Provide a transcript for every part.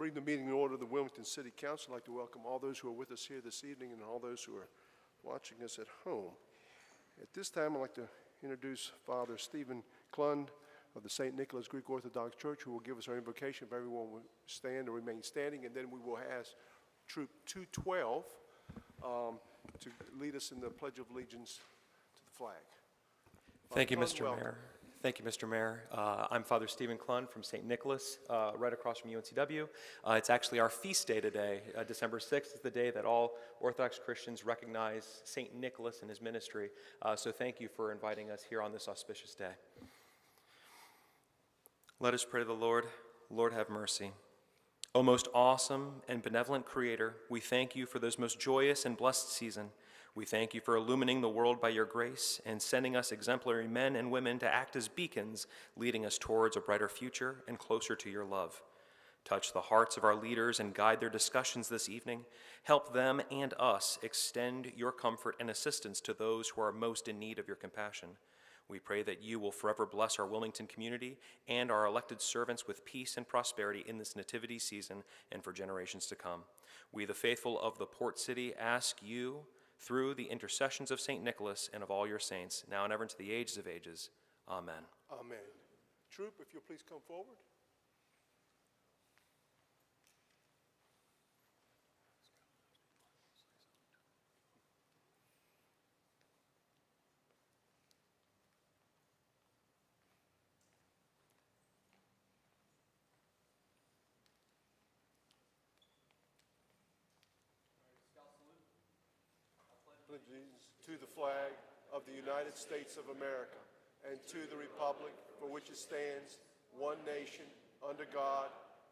bring the meeting in order of the Wilmington City Council. I'd like to welcome all those who are with us here this evening and all those who are watching us at home. At this time, I'd like to introduce Father Stephen Klund of the St. Nicholas Greek Orthodox Church, who will give us our invocation. If everyone will stand or remain standing, and then we will ask Troop 212 to lead us in the Pledge of Allegiance to the flag. Thank you, Klund, Mr. welcome. Mayor. Thank you, Mr. Mayor. I'm Father Stephen Klund from St. Nicholas, right across from UNCW. It's actually our feast day today. December 6th is the day that all Orthodox Christians recognize St. Nicholas and his ministry. So thank you for inviting us here on this auspicious day. Let us pray to the Lord. Lord, have mercy. O most awesome and benevolent Creator, we thank you for this most joyous and blessed season. We thank you for illumining the world by your grace and sending us exemplary men and women to act as beacons, leading us towards a brighter future and closer to your love. Touch the hearts of our leaders and guide their discussions this evening. Help them and us extend your comfort and assistance to those who are most in need of your compassion. We pray that you will forever bless our Wilmington community and our elected servants with peace and prosperity in this nativity season and for generations to come. We, the faithful of the Port City, ask you, through the intercessions of St. Nicholas and of all your saints, now and ever into the ages of ages. Amen. Amen. Troop, if you'll please come forward. Allegiance to the flag of the United States of America and to the republic for which it stands, one nation, under God,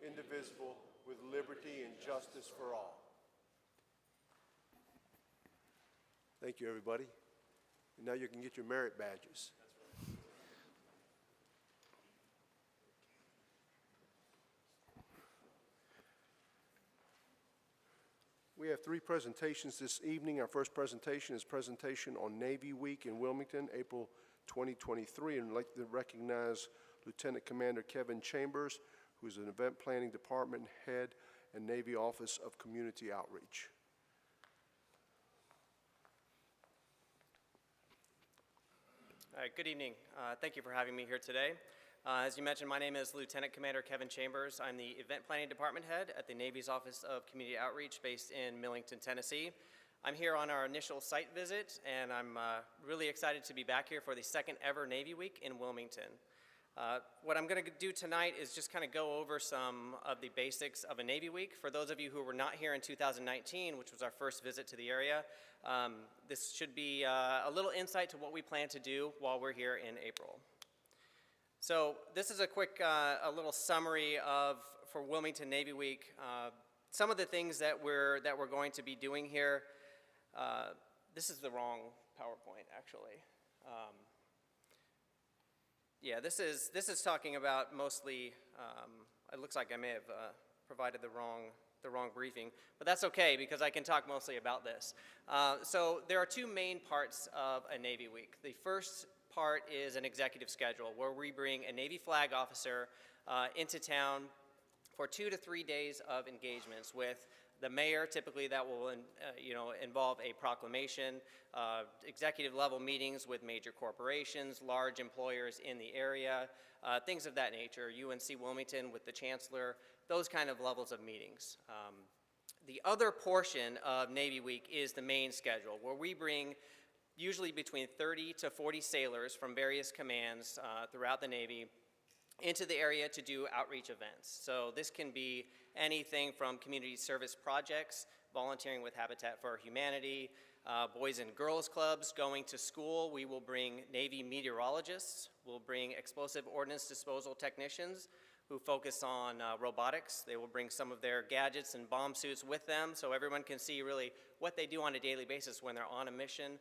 indivisible, with liberty and justice for all. Thank you, everybody. And now you can get your merit badges. We have three presentations this evening. Our first presentation is presentation on Navy Week in Wilmington, April 2023. And I'd like to recognize Lieutenant Commander Kevin Chambers, who is an event planning department head and Navy Office of Community Outreach. All right, good evening. Thank you for having me here today. As you mentioned, my name is Lieutenant Commander Kevin Chambers. I'm the Event Planning Department Head at the Navy's Office of Community Outreach based in Millington, Tennessee. I'm here on our initial site visit, and I'm really excited to be back here for the second ever Navy Week in Wilmington. What I'm going to do tonight is just kind of go over some of the basics of a Navy Week. For those of you who were not here in 2019, which was our first visit to the area, this should be a little insight to what we plan to do while we're here in April. So this is a quick, a little summary for Wilmington Navy Week. Some of the things that we're going to be doing here. This is the wrong PowerPoint, actually. Yeah, this is talking about mostly. It looks like I may have provided the wrong briefing, but that's okay because I can talk mostly about this. So there are two main parts of a Navy Week. The first part is an executive schedule where we bring a Navy flag officer into town for 2 to 3 days of engagements with the mayor. Typically that will involve a proclamation, executive level meetings with major corporations, large employers in the area, things of that nature, UNC Wilmington with the chancellor, those kind of levels of meetings. The other portion of Navy Week is the main schedule where we bring usually between 30 to 40 sailors from various commands throughout the Navy into the area to do outreach events. So this can be anything from community service projects, volunteering with Habitat for Humanity, Boys and Girls Clubs, going to school. We will bring Navy meteorologists. We'll bring explosive ordnance disposal technicians who focus on robotics. They will bring some of their gadgets and bomb suits with them so everyone can see really what they do on a daily basis when they're on a mission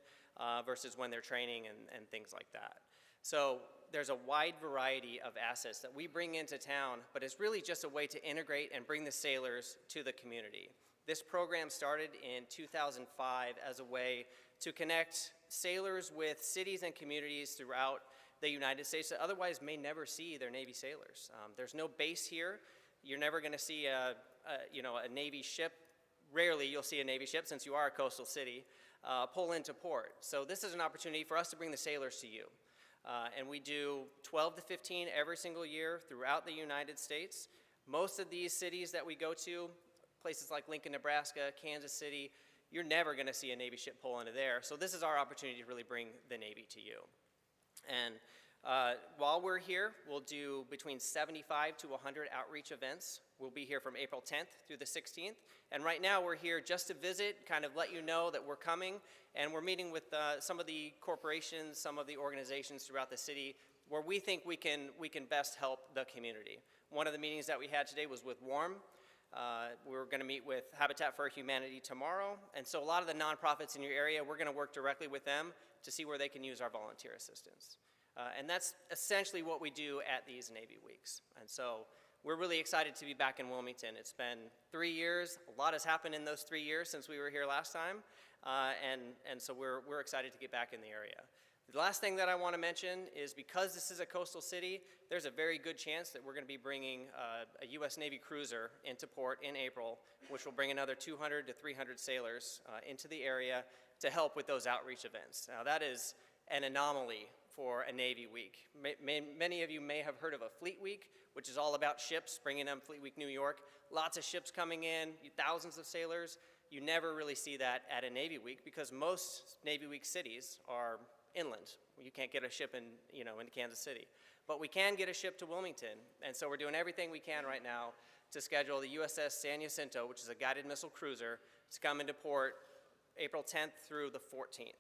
versus when they're training and things like that. So there's a wide variety of assets that we bring into town, but it's really just a way to integrate and bring the sailors to the community. This program started in 2005 as a way to connect sailors with cities and communities throughout the United States that otherwise may never see their Navy sailors. There's no base here. You're never going to see a Navy ship. Rarely you'll see a Navy ship, since you are a coastal city, pull into port. So this is an opportunity for us to bring the sailors to you. And we do 12 to 15 every single year throughout the United States. Most of these cities that we go to, places like Lincoln, Nebraska, Kansas City, you're never going to see a Navy ship pull into there. So this is our opportunity to really bring the Navy to you. And while we're here, we'll do between 75 to 100 outreach events. We'll be here from April 10th through the 16th. And right now we're here just to visit, kind of let you know that we're coming. And we're meeting with some of the corporations, some of the organizations throughout the city where we think we can best help the community. One of the meetings that we had today was with WARM. We're going to meet with Habitat for Humanity tomorrow. And so a lot of the nonprofits in your area, we're going to work directly with them to see where they can use our volunteer assistance. And that's essentially what we do at these Navy Weeks. And so we're really excited to be back in Wilmington. It's been 3 years. A lot has happened in those 3 years since we were here last time. And so we're excited to get back in the area. The last thing that I want to mention is, because this is a coastal city, there's a very good chance that we're going to be bringing a U.S. Navy cruiser into port in April, which will bring another 200 to 300 sailors into the area to help with those outreach events. Now, that is an anomaly for a Navy week. Many of you may have heard of a Fleet Week, which is all about ships, bringing them Fleet Week New York. Lots of ships coming in, thousands of sailors. You never really see that at a Navy Week, because most Navy Week cities are inland. You can't get a ship into Kansas City. But we can get a ship to Wilmington, and so we're doing everything we can right now to schedule the USS San Jacinto, which is a guided missile cruiser, to come into port April 10th through the 14th.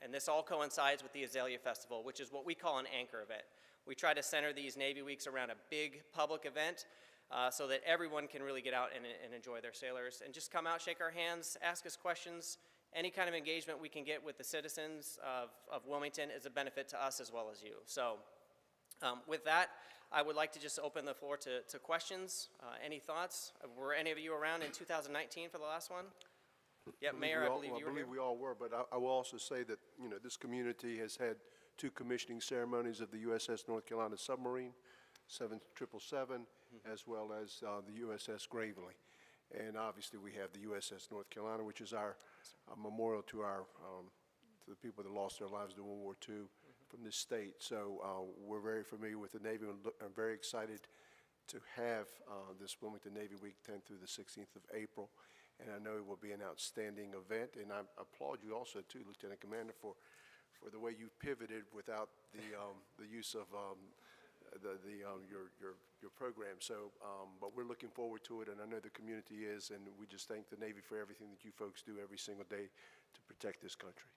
And this all coincides with the Azalea Festival, which is what we call an anchor event. We try to center these Navy Weeks around a big public event so that everyone can really get out and enjoy their sailors, and just come out, shake our hands, ask us questions. Any kind of engagement we can get with the citizens of Wilmington is a benefit to us as well as you. So with that, I would like to just open the floor to questions. Any thoughts? Were any of you around in 2019 for the last one? Yep, Mayor, I believe you were here. I believe we all were, but I will also say that, this community has had 2 commissioning ceremonies of the USS North Carolina submarine, 777, as well as the USS Gravely. And obviously we have the USS North Carolina, which is our memorial to to the people that lost their lives in World War II from this state. So we're very familiar with the Navy, and I'm very excited to have this Wilmington Navy Week 10th through the 16th of April. And I know it will be an outstanding event. And I applaud you also too, Lieutenant Commander, for the way you pivoted without the use of your program. So, but we're looking forward to it, and I know the community is, and we just thank the Navy for everything that you folks do every single day to protect this country.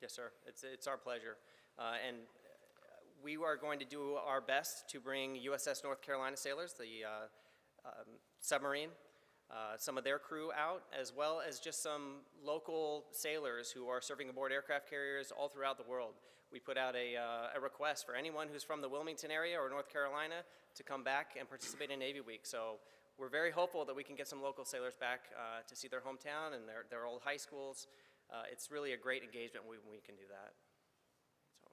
Yes, sir. It's our pleasure. And we are going to do our best to bring USS North Carolina sailors, the submarine, some of their crew out, as well as just some local sailors who are serving aboard aircraft carriers all throughout the world. We put out a request for anyone who's from the Wilmington area or North Carolina to come back and participate in Navy Week. So we're very hopeful that we can get some local sailors back to see their hometown and their old high schools. It's really a great engagement when we can do that. So.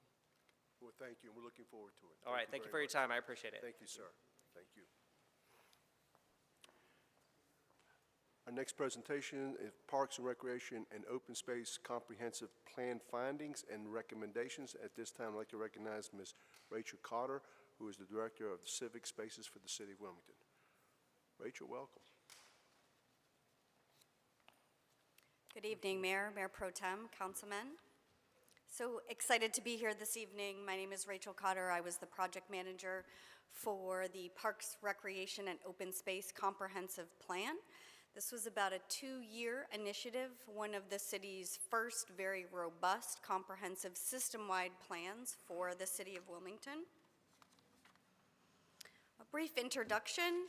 Well, thank you, and we're looking forward to it. All right, thank you for your time. I appreciate it. Thank you, sir. Thank you. Our next presentation is Parks and Recreation and Open Space Comprehensive Plan Findings and Recommendations. At this time, I'd like to recognize Ms. Rachel Cotter, who is the Director of Civic Spaces for the City of Wilmington. Rachel, welcome. Good evening, Mayor, Mayor Pro Tem, Councilmen. So excited to be here this evening. My name is Rachel Cotter. I was the project manager for the Parks, Recreation, and Open Space Comprehensive Plan. This was about a 2-year initiative, one of the city's first very robust, comprehensive, system-wide plans for the city of Wilmington. A brief introduction.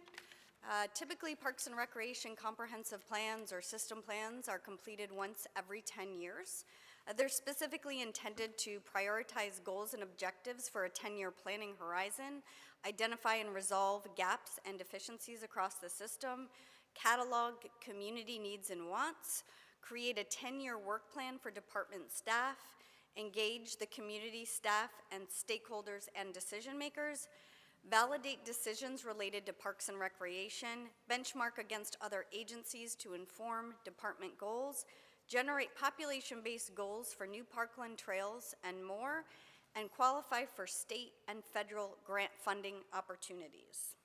Typically, Parks and Recreation comprehensive plans or system plans are completed once every 10 years. They're specifically intended to prioritize goals and objectives for a 10-year planning horizon, identify and resolve gaps and deficiencies across the system, catalog community needs and wants, create a 10-year work plan for department staff, engage the community staff and stakeholders and decision makers, validate decisions related to Parks and Recreation, benchmark against other agencies to inform department goals, generate population-based goals for new parkland trails and more, and qualify for state and federal grant funding opportunities.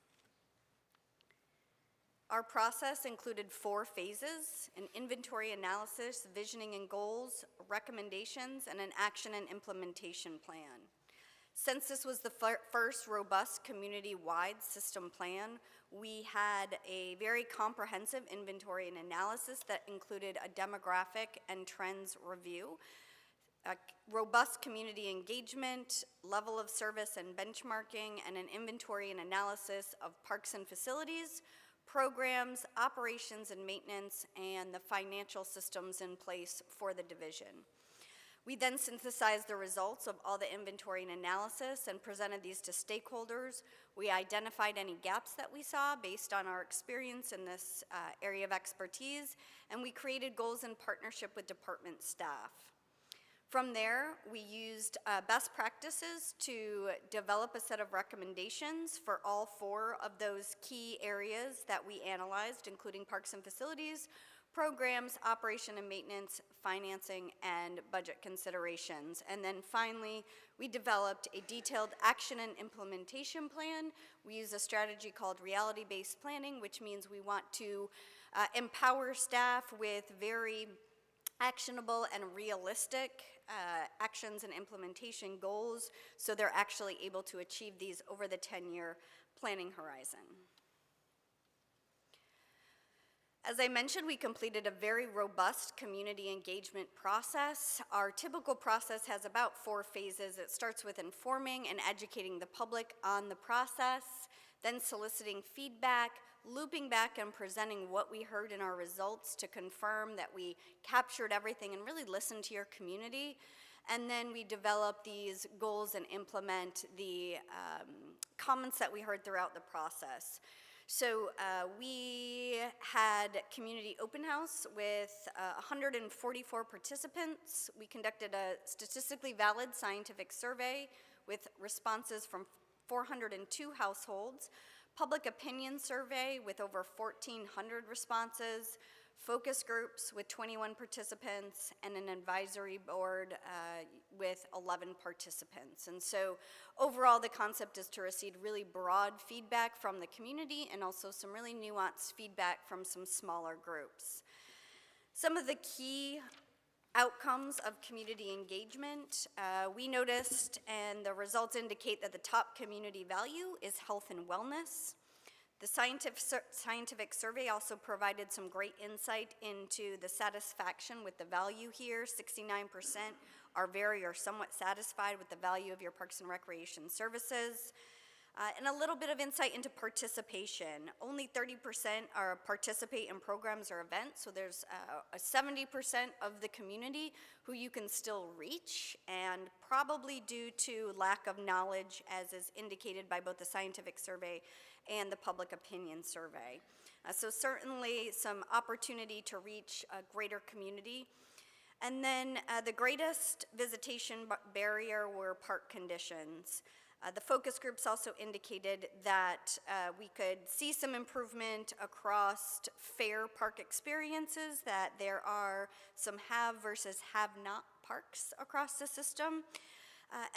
Our process included 4 phases: an inventory analysis, visioning and goals, recommendations, and an action and implementation plan. Since this was the first robust community-wide system plan, we had a very comprehensive inventory and analysis that included a demographic and trends review, a robust community engagement, level of service and benchmarking, and an inventory and analysis of parks and facilities, programs, operations and maintenance, and the financial systems in place for the division. We then synthesized the results of all the inventory and analysis and presented these to stakeholders. We identified any gaps that we saw based on our experience in this area of expertise, and we created goals in partnership with department staff. From there, we used best practices to develop a set of recommendations for all 4 of those key areas that we analyzed, including parks and facilities, programs, operation and maintenance, financing, and budget considerations. And then finally, we developed a detailed action and implementation plan. We use a strategy called reality-based planning, which means we want to empower staff with very actionable and realistic actions and implementation goals, so they're actually able to achieve these over the 10-year planning horizon. As I mentioned, we completed a very robust community engagement process. Our typical process has about 4 phases. It starts with informing and educating the public on the process, then soliciting feedback, looping back and presenting what we heard in our results to confirm that we captured everything and really listened to your community. And then we develop these goals and implement the comments that we heard throughout the process. So we had community open house with 144 participants. We conducted a statistically valid scientific survey with responses from 402 households, public opinion survey with over 1,400 responses, focus groups with 21 participants, and an advisory board with 11 participants. And so overall, the concept is to receive really broad feedback from the community and also some really nuanced feedback from some smaller groups. Some of the key outcomes of community engagement, we noticed, and the results indicate that the top community value is health and wellness. The scientific survey also provided some great insight into the satisfaction with the value here. 69% are very or somewhat satisfied with the value of your Parks and Recreation services. And a little bit of insight into participation. Only 30% participate in programs or events, so there's a 70% of the community who you can still reach, and probably due to lack of knowledge, as is indicated by both the scientific survey and the public opinion survey. So certainly some opportunity to reach a greater community. And then the greatest visitation barrier were park conditions. The focus groups also indicated that we could see some improvement across fair park experiences, that there are some have versus have not parks across the system.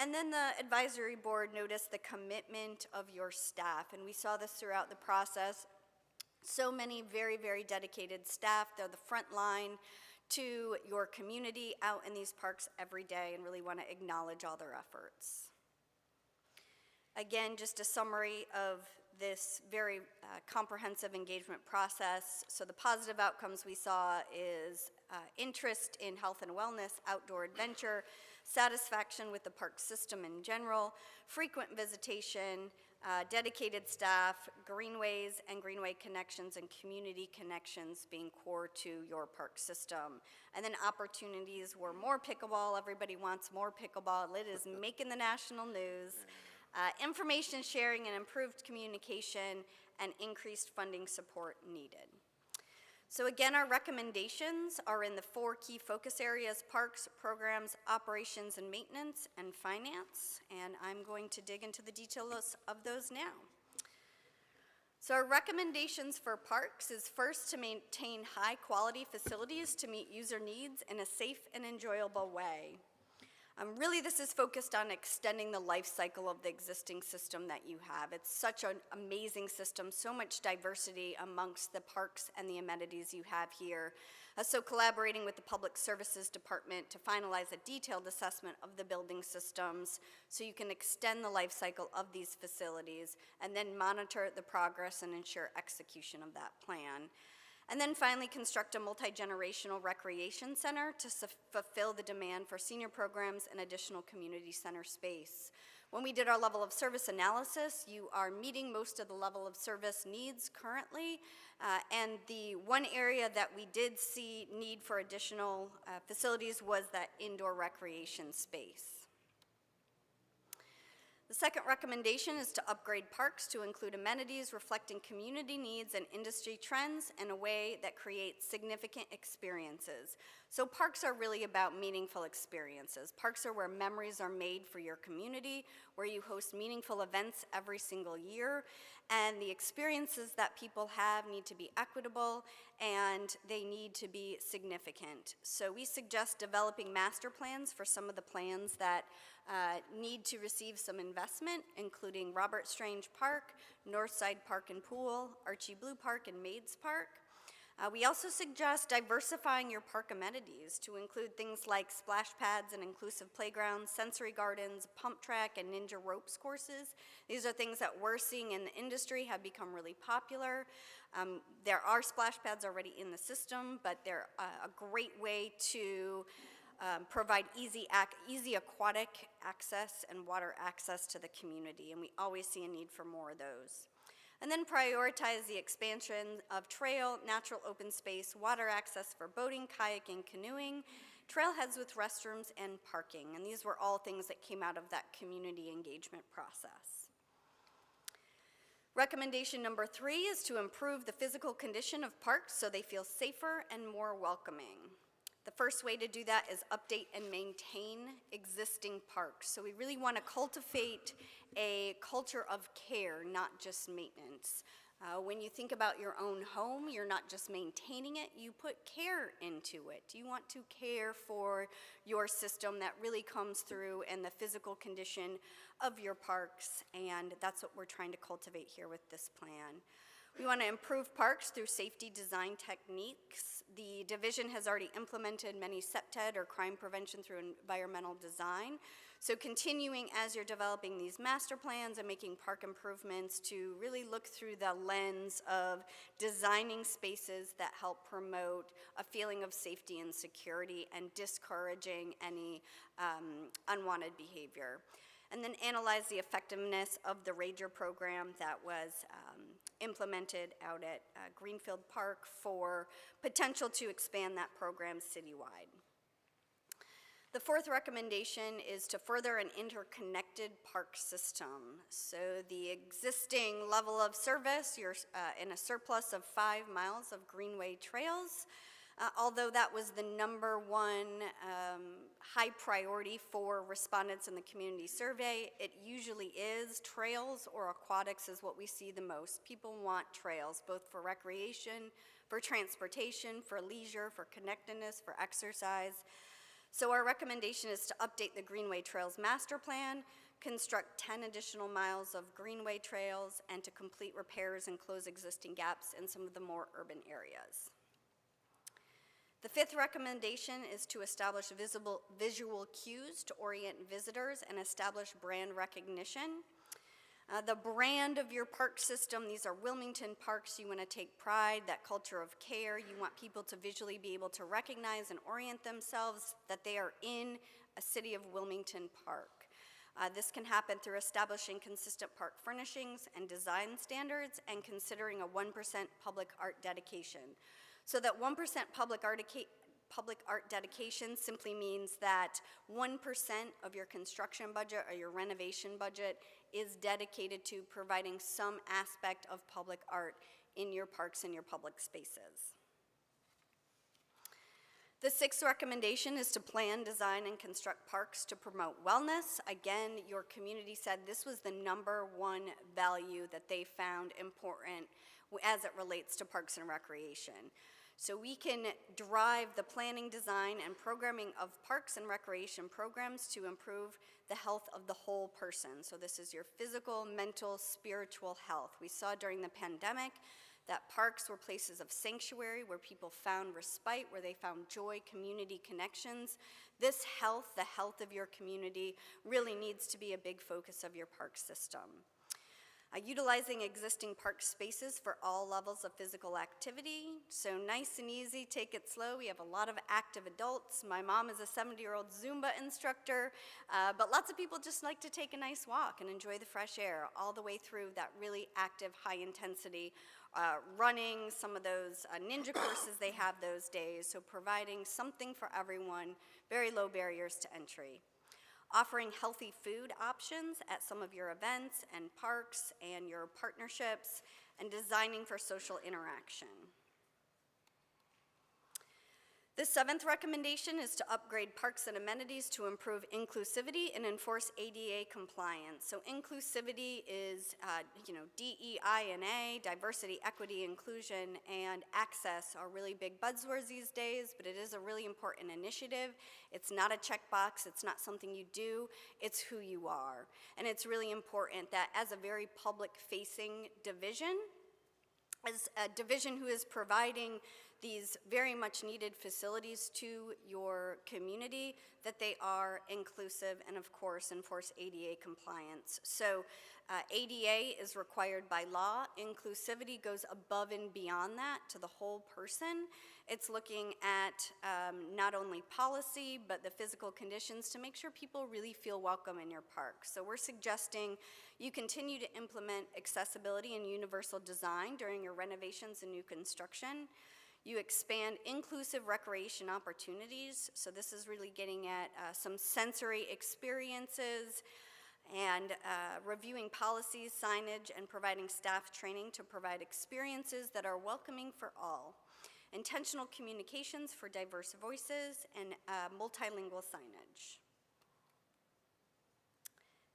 And then the advisory board noticed the commitment of your staff, and we saw this throughout the process. So many very, very dedicated staff. They're the front line to your community out in these parks every day, and really want to acknowledge all their efforts. Again, just a summary of this very comprehensive engagement process. So the positive outcomes we saw is interest in health and wellness, outdoor adventure, satisfaction with the park system in general, frequent visitation, dedicated staff, greenways and greenway connections, and community connections being core to your park system. And then opportunities were more pickleball. Everybody wants more pickleball. It is making the national news. Information sharing and improved communication, and increased funding support needed. So again, our recommendations are in the 4 key focus areas: parks, programs, operations and maintenance, and finance. And I'm going to dig into the details of those now. So our recommendations for parks is first to maintain high-quality facilities to meet user needs in a safe and enjoyable way. Really, this is focused on extending the life cycle of the existing system that you have. It's such an amazing system, so much diversity amongst the parks and the amenities you have here. So collaborating with the Public Services Department to finalize a detailed assessment of the building systems so you can extend the life cycle of these facilities and then monitor the progress and ensure execution of that plan. And then finally, construct a multi-generational recreation center to fulfill the demand for senior programs and additional community center space. When we did our level of service analysis, you are meeting most of the level of service needs currently, and the one area that we did see need for additional facilities was that indoor recreation space. The second recommendation is to upgrade parks to include amenities reflecting community needs and industry trends in a way that creates significant experiences. So parks are really about meaningful experiences. Parks are where memories are made for your community, where you host meaningful events every single year, and the experiences that people have need to be equitable and they need to be significant. So we suggest developing master plans for some of the plans that need to receive some investment, including Robert Strange Park, Northside Park and Pool, Archie Blue Park, and Maids Park. We also suggest diversifying your park amenities to include things like splash pads and inclusive playgrounds, sensory gardens, pump track, and ninja ropes courses. These are things that we're seeing in the industry have become really popular. There are splash pads already in the system, but they're a great way to provide easy aquatic access and water access to the community, and we always see a need for more of those. And then prioritize the expansion of trail, natural open space, water access for boating, kayaking, canoeing, trailheads with restrooms, and parking. And these were all things that came out of that community engagement process. Recommendation number 3 is to improve the physical condition of parks so they feel safer and more welcoming. The first way to do that is update and maintain existing parks. So we really want to cultivate a culture of care, not just maintenance. When you think about your own home, you're not just maintaining it, you put care into it. You want to care for your system. That really comes through in the physical condition of your parks, and that's what we're trying to cultivate here with this plan. We want to improve parks through safety design techniques. The division has already implemented many CPTED or crime prevention through environmental design. So continuing as you're developing these master plans and making park improvements to really look through the lens of designing spaces that help promote a feeling of safety and security and discouraging any unwanted behavior. And then analyze the effectiveness of the Ranger program that was implemented out at Greenfield Park for potential to expand that program citywide. The fourth recommendation is to further an interconnected park system. So the existing level of service, you're in a surplus of 5 miles of greenway trails. Although that was the number 1 high priority for respondents in the community survey, it usually is. Trails or aquatics is what we see the most. People want trails, both for recreation, for transportation, for leisure, for connectedness, for exercise. So our recommendation is to update the Greenway Trails Master Plan, construct 10 additional miles of greenway trails, and to complete repairs and close existing gaps in some of the more urban areas. The fifth recommendation is to establish visual cues to orient visitors and establish brand recognition. The brand of your park system, these are Wilmington parks. You want to take pride, that culture of care. You want people to visually be able to recognize and orient themselves that they are in a City of Wilmington park. This can happen through establishing consistent park furnishings and design standards and considering a 1% public art dedication. So that 1% public art dedication simply means that 1% of your construction budget or your renovation budget is dedicated to providing some aspect of public art in your parks and your public spaces. The sixth recommendation is to plan, design, and construct parks to promote wellness. Again, your community said this was the #1 value that they found important as it relates to parks and recreation. So we can drive the planning, design, and programming of parks and recreation programs to improve the health of the whole person. So this is your physical, mental, spiritual health. We saw during the pandemic that parks were places of sanctuary where people found respite, where they found joy, community connections. This health, the health of your community, really needs to be a big focus of your park system. Utilizing existing park spaces for all levels of physical activity. So nice and easy, take it slow. We have a lot of active adults. My mom is a 70-year-old Zumba instructor, but lots of people just like to take a nice walk and enjoy the fresh air all the way through that really active, high-intensity running, some of those ninja courses they have those days. So providing something for everyone, very low barriers to entry. Offering healthy food options at some of your events and parks and your partnerships, and designing for social interaction. The seventh recommendation is to upgrade parks and amenities to improve inclusivity and enforce ADA compliance. So inclusivity is, DEI&A, diversity, equity, inclusion, and access are really big buzzwords these days, but it is a really important initiative. It's not a checkbox, it's not something you do, it's who you are. And it's really important that as a very public-facing division, as a division who is providing these very much needed facilities to your community, that they are inclusive and of course enforce ADA compliance. So ADA is required by law. Inclusivity goes above and beyond that to the whole person. It's looking at not only policy, but the physical conditions to make sure people really feel welcome in your park. So we're suggesting you continue to implement accessibility and universal design during your renovations and new construction. You expand inclusive recreation opportunities. So this is really getting at some sensory experiences and reviewing policies, signage, and providing staff training to provide experiences that are welcoming for all. Intentional communications for diverse voices, and multilingual signage.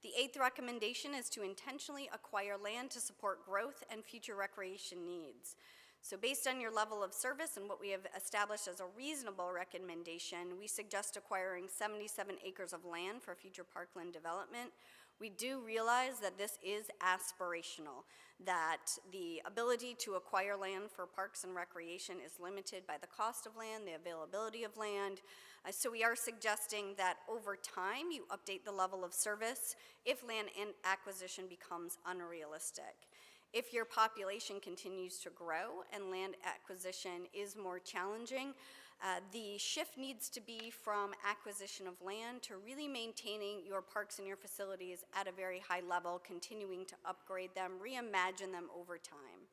The eighth recommendation is to intentionally acquire land to support growth and future recreation needs. So based on your level of service and what we have established as a reasonable recommendation, we suggest acquiring 77 acres of land for future parkland development. We do realize that this is aspirational, that the ability to acquire land for parks and recreation is limited by the cost of land, the availability of land. So we are suggesting that over time you update the level of service if land acquisition becomes unrealistic. If your population continues to grow and land acquisition is more challenging, the shift needs to be from acquisition of land to really maintaining your parks and your facilities at a very high level, continuing to upgrade them, reimagine them over time.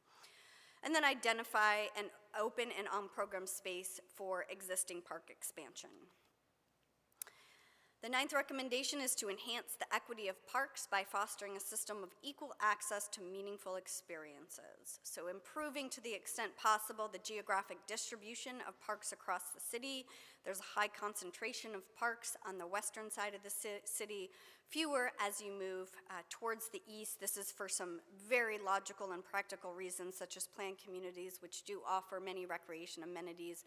And then identify an open and on-program space for existing park expansion. The ninth recommendation is to enhance the equity of parks by fostering a system of equal access to meaningful experiences. So improving to the extent possible the geographic distribution of parks across the city. There's a high concentration of parks on the western side of the city, fewer as you move towards the east. This is for some very logical and practical reasons, such as planned communities, which do offer many recreation amenities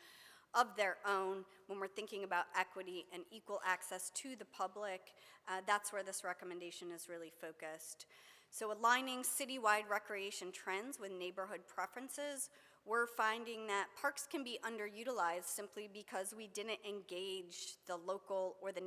of their own. When we're thinking about equity and equal access to the public, that's where this recommendation is really focused. So aligning citywide recreation trends with neighborhood preferences, we're finding that parks can be underutilized simply because we didn't engage the local or the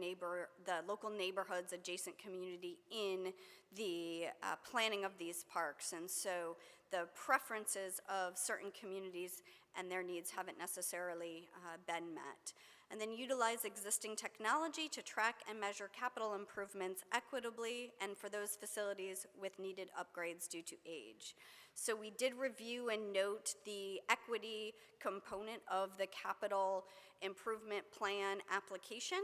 local neighborhoods, adjacent community in the planning of these parks. And so the preferences of certain communities and their needs haven't necessarily been met. And then utilize existing technology to track and measure capital improvements equitably and for those facilities with needed upgrades due to age. So we did review and note the equity component of the capital improvement plan application.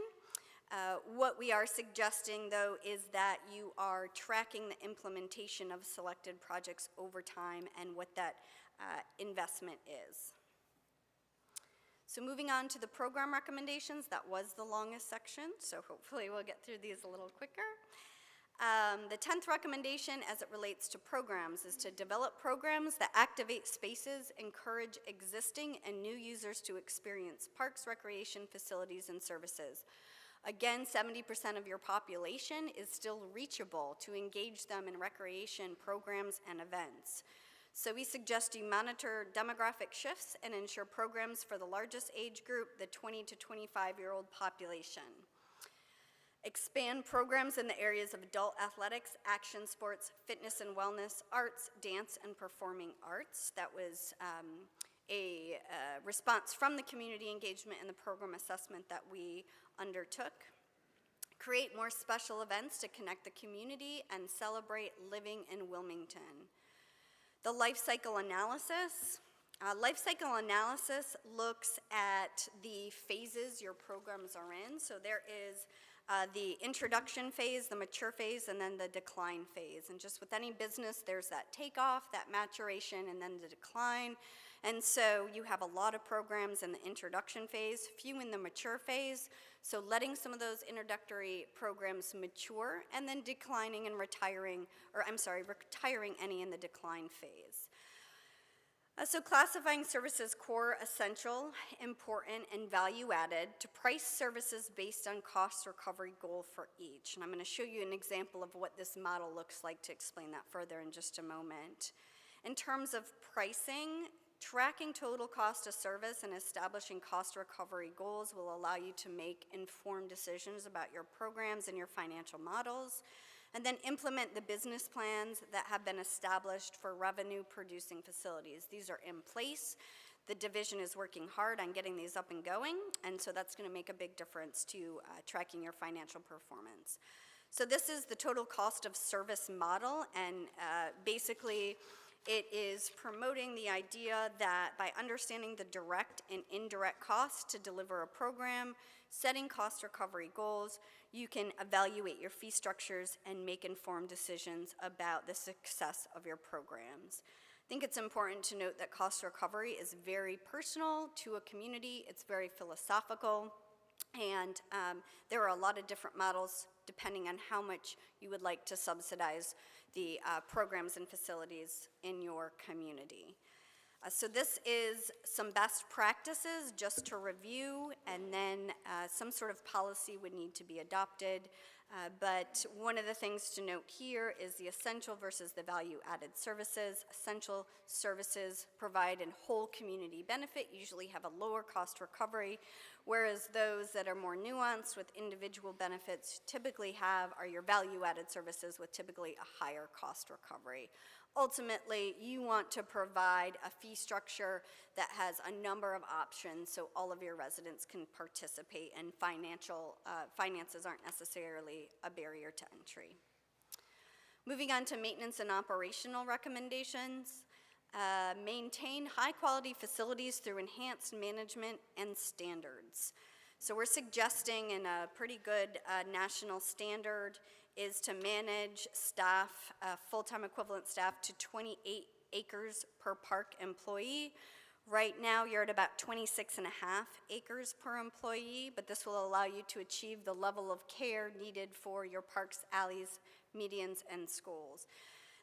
What we are suggesting, though, is that you are tracking the implementation of selected projects over time and what that investment is. So moving on to the program recommendations, that was the longest section, so hopefully we'll get through these a little quicker. The 10th recommendation as it relates to programs is to develop programs that activate spaces, encourage existing and new users to experience parks, recreation, facilities, and services. Again, 70% of your population is still reachable to engage them in recreation programs and events. So we suggest you monitor demographic shifts and ensure programs for the largest age group, the 20 to 25-year-old population. Expand programs in the areas of adult athletics, action sports, fitness and wellness, arts, dance, and performing arts. That was a response from the community engagement and the program assessment that we undertook. Create more special events to connect the community and celebrate living in Wilmington. The life cycle analysis. Life cycle analysis looks at the phases your programs are in. So there is the introduction phase, the mature phase, and then the decline phase. And just with any business, there's that takeoff, that maturation, and then the decline. And so you have a lot of programs in the introduction phase, few in the mature phase. So letting some of those introductory programs mature and then declining and retiring any in the decline phase. So classifying services core, essential, important, and value added to price services based on cost recovery goal for each. And I'm going to show you an example of what this model looks like to explain that further in just a moment. In terms of pricing, tracking total cost of service and establishing cost recovery goals will allow you to make informed decisions about your programs and your financial models, and then implement the business plans that have been established for revenue-producing facilities. These are in place. The division is working hard on getting these up and going, and so that's going to make a big difference to tracking your financial performance. So this is the total cost of service model, and basically it is promoting the idea that by understanding the direct and indirect costs to deliver a program, setting cost recovery goals, you can evaluate your fee structures and make informed decisions about the success of your programs. I think it's important to note that cost recovery is very personal to a community. It's very philosophical, and there are a lot of different models depending on how much you would like to subsidize the programs and facilities in your community. So this is some best practices just to review, and then some sort of policy would need to be adopted. But one of the things to note here is the essential versus the value-added services. Essential services provide a whole community benefit, usually have a lower cost recovery, whereas those that are more nuanced with individual benefits typically are your value-added services with typically a higher cost recovery. Ultimately, you want to provide a fee structure that has a number of options so all of your residents can participate, and finances aren't necessarily a barrier to entry. Moving on to maintenance and operational recommendations. Maintain high-quality facilities through enhanced management and standards. So we're suggesting in a pretty good national standard is to manage staff, full-time equivalent staff, to 28 acres per park employee. Right now, you're at about 26.5 acres per employee, but this will allow you to achieve the level of care needed for your parks, alleys, medians, and schools.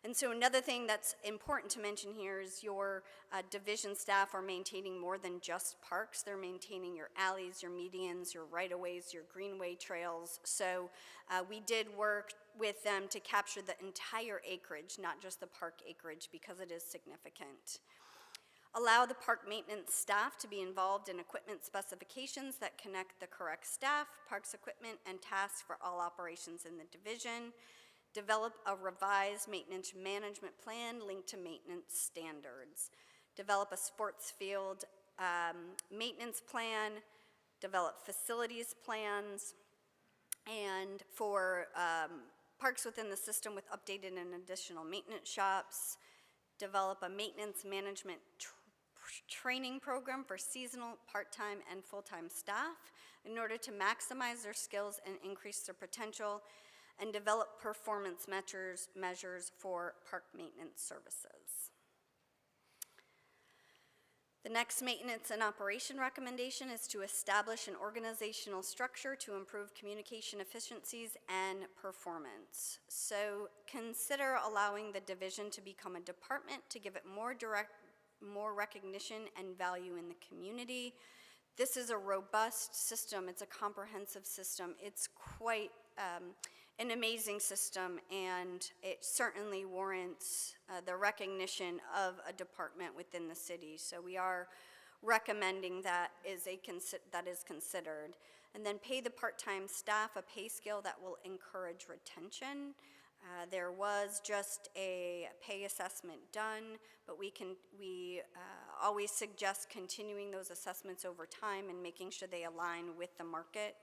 And so another thing that's important to mention here is your division staff are maintaining more than just parks. They're maintaining your alleys, your medians, your right-of-ways, your greenway trails. So we did work with them to capture the entire acreage, not just the park acreage, because it is significant. Allow the park maintenance staff to be involved in equipment specifications that connect the correct staff, parks equipment, and tasks for all operations in the division. Develop a revised maintenance management plan linked to maintenance standards. Develop a sports field maintenance plan. Develop facilities plans. And for parks within the system with updated and additional maintenance shops. Develop a maintenance management training program for seasonal, part-time, and full-time staff in order to maximize their skills and increase their potential, and develop performance measures for park maintenance services. The next maintenance and operation recommendation is to establish an organizational structure to improve communication efficiencies and performance. So consider allowing the division to become a department to give it more recognition and value in the community. This is a robust system. It's a comprehensive system. It's quite an amazing system, and it certainly warrants the recognition of a department within the city. So we are recommending that is considered. And then pay the part-time staff a pay scale that will encourage retention. There was just a pay assessment done, but we always suggest continuing those assessments over time and making sure they align with the market.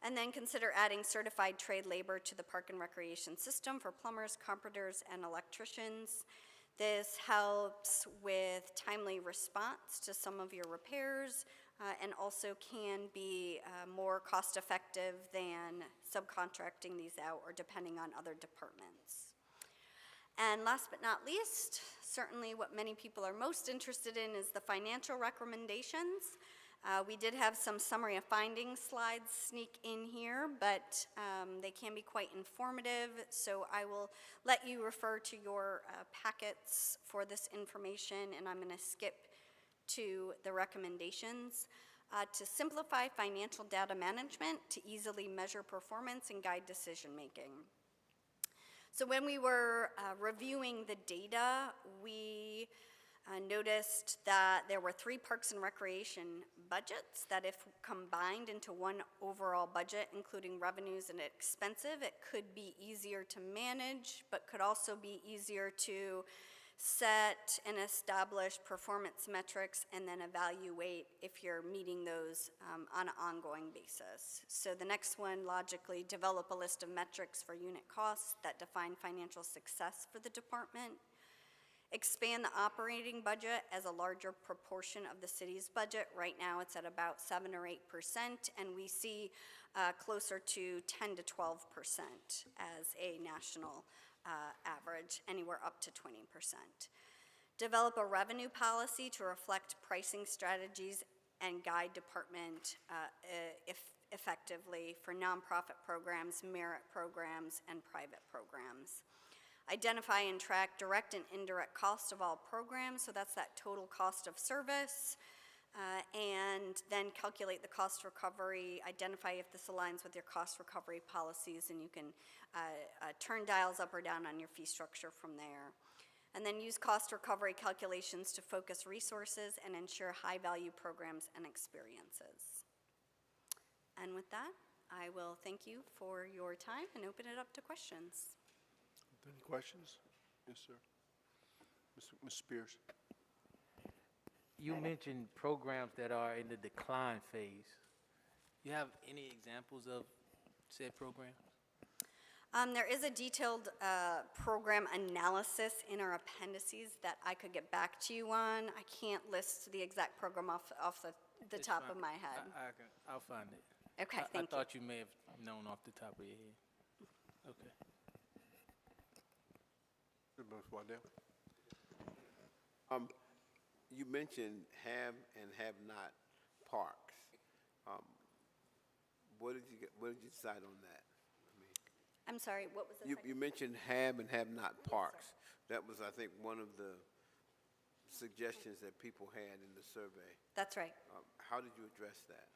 And then consider adding certified trade labor to the park and recreation system for plumbers, carpenters, and electricians. This helps with timely response to some of your repairs and also can be more cost-effective than subcontracting these out or depending on other departments. And last but not least, certainly what many people are most interested in is the financial recommendations. We did have some summary of findings slides sneak in here, but they can be quite informative, so I will let you refer to your packets for this information, and I'm going to skip to the recommendations. To simplify financial data management to easily measure performance and guide decision-making. So when we were reviewing the data, we noticed that there were 3 parks and recreation budgets that if combined into one overall budget, including revenues and expenses, it could be easier to manage, but could also be easier to set and establish performance metrics and then evaluate if you're meeting those on an ongoing basis. So the next one, logically, develop a list of metrics for unit costs that define financial success for the department. Expand the operating budget as a larger proportion of the city's budget. Right now it's at about 7 or 8%, and we see closer to 10 to 12% as a national average, anywhere up to 20%. Develop a revenue policy to reflect pricing strategies and guide department effectively for nonprofit programs, merit programs, and private programs. Identify and track direct and indirect costs of all programs, so that's that total cost of service, and then calculate the cost recovery, identify if this aligns with your cost recovery policies, and you can turn dials up or down on your fee structure from there. And then use cost recovery calculations to focus resources and ensure high-value programs and experiences. And with that, I will thank you for your time and open it up to questions. Any questions? Yes, sir. Ms. Spears. You mentioned programs that are in the decline phase. You have any examples of said programs? There is a detailed program analysis in our appendices that I could get back to you on. I can't list the exact program off the It's top fine. of my head. I'll find it. Okay, thank you. I thought you may have known off the top of your head. Okay. Ms. Waddell. You mentioned have and have not parks. What did you decide on that? I'm sorry, what was the You second? mentioned have and have not parks. That was, I think, one of the suggestions that people had in the survey. That's right. How did you address that?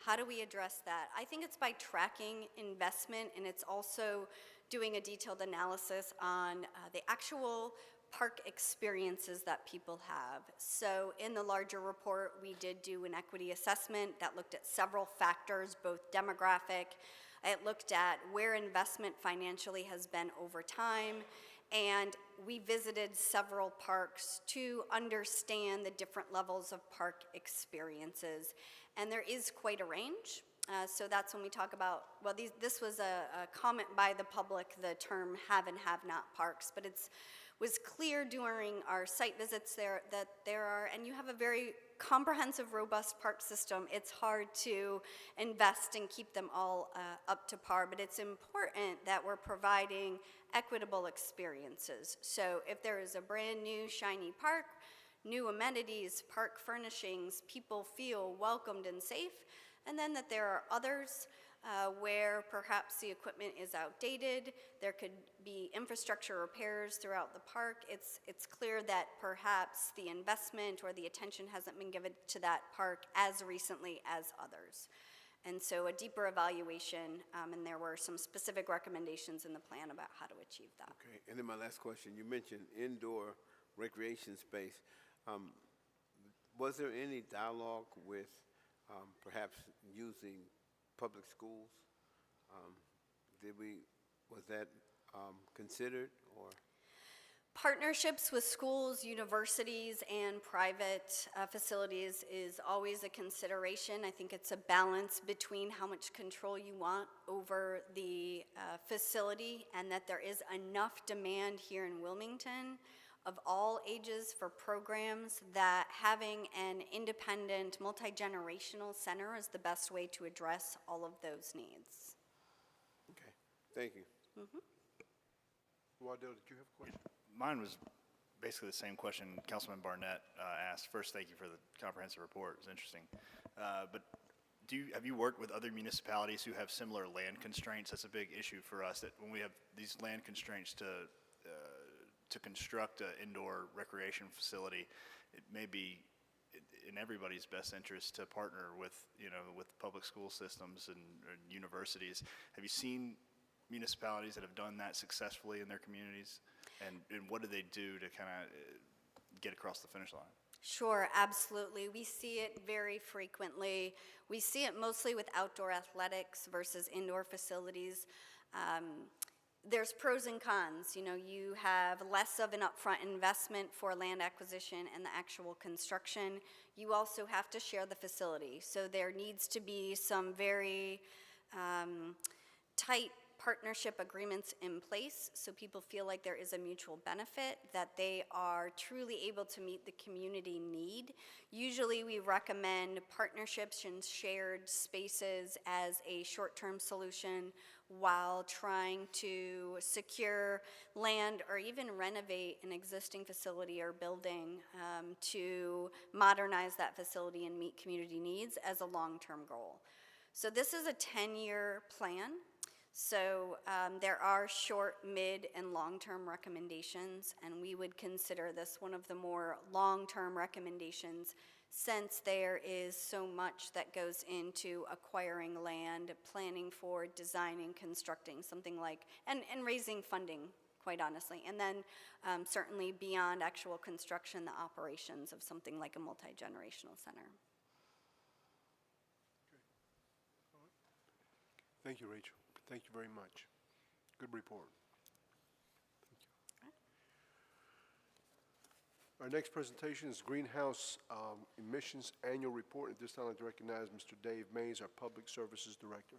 How do we address that? I think it's by tracking investment, and it's also doing a detailed analysis on the actual park experiences that people have. So in the larger report, we did do an equity assessment that looked at several factors, both demographic. It looked at where investment financially has been over time, and we visited several parks to understand the different levels of park experiences. And there is quite a range. So that's when we talk about, well, this was a comment by the public, the term have and have not parks, but it was clear during our site visits there that there are, and you have a very comprehensive, robust park system. It's hard to invest and keep them all up to par, but it's important that we're providing equitable experiences. So if there is a brand new shiny park, new amenities, park furnishings, people feel welcomed and safe, and then that there are others where perhaps the equipment is outdated, there could be infrastructure repairs throughout the park. It's clear that perhaps the investment or the attention hasn't been given to that park as recently as others. And so a deeper evaluation, and there were some specific recommendations in the plan about how to achieve that. Okay, and then my last question, you mentioned indoor recreation space. Was there any dialogue with perhaps using public schools? Was that considered, or? Partnerships with schools, universities, and private facilities is always a consideration. I think it's a balance between how much control you want over the facility and that there is enough demand here in Wilmington of all ages for programs that having an independent, multi-generational center is the best way to address all of those needs. Okay, thank you. Waddell, did you have a question? Mine was basically the same question Councilman Barnett asked. First, thank you for the comprehensive report. It was interesting. But have you worked with other municipalities who have similar land constraints? That's a big issue for us, that when we have these land constraints to construct an indoor recreation facility, it may be in everybody's best interest to partner with, with public school systems and universities. Have you seen municipalities that have done that successfully in their communities? And what do they do to kind of get across the finish line? Sure, absolutely. We see it very frequently. We see it mostly with outdoor athletics versus indoor facilities. There's pros and cons. You have less of an upfront investment for land acquisition and the actual construction. You also have to share the facility. So there needs to be some very tight partnership agreements in place so people feel like there is a mutual benefit, that they are truly able to meet the community need. Usually we recommend partnerships and shared spaces as a short-term solution while trying to secure land or even renovate an existing facility or building to modernize that facility and meet community needs as a long-term goal. So this is a 10-year plan. So there are short, mid, and long-term recommendations, and we would consider this one of the more long-term recommendations since there is so much that goes into acquiring land, planning for designing, constructing something like, and raising funding, quite honestly. And then certainly beyond actual construction, the operations of something like a multi-generational center. Thank you, Rachel. Thank you very much. Good report. Thank you. Our next presentation is Greenhouse Emissions Annual Report. At this time, I'd like to recognize Mr. Dave Mays, our Public Services Director.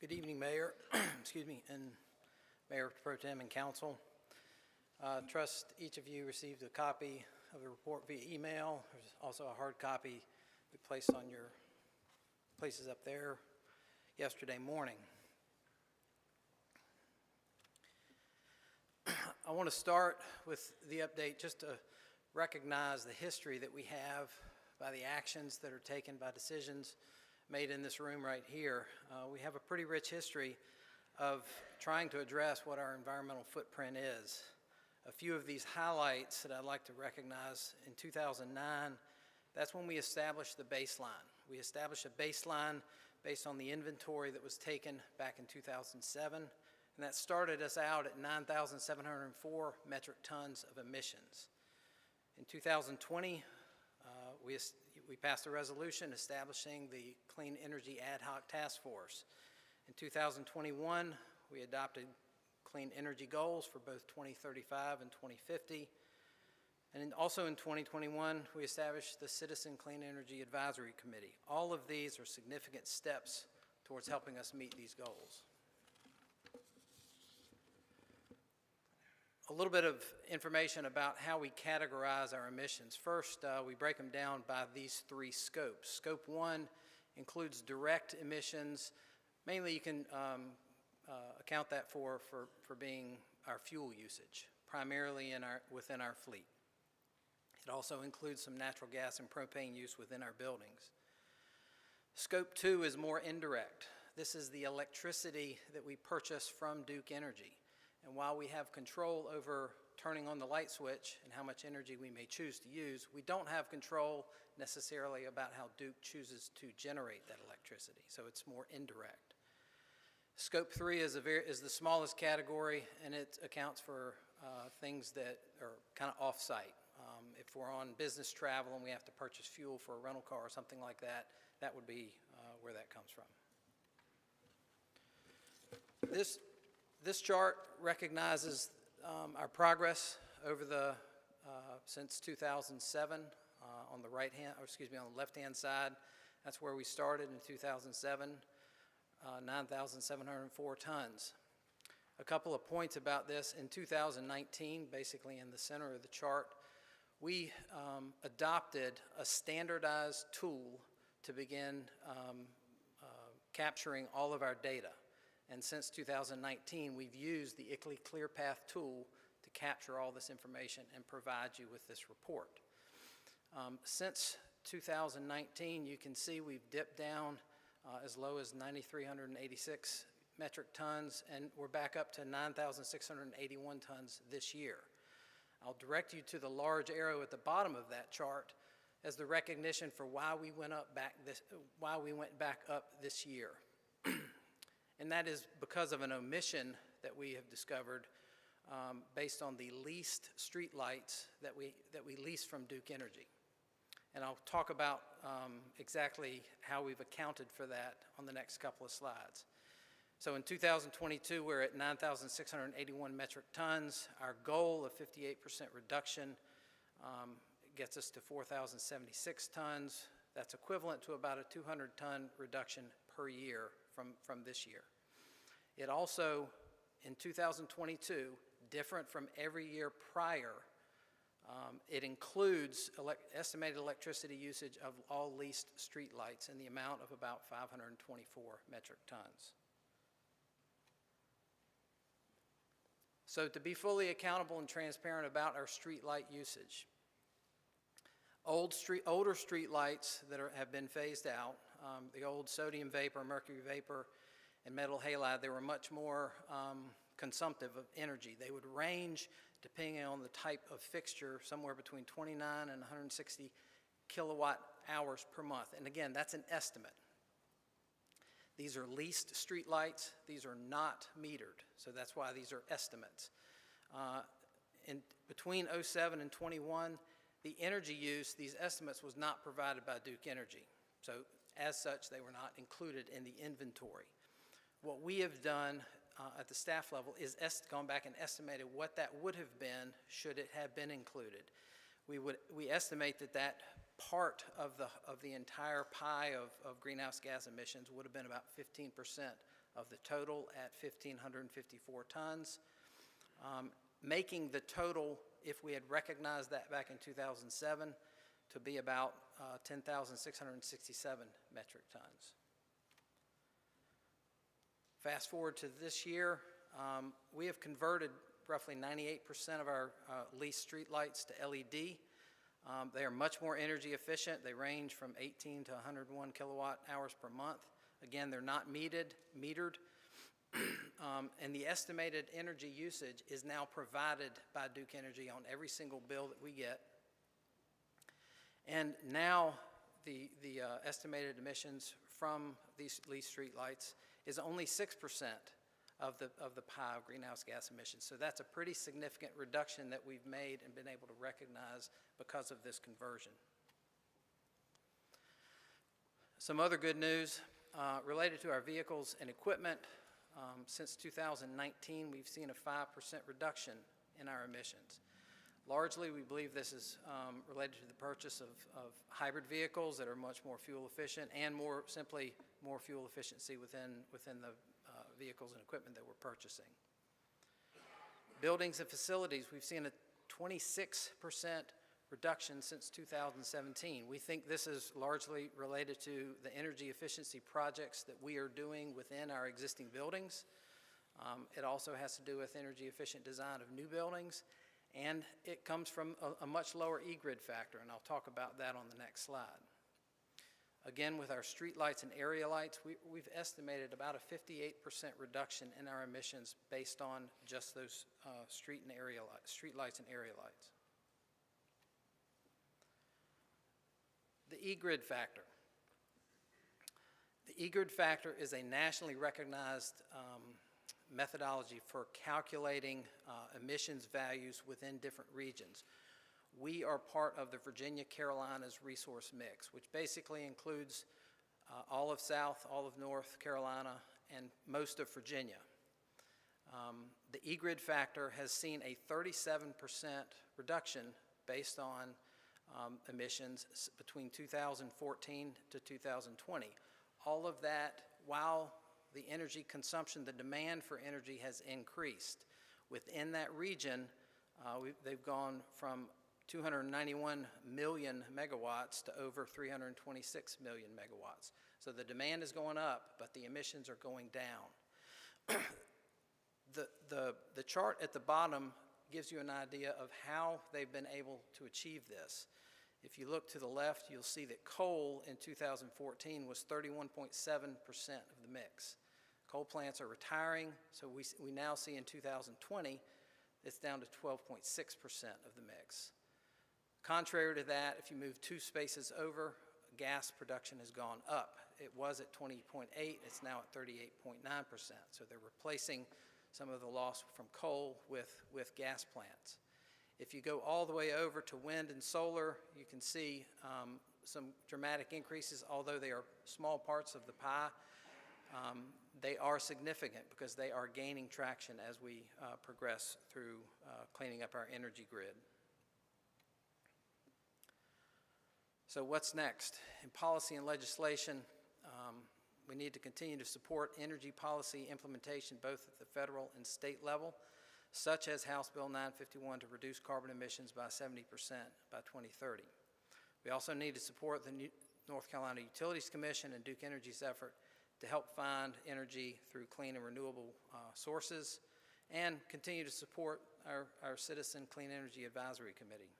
Good evening, Mayor, excuse me, and Mayor Pro Tem and Council. Trust each of you received a copy of the report via email. There's also a hard copy we placed on your places up there yesterday morning. I want to start with the update just to recognize the history that we have by the actions that are taken, by decisions made in this room right here. We have a pretty rich history of trying to address what our environmental footprint is. A few of these highlights that I'd like to recognize: in 2009, that's when we established the baseline. We established a baseline based on the inventory that was taken back in 2007, and that started us out at 9,704 metric tons of emissions. In 2020, we passed a resolution establishing the Clean Energy Ad Hoc Task Force. In 2021, we adopted clean energy goals for both 2035 and 2050. And also in 2021, we established the Citizen Clean Energy Advisory Committee. All of these are significant steps towards helping us meet these goals. A little bit of information about how we categorize our emissions. First, we break them down by these three scopes. Scope 1 includes direct emissions. Mainly you can account that for being our fuel usage, primarily within our fleet. It also includes some natural gas and propane use within our buildings. Scope 2 is more indirect. This is the electricity that we purchase from Duke Energy. And while we have control over turning on the light switch and how much energy we may choose to use, we don't have control necessarily about how Duke chooses to generate that electricity. So it's more indirect. Scope 3 is the smallest category, and it accounts for things that are kind of off-site. If we're on business travel and we have to purchase fuel for a rental car or something like that, that would be where that comes from. This chart recognizes our progress over since 2007 on the on the left-hand side. That's where we started in 2007, 9,704 tons. A couple of points about this. In 2019, basically in the center of the chart, we adopted a standardized tool to begin capturing all of our data. And since 2019, we've used the ICLEI ClearPath tool to capture all this information and provide you with this report. Since 2019, you can see we've dipped down as low as 9,386 metric tons, and we're back up to 9,681 tons this year. I'll direct you to the large arrow at the bottom of that chart as the recognition for why we went back up this year. And that is because of an omission that we have discovered based on the leased street lights that we lease from Duke Energy. And I'll talk about exactly how we've accounted for that on the next couple of slides. So in 2022, we're at 9,681 metric tons. Our goal of 58% reduction gets us to 4,076 tons. That's equivalent to about a 200-ton reduction per year from this year. It also, in 2022, different from every year prior, it includes estimated electricity usage of all leased street lights in the amount of about 524 metric tons. So to be fully accountable and transparent about our street light usage, older street lights that have been phased out, the old sodium vapor, mercury vapor, and metal halide, they were much more consumptive of energy. They would range, depending on the type of fixture, somewhere between 29 and 160 kilowatt hours per month. And again, that's an estimate. These are leased street lights. These are not metered, so that's why these are estimates. In between 07 and 21, the energy use, these estimates, was not provided by Duke Energy. So as such, they were not included in the inventory. What we have done at the staff level is gone back and estimated what that would have been should it have been included. We estimate that part of the entire pie of greenhouse gas emissions would have been about 15% of the total at 1,554 tons, making the total, if we had recognized that back in 2007, to be about 10,667 metric tons. Fast forward to this year, we have converted roughly 98% of our leased street lights to LED. They are much more energy efficient. They range from 18 to 101 kilowatt hours per month. Again, they're not metered. And the estimated energy usage is now provided by Duke Energy on every single bill that we get. And now the estimated emissions from these leased street lights is only 6% of the pie of greenhouse gas emissions. So that's a pretty significant reduction that we've made and been able to recognize because of this conversion. Some other good news related to our vehicles and equipment. Since 2019, we've seen a 5% reduction in our emissions. Largely, we believe this is related to the purchase of hybrid vehicles that are much more fuel efficient and more fuel efficiency within the vehicles and equipment that we're purchasing. Buildings and facilities, we've seen a 26% reduction since 2017. We think this is largely related to the energy efficiency projects that we are doing within our existing buildings. It also has to do with energy efficient design of new buildings, and it comes from a much lower E-grid factor, and I'll talk about that on the next slide. Again, with our street lights and area lights, we've estimated about a 58% reduction in our emissions based on just those street lights and area lights. The E-grid factor. The E-grid factor is a nationally recognized methodology for calculating emissions values within different regions. We are part of the Virginia Carolinas resource mix, which basically includes all of South, all of North Carolina, and most of Virginia. The E-grid factor has seen a 37% reduction based on emissions between 2014 to 2020. All of that while the energy consumption, the demand for energy has increased. Within that region, they've gone from 291 million megawatts to over 326 million megawatts. So the demand is going up, but the emissions are going down. The chart at the bottom gives you an idea of how they've been able to achieve this. If you look to the left, you'll see that coal in 2014 was 31.7% of the mix. Coal plants are retiring, so we now see in 2020 it's down to 12.6% of the mix. Contrary to that, if you move 2 spaces over, gas production has gone up. It was at 20.8, it's now at 38.9%. So they're replacing some of the loss from coal with gas plants. If you go all the way over to wind and solar, you can see some dramatic increases, although they are small parts of the pie. They are significant because they are gaining traction as we progress through cleaning up our energy grid. So what's next? In policy and legislation, we need to continue to support energy policy implementation both at the federal and state level, such as House Bill 951 to reduce carbon emissions by 70% by 2030. We also need to support the North Carolina Utilities Commission and Duke Energy's effort to help find energy through clean and renewable sources, and continue to support our Citizen Clean Energy Advisory Committee.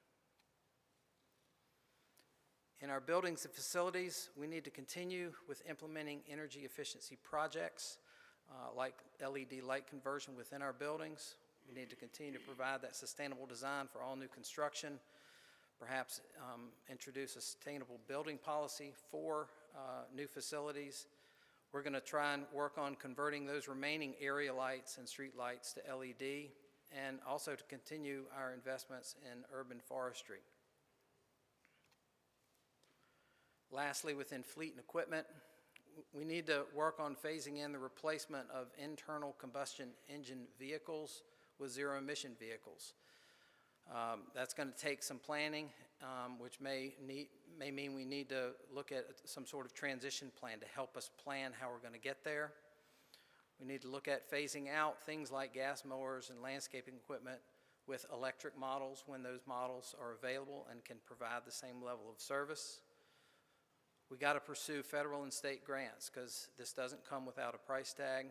In our buildings and facilities, we need to continue with implementing energy efficiency projects like LED light conversion within our buildings. We need to continue to provide that sustainable design for all new construction, perhaps introduce a sustainable building policy for new facilities. We're going to try and work on converting those remaining area lights and street lights to LED, and also to continue our investments in urban forestry. Lastly, within fleet and equipment, we need to work on phasing in the replacement of internal combustion engine vehicles with zero-emission vehicles. That's going to take some planning, which may mean we need to look at some sort of transition plan to help us plan how we're going to get there. We need to look at phasing out things like gas mowers and landscaping equipment with electric models when those models are available and can provide the same level of service. We got to pursue federal and state grants because this doesn't come without a price tag,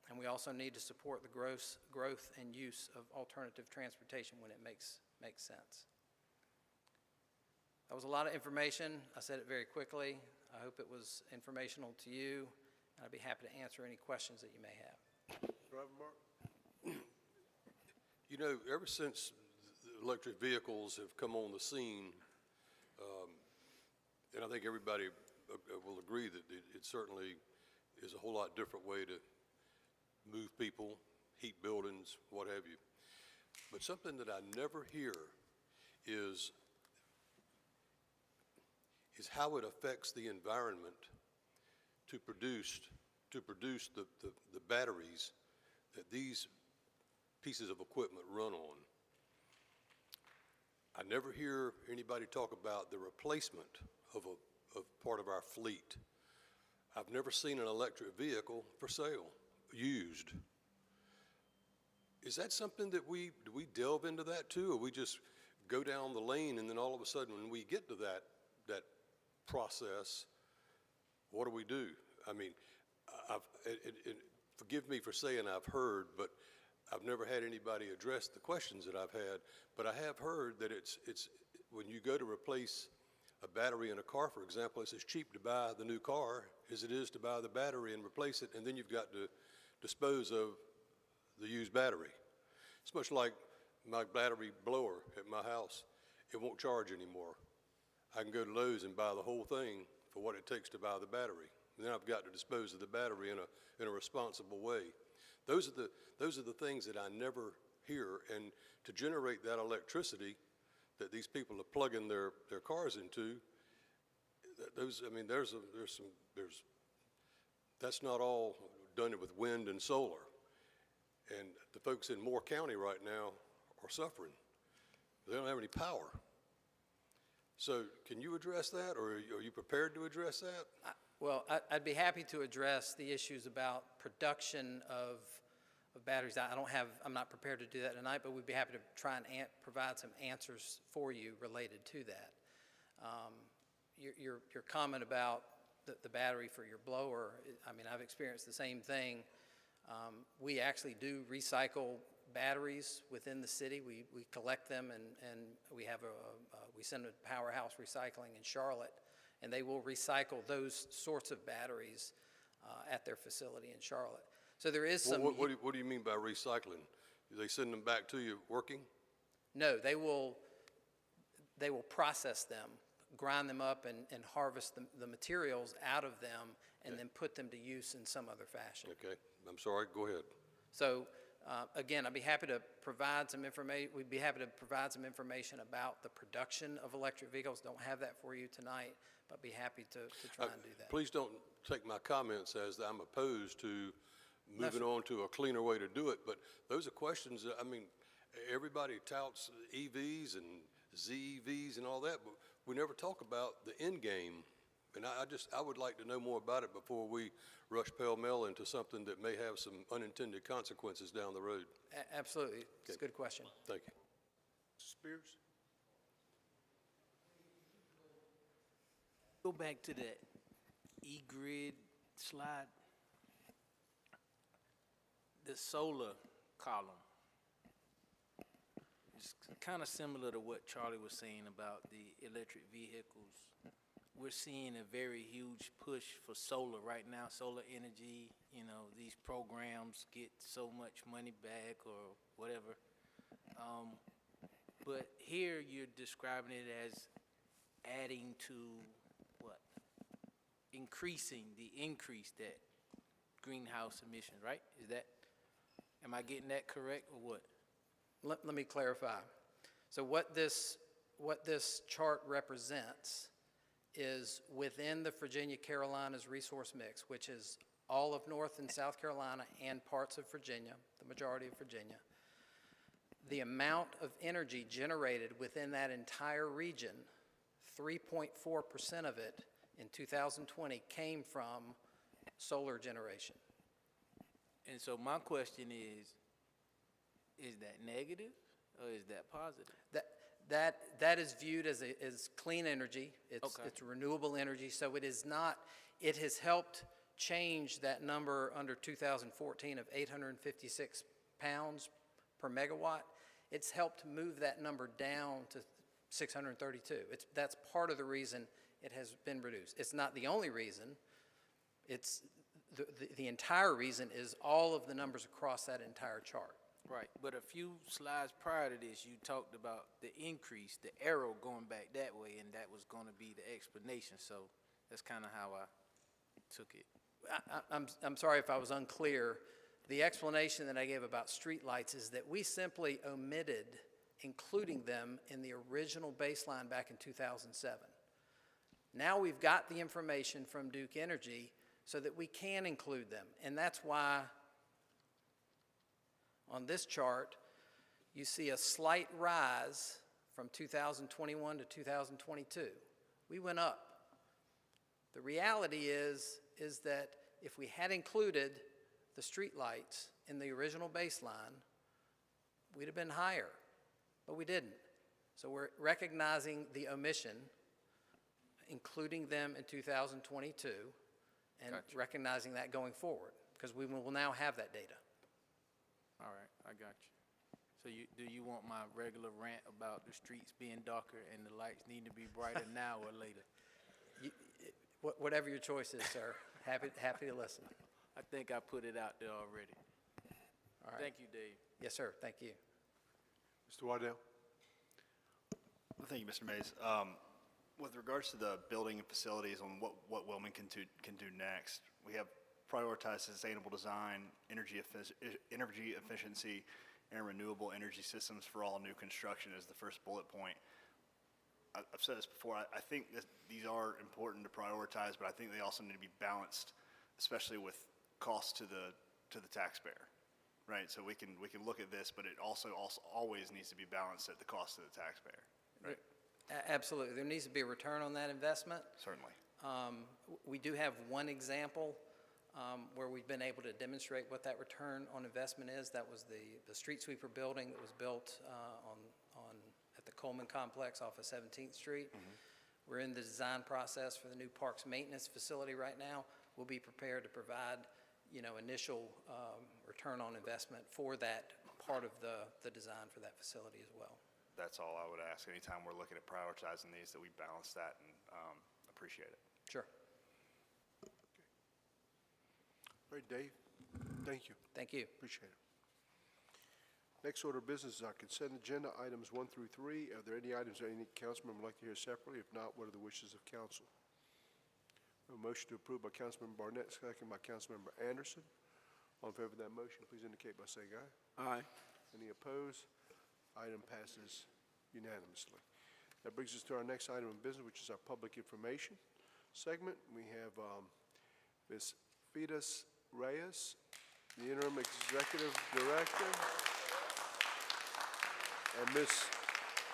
and we also need to support the growth and use of alternative transportation when it makes sense. That was a lot of information. I said it very quickly. I hope it was informational to you, and I'd be happy to answer any questions that you may have. Driver Mark? You know, ever since the electric vehicles have come on the scene, and I think everybody will agree that it certainly is a whole lot different way to move people, heat buildings, what have you. But something that I never hear is how it affects the environment to produce the batteries that these pieces of equipment run on. I never hear anybody talk about the replacement of part of our fleet. I've never seen an electric vehicle for sale, used. Is that something that do we delve into that too, or we just go down the lane and then all of a sudden when we get to that process, what do we do? I mean, forgive me for saying I've heard, but I've never had anybody address the questions that I've had, but I have heard that it's when you go to replace a battery in a car, for example, it's as cheap to buy the new car as it is to buy the battery and replace it, and then you've got to dispose of the used battery. It's much like my battery blower at my house. It won't charge anymore. I can go to Lowe's and buy the whole thing for what it takes to buy the battery. And then I've got to dispose of the battery in a responsible way. Those are the things that I never hear. And to generate that electricity that these people are plugging their cars into, that's not all done with wind and solar. And the folks in Moore County right now are suffering. They don't have any power. So can you address that, or are you prepared to address that? Well, I'd be happy to address the issues about production of batteries. I'm not prepared to do that tonight, but we'd be happy to try and provide some answers for you related to that. Your comment about the battery for your blower, I mean, I've experienced the same thing. We actually do recycle batteries within the city. We collect them, and we send them to Powerhouse Recycling in Charlotte, and they will recycle those sorts of batteries at their facility in Charlotte. So there is some. What do you mean by recycling? Do they send them back to you working? No, they will process them, grind them up, and harvest the materials out of them, and then put them to use in some other fashion. Okay, I'm sorry, go ahead. So again, I'd be happy to provide some information. We'd be happy to provide some information about the production of electric vehicles. Don't have that for you tonight, but be happy to try and do that. Please don't take my comments as that I'm opposed to moving on to a cleaner way to do it, but those are questions that, I mean, everybody touts EVs and ZEVs and all that, but we never talk about the end game. And I would like to know more about it before we rush pell-mell into something that may have some unintended consequences down the road. Absolutely. It's a good question. Thank you. Mr. Spears? Go back to that E-grid slide. The solar column. It's kind of similar to what Charlie was saying about the electric vehicles. We're seeing a very huge push for solar right now, solar energy. You know, these programs get so much money back or whatever. But here you're describing it as adding to what? Increasing the increase that greenhouse emission, right? Am I getting that correct or what? Let me clarify. So what this chart represents is within the Virginia Carolinas resource mix, which is all of North and South Carolina and parts of Virginia, the majority of Virginia. The amount of energy generated within that entire region, 3.4% of it in 2020 came from solar generation. And so my question is that negative or is that positive? That is viewed as clean energy. It's renewable energy. So it is not. It has helped change that number under 2014 of 856 pounds per megawatt. It's helped move that number down to 632. That's part of the reason it has been reduced. It's not the only reason. It's the entire reason is all of the numbers across that entire chart. Right, but a few slides prior to this, you talked about the increase, the arrow going back that way, and that was going to be the explanation. So that's kind of how I took it. I'm sorry if I was unclear. The explanation that I gave about streetlights is that we simply omitted including them in the original baseline back in 2007. Now we've got the information from Duke Energy so that we can include them, and that's why on this chart, you see a slight rise from 2021 to 2022. We went up. The reality is that if we had included the streetlights in the original baseline, we'd have been higher, but we didn't. So we're recognizing the omission, including them in 2022, and recognizing that going forward. because we will now have that data. All right, I got you. So do you want my regular rant about the streets being darker and the lights need to be brighter now or later? Whatever your choice is, sir. Happy to listen. I think I put it out there already. All right. Thank you, Dave. Yes, sir. Thank you. Mr. Waddell? Thank you, Mr. Mays. With regards to the building and facilities on what Wilmington can do next, we have prioritized sustainable design, energy efficiency, and renewable energy systems for all new construction as the first bullet point. I've said this before, I think that these are important to prioritize, but I think they also need to be balanced, especially with cost to the taxpayer, right? So we can look at this, but it also always needs to be balanced at the cost to the taxpayer, right? Absolutely. There needs to be a return on that investment. Certainly. We do have one example where we've been able to demonstrate what that return on investment is. That was the street sweeper building that was built at the Coleman Complex off of 17th Street. We're in the design process for the new parks maintenance facility right now. We'll be prepared to provide, initial return on investment for that part of the design for that facility as well. That's all I would ask. Anytime we're looking at prioritizing these, that we balance that and appreciate it. Sure. All right, Dave, thank you. Thank you. Appreciate it. Next order of business is our consent agenda, items 1 through 3. Are there any items that any council member would like to hear separately? If not, what are the wishes of council? A motion to approve by Councilmember Barnett, second by Councilmember Anderson. All in favor of that motion, please indicate by saying aye. Aye. Any opposed? Item passes unanimously. That brings us to our next item of business, which is our public information segment. We have Ms. Fides Reyes, the interim executive director, and Ms.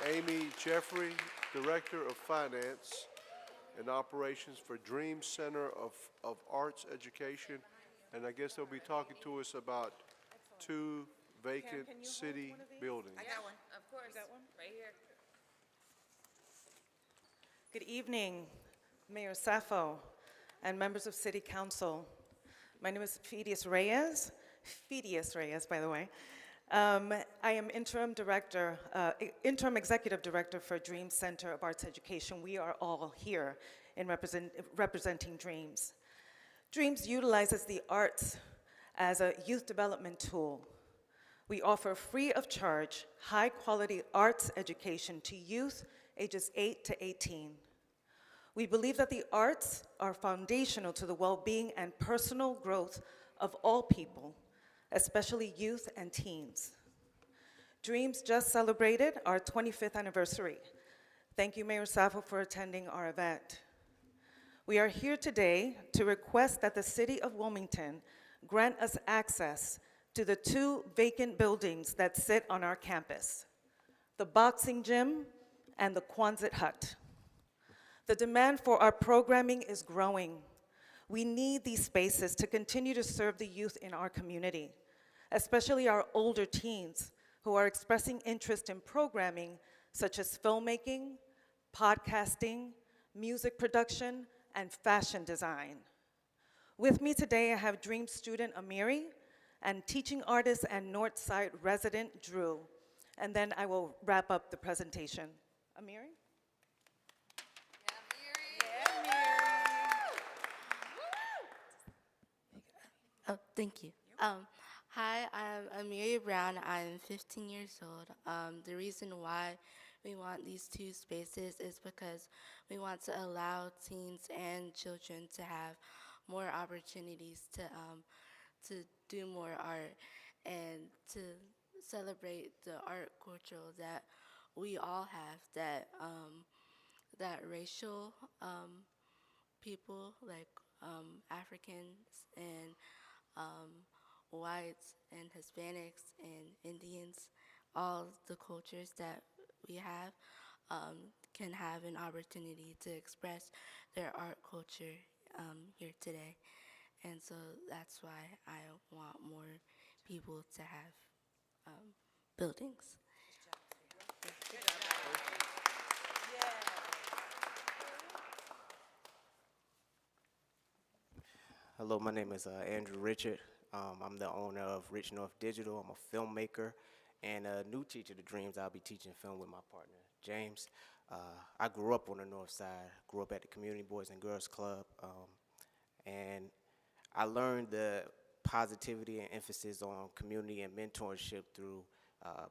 Amy Jeffrey, director of finance and operations for Dream Center of Arts Education. And I guess they'll be talking to us about 2 vacant city buildings. I got one. Of course. You got one? Right here. Good evening, Mayor Saffo and members of City Council. My name is Fides Reyes, by the way. I am interim executive director for Dream Center of Arts Education. We are all here in representing Dreams. Dreams utilizes the arts as a youth development tool. We offer free of charge, high quality arts education to youth ages 8 to 18. We believe that the arts are foundational to the well-being and personal growth of all people, especially youth and teens. Dreams just celebrated our 25th anniversary. Thank you, Mayor Saffo, for attending our event. We are here today to request that the City of Wilmington grant us access to the 2 vacant buildings that sit on our campus, the boxing gym and the Quonset hut. The demand for our programming is growing. We need these spaces to continue to serve the youth in our community, especially our older teens who are expressing interest in programming such as filmmaking, podcasting, music production, and fashion design. With me today, I have Dream student Amiri and teaching artist and Northside resident Drew. And then I will wrap up the presentation. Amiri? Oh, thank you. Hi, I'm Amiri Brown. I'm 15 years old. The reason why we want these 2 spaces is because we want to allow teens and children to have more opportunities to do more art and to celebrate the art culture that we all have, that racial people like Africans and whites and Hispanics and Indians, all the cultures that we have can have an opportunity to express their art culture here today. And so that's why I want more people to have buildings. Hello, my name is Andrew Richard. I'm the owner of Rich North Digital. I'm a filmmaker and a new teacher to Dreams. I'll be teaching film with my partner, James. I grew up on the north side, grew up at the Community Boys and Girls Club, and I learned the positivity and emphasis on community and mentorship through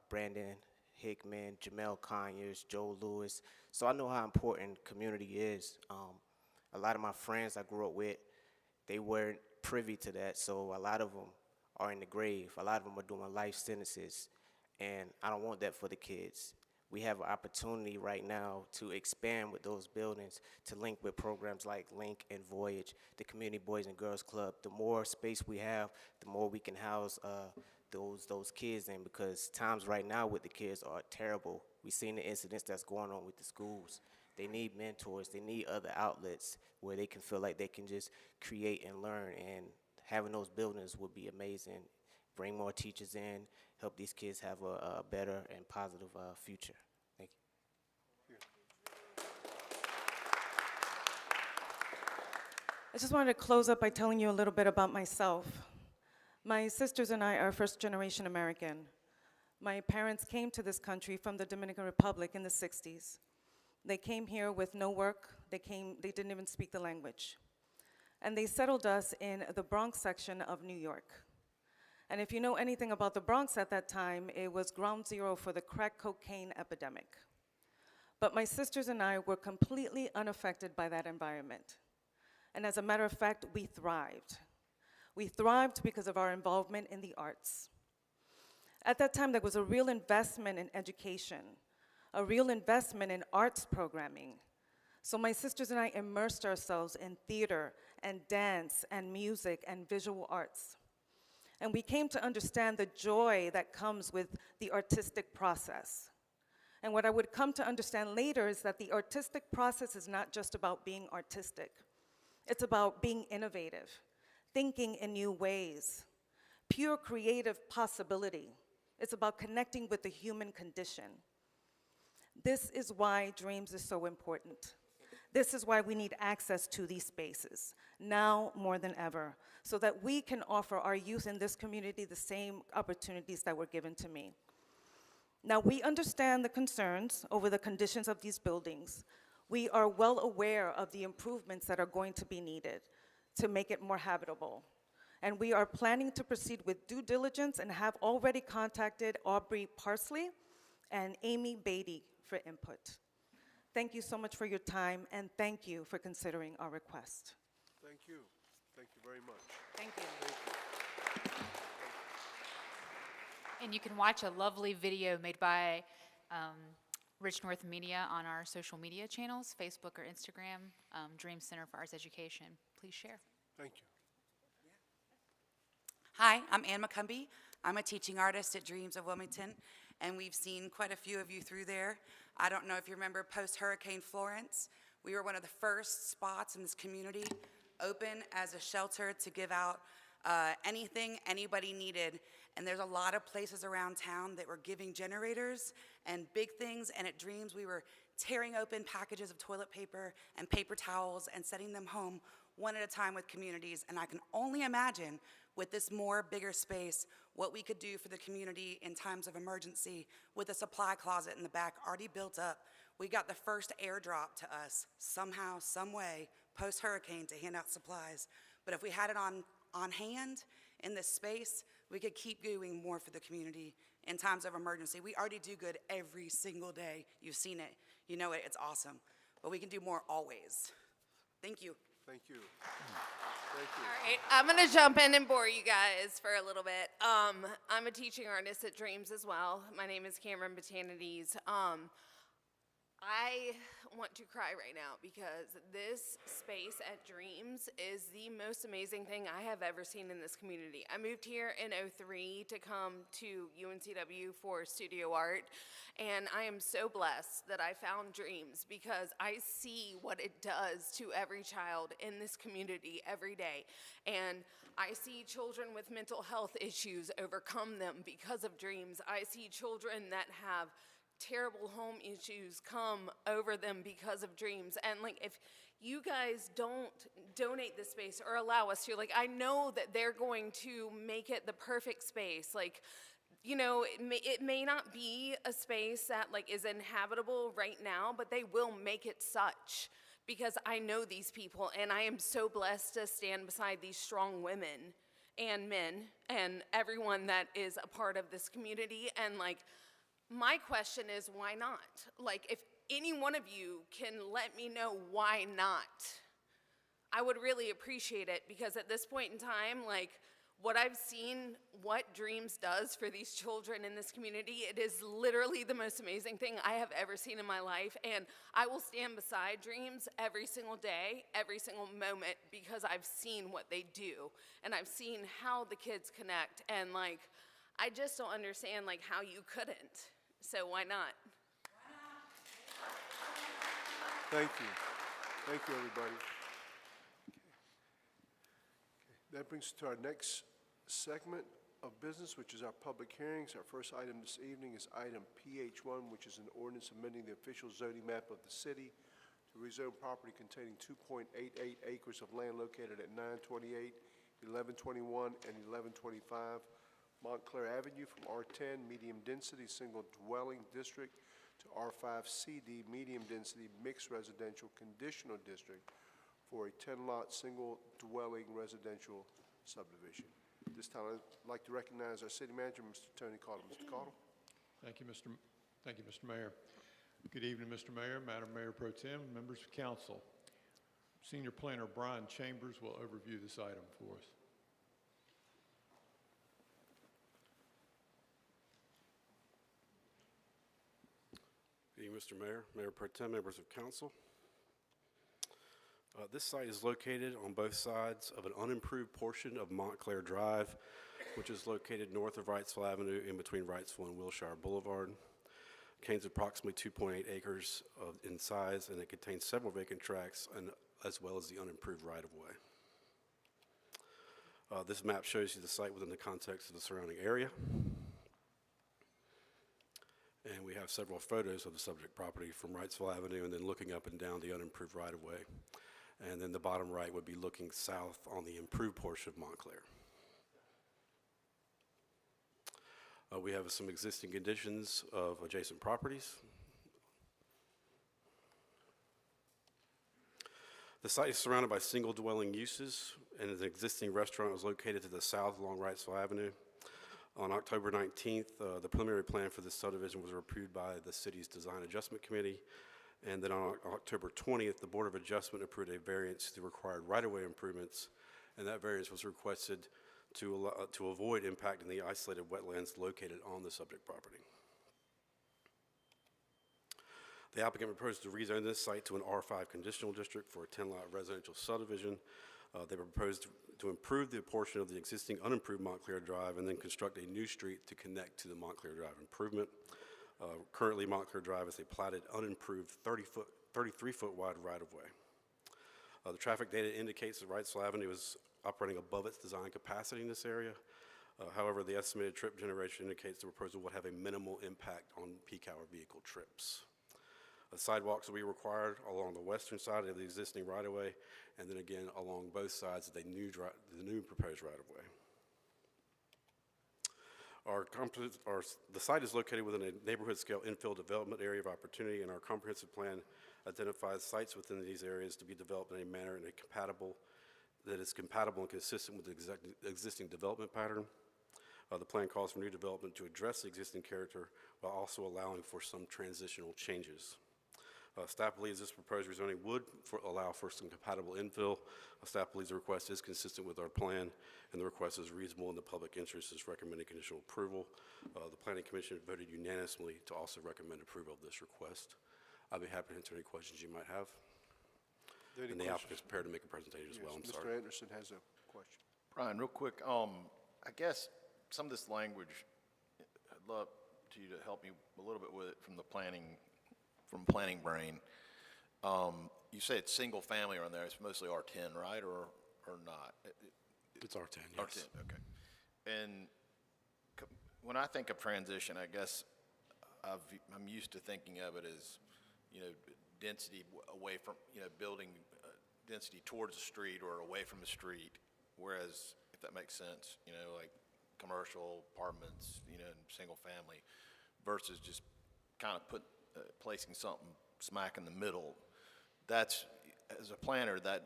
Brandon Hickman, Jamel Conyers, Joe Lewis. So I know how important community is. A lot of my friends I grew up with, they weren't privy to that, so a lot of them are in the grave. A lot of them are doing life sentences, and I don't want that for the kids. We have an opportunity right now to expand with those buildings, to link with programs like Link and Voyage, the Community Boys and Girls Club. The more space we have, the more we can house those kids in, because times right now with the kids are terrible. We've seen the incidents that's going on with the schools. They need mentors. They need other outlets where they can feel like they can just create and learn, and having those buildings would be amazing. Bring more teachers in, help these kids have a better and positive future. Thank you. I just wanted to close up by telling you a little bit about myself. My sisters and I are first-generation American. My parents came to this country from the Dominican Republic in the 60s. They came here with no work. They didn't even speak the language. And they settled us in the Bronx section of New York. And if you know anything about the Bronx at that time, it was ground zero for the crack cocaine epidemic. But my sisters and I were completely unaffected by that environment. And as a matter of fact, we thrived. We thrived because of our involvement in the arts. At that time, there was a real investment in education, a real investment in arts programming. So my sisters and I immersed ourselves in theater and dance and music and visual arts. And we came to understand the joy that comes with the artistic process. And what I would come to understand later is that the artistic process is not just about being artistic. It's about being innovative, thinking in new ways, pure creative possibility. It's about connecting with the human condition. This is why Dreams is so important. This is why we need access to these spaces, now more than ever, so that we can offer our youth in this community the same opportunities that were given to me. Now, we understand the concerns over the conditions of these buildings. We are well aware of the improvements that are going to be needed to make it more habitable. And we are planning to proceed with due diligence and have already contacted Aubrey Parsley and Amy Beatty for input. Thank you so much for your time, and thank you for considering our request. Thank you. Thank you very much. Thank you. Thank you. And you can watch a lovely video made by Rich North Media on our social media channels, Facebook or Instagram, Dream Center for Arts Education. Please share. Thank you. Hi, I'm Ann McCumbee. I'm a teaching artist at Dreams of Wilmington, and we've seen quite a few of you through there. I don't know if you remember post-Hurricane Florence. We were one of the first spots in this community open as a shelter to give out anything anybody needed. And there's a lot of places around town that were giving generators and big things, and at Dreams we were tearing open packages of toilet paper and paper towels and sending them home one at a time with communities. And I can only imagine with this bigger space what we could do for the community in times of emergency with a supply closet in the back already built up. We got the first airdrop to us somehow, some way, post-hurricane to hand out supplies. But if we had it on hand in this space, we could keep doing more for the community in times of emergency. We already do good every single day. You've seen it. You know it. It's awesome. But we can do more always. Thank you. Thank you. Thank you. All right, I'm going to jump in and bore you guys for a little bit. I'm a teaching artist at Dreams as well. My name is Cameron Botanides. I want to cry right now because this space at Dreams is the most amazing thing I have ever seen in this community. I moved here in '03 to come to UNCW for studio art, and I am so blessed that I found Dreams because I see what it does to every child in this community every day. And I see children with mental health issues overcome them because of Dreams. I see children that have terrible home issues come over them because of Dreams. And like, if you guys don't donate the space or allow us to. Like, I know that they're going to make it the perfect space. Like, you know, it may not be a space that like is inhabitable right now, but they will make it such, because I know these people, and I am so blessed to stand beside these strong women and men and everyone that is a part of this community. And like, my question is, why not? Like, if any one of you can let me know why not, I would really appreciate it, because at this point in time, like, what I've seen, what Dreams does for these children in this community, it is literally the most amazing thing I have ever seen in my life. And I will stand beside Dreams every single day, every single moment, because I've seen what they do. And I've seen how the kids connect. And like, I just don't understand like how you couldn't. So why not? Thank you. Thank you, everybody. That brings us to our next segment of business, which is our public hearings. Our first item this evening is item PH1, which is an ordinance amending the official zoning map of the city to rezone property containing 2.88 acres of land located at 928, 1121, and 1125 Montclair Avenue from R10 medium density single dwelling district to R5 CD medium density mixed residential conditional district for a 10-lot single-dwelling residential subdivision. This time, I'd like to recognize our city manager, Mr. Tony Cottle. Mr. Cottle. Thank you, Mr. Mayor. Good evening, Mr. Mayor, Madam Mayor Pro Tem, members of council. Senior Planner Brian Chambers will overview this item for us. Good evening, Mr. Mayor, Mayor Pro Tem, members of council. This site is located on both sides of an unimproved portion of Montclair Drive, which is located north of Wrightsville Avenue in between Wrightsville and Wilshire Boulevard. It contains approximately 2.8 acres in size, and it contains several vacant tracts as well as the unimproved right-of-way. This map shows you the site within the context of the surrounding area. And we have several photos of the subject property from Wrightsville Avenue and then looking up and down the unimproved right-of-way. And then the bottom right would be looking south on the improved portion of Montclair. We have some existing conditions of adjacent properties. The site is surrounded by single dwelling uses, and an existing restaurant is located to the south along Wrightsville Avenue. On October 19th, the preliminary plan for this subdivision was approved by the city's Design Adjustment Committee. And then on October 20th, the Board of Adjustment approved a variance to required right-of-way improvements, and that variance was requested to avoid impacting the isolated wetlands located on the subject property. The applicant proposed to rezone this site to an R5 conditional district for a 10-lot residential subdivision. They proposed to improve the portion of the existing unimproved Montclair Drive and then construct a new street to connect to the Montclair Drive improvement. Currently, Montclair Drive is a platted, unimproved 33-foot wide right-of-way. The traffic data indicates that Wrightsville Avenue is operating above its design capacity in this area. However, the estimated trip generation indicates the proposal would have a minimal impact on peak hour vehicle trips. Sidewalks will be required along the western side of the existing right-of-way, and then again along both sides of the new proposed right-of-way. The site is located within a neighborhood-scale infill development area of opportunity, and our comprehensive plan identifies sites within these areas to be developed in a manner that is compatible and consistent with the existing development pattern. The plan calls for new development to address the existing character while also allowing for some transitional changes. Staff believes this proposed rezoning would allow for some compatible infill. Staff believes the request is consistent with our plan, and the request is reasonable in the public interest, is recommending conditional approval. The Planning Commission voted unanimously to also recommend approval of this request. I'd be happy to answer any questions you might have. And the applicant is prepared to make a presentation as well. I'm sorry. Mr. Anderson has a question. Brian, real quick, I guess some of this language, I'd love you to help me a little bit with it from the planning brain. You say it's single family around there. It's mostly R10, right, or not? It's R10, yes. R10, okay. And when I think of transition, I guess I'm used to thinking of it as, density away from, building density towards the street or away from the street, whereas, if that makes sense, you know, like commercial apartments, you know, and single family, versus just kind of placing something smack in the middle. That's, as a planner, that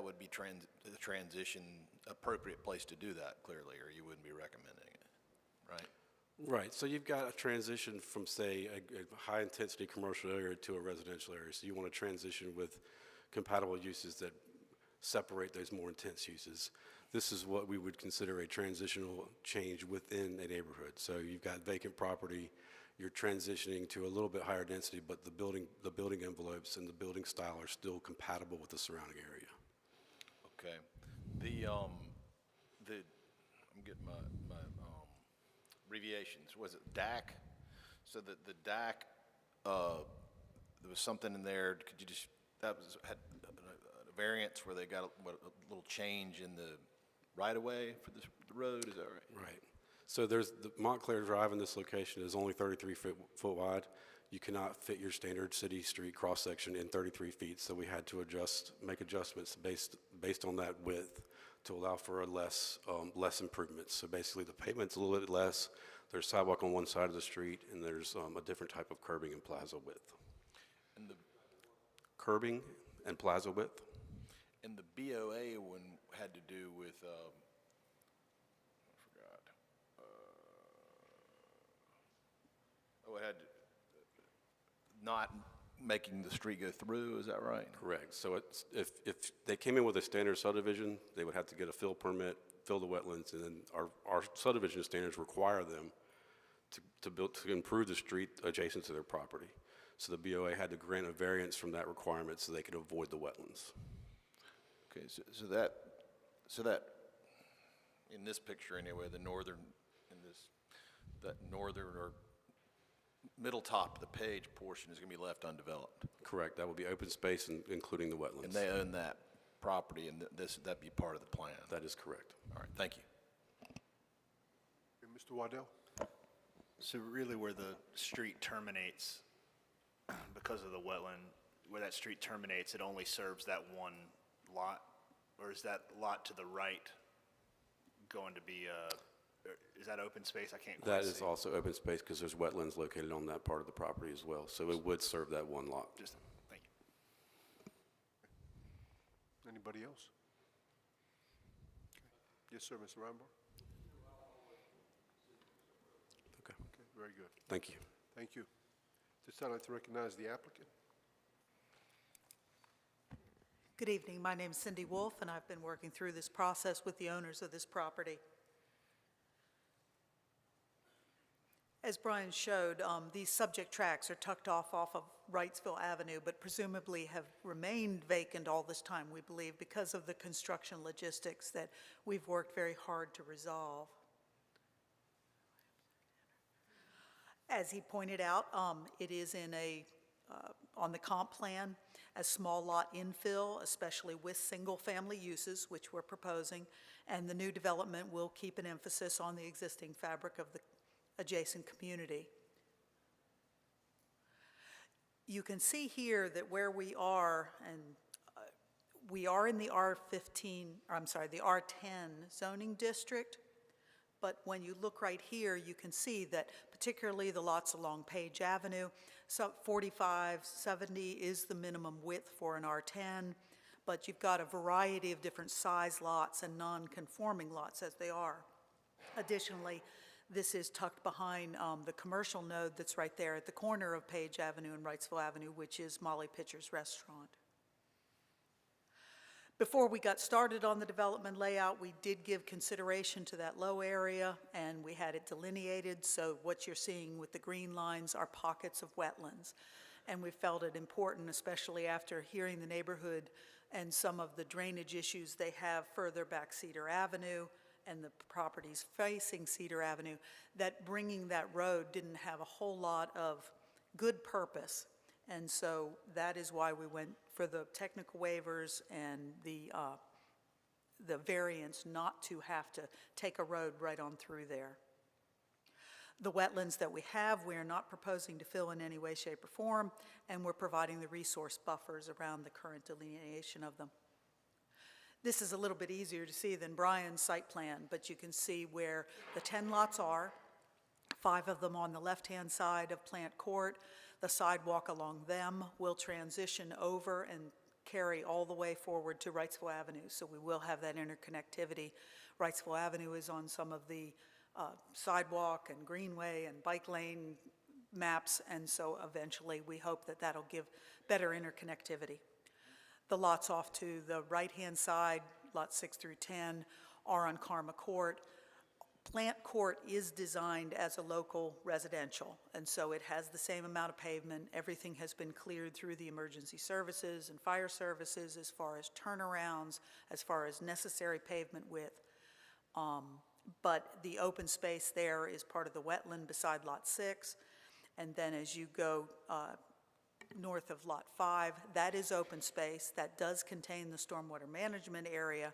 would be the transition appropriate place to do that, clearly, or you wouldn't be recommending it, right? Right, so you've got a transition from, say, a high-intensity commercial area to a residential area. So you want to transition with compatible uses that separate those more intense uses. This is what we would consider a transitional change within a neighborhood. So you've got vacant property, you're transitioning to a little bit higher density, but the building envelopes and the building style are still compatible with the surrounding area. Okay. I'm getting my abbreviations. Was it DAC? So the DAC, there was something in there. Could you just, had a variance where they got a little change in the right-of-way for the road, is that right? Right. So there's the Montclair Drive in this location is only 33 foot wide. You cannot fit your standard city street cross-section in 33 feet, so we had to make adjustments based on that width to allow for a less improvements. So basically the pavement's a little bit less, there's sidewalk on one side of the street, and there's a different type of curbing and plaza width. And the Curbing and plaza width? And the BOA one had to do with, I forgot. It had not making the street go through, is that right? Correct. So if they came in with a standard subdivision, they would have to get a fill permit, fill the wetlands, and then our subdivision standards require them to improve the street adjacent to their property. So the BOA had to grant a variance from that requirement so they could avoid the wetlands. Okay, so that, in this picture anyway, that northern or middle top of the page portion is going to be left undeveloped. Correct. That will be open space, including the wetlands. And they own that property, and that'd be part of the plan. That is correct. All right, thank you. And Mr. Waddell? So really where the street terminates, because of the wetland, where that street terminates, it only serves that one lot? Or is that lot to the right going to be, is that open space? I can't quite see. That is also open space because there's wetlands located on that part of the property as well. So it would serve that one lot. Just, thank you. Anybody else? Okay. Yes, sir, Mr. Reinbar? Okay. Okay, very good. Thank you. Thank you. This time I'd like to recognize the applicant. Good evening. My name is Cindy Wolf, and I've been working through this process with the owners of this property. As Brian showed, these subject tracts are tucked off of Wrightsville Avenue, but presumably have remained vacant all this time, we believe, because of the construction logistics that we've worked very hard to resolve. As he pointed out, it is in on the comp plan, a small lot infill, especially with single-family uses, which we're proposing, and the new development will keep an emphasis on the existing fabric of the adjacent community. You can see here that where we are, and we are in the the R10 zoning district, but when you look right here, you can see that particularly the lots along Page Avenue, so 45, 70 is the minimum width for an R10, but you've got a variety of different size lots and non-conforming lots as they are. Additionally, this is tucked behind the commercial node that's right there at the corner of Page Avenue and Wrightsville Avenue, which is Molly Pitcher's Restaurant. Before we got started on the development layout, we did give consideration to that low area, and we had it delineated, so what you're seeing with the green lines are pockets of wetlands. And we felt it important, especially after hearing the neighborhood and some of the drainage issues they have further back Cedar Avenue and the properties facing Cedar Avenue, that bringing that road didn't have a whole lot of good purpose. And so that is why we went for the technical waivers and the variance not to have to take a road right on through there. The wetlands that we have, we are not proposing to fill in any way, shape, or form, and we're providing the resource buffers around the current delineation of them. This is a little bit easier to see than Brian's site plan, but you can see where the 10 lots are, 5 of them on the left-hand side of Plant Court. The sidewalk along them will transition over and carry all the way forward to Wrightsville Avenue, so we will have that interconnectivity. Wrightsville Avenue is on some of the sidewalk and greenway and bike lane maps, and so eventually we hope that that'll give better interconnectivity. The lots off to the right-hand side, lots 6 through 10, are on Karma Court. Plant Court is designed as a local residential, and so it has the same amount of pavement. Everything has been cleared through the emergency services and fire services as far as turnarounds, as far as necessary pavement width. But the open space there is part of the wetland beside Lot 6. And then as you go north of Lot 5, that is open space. That does contain the stormwater management area,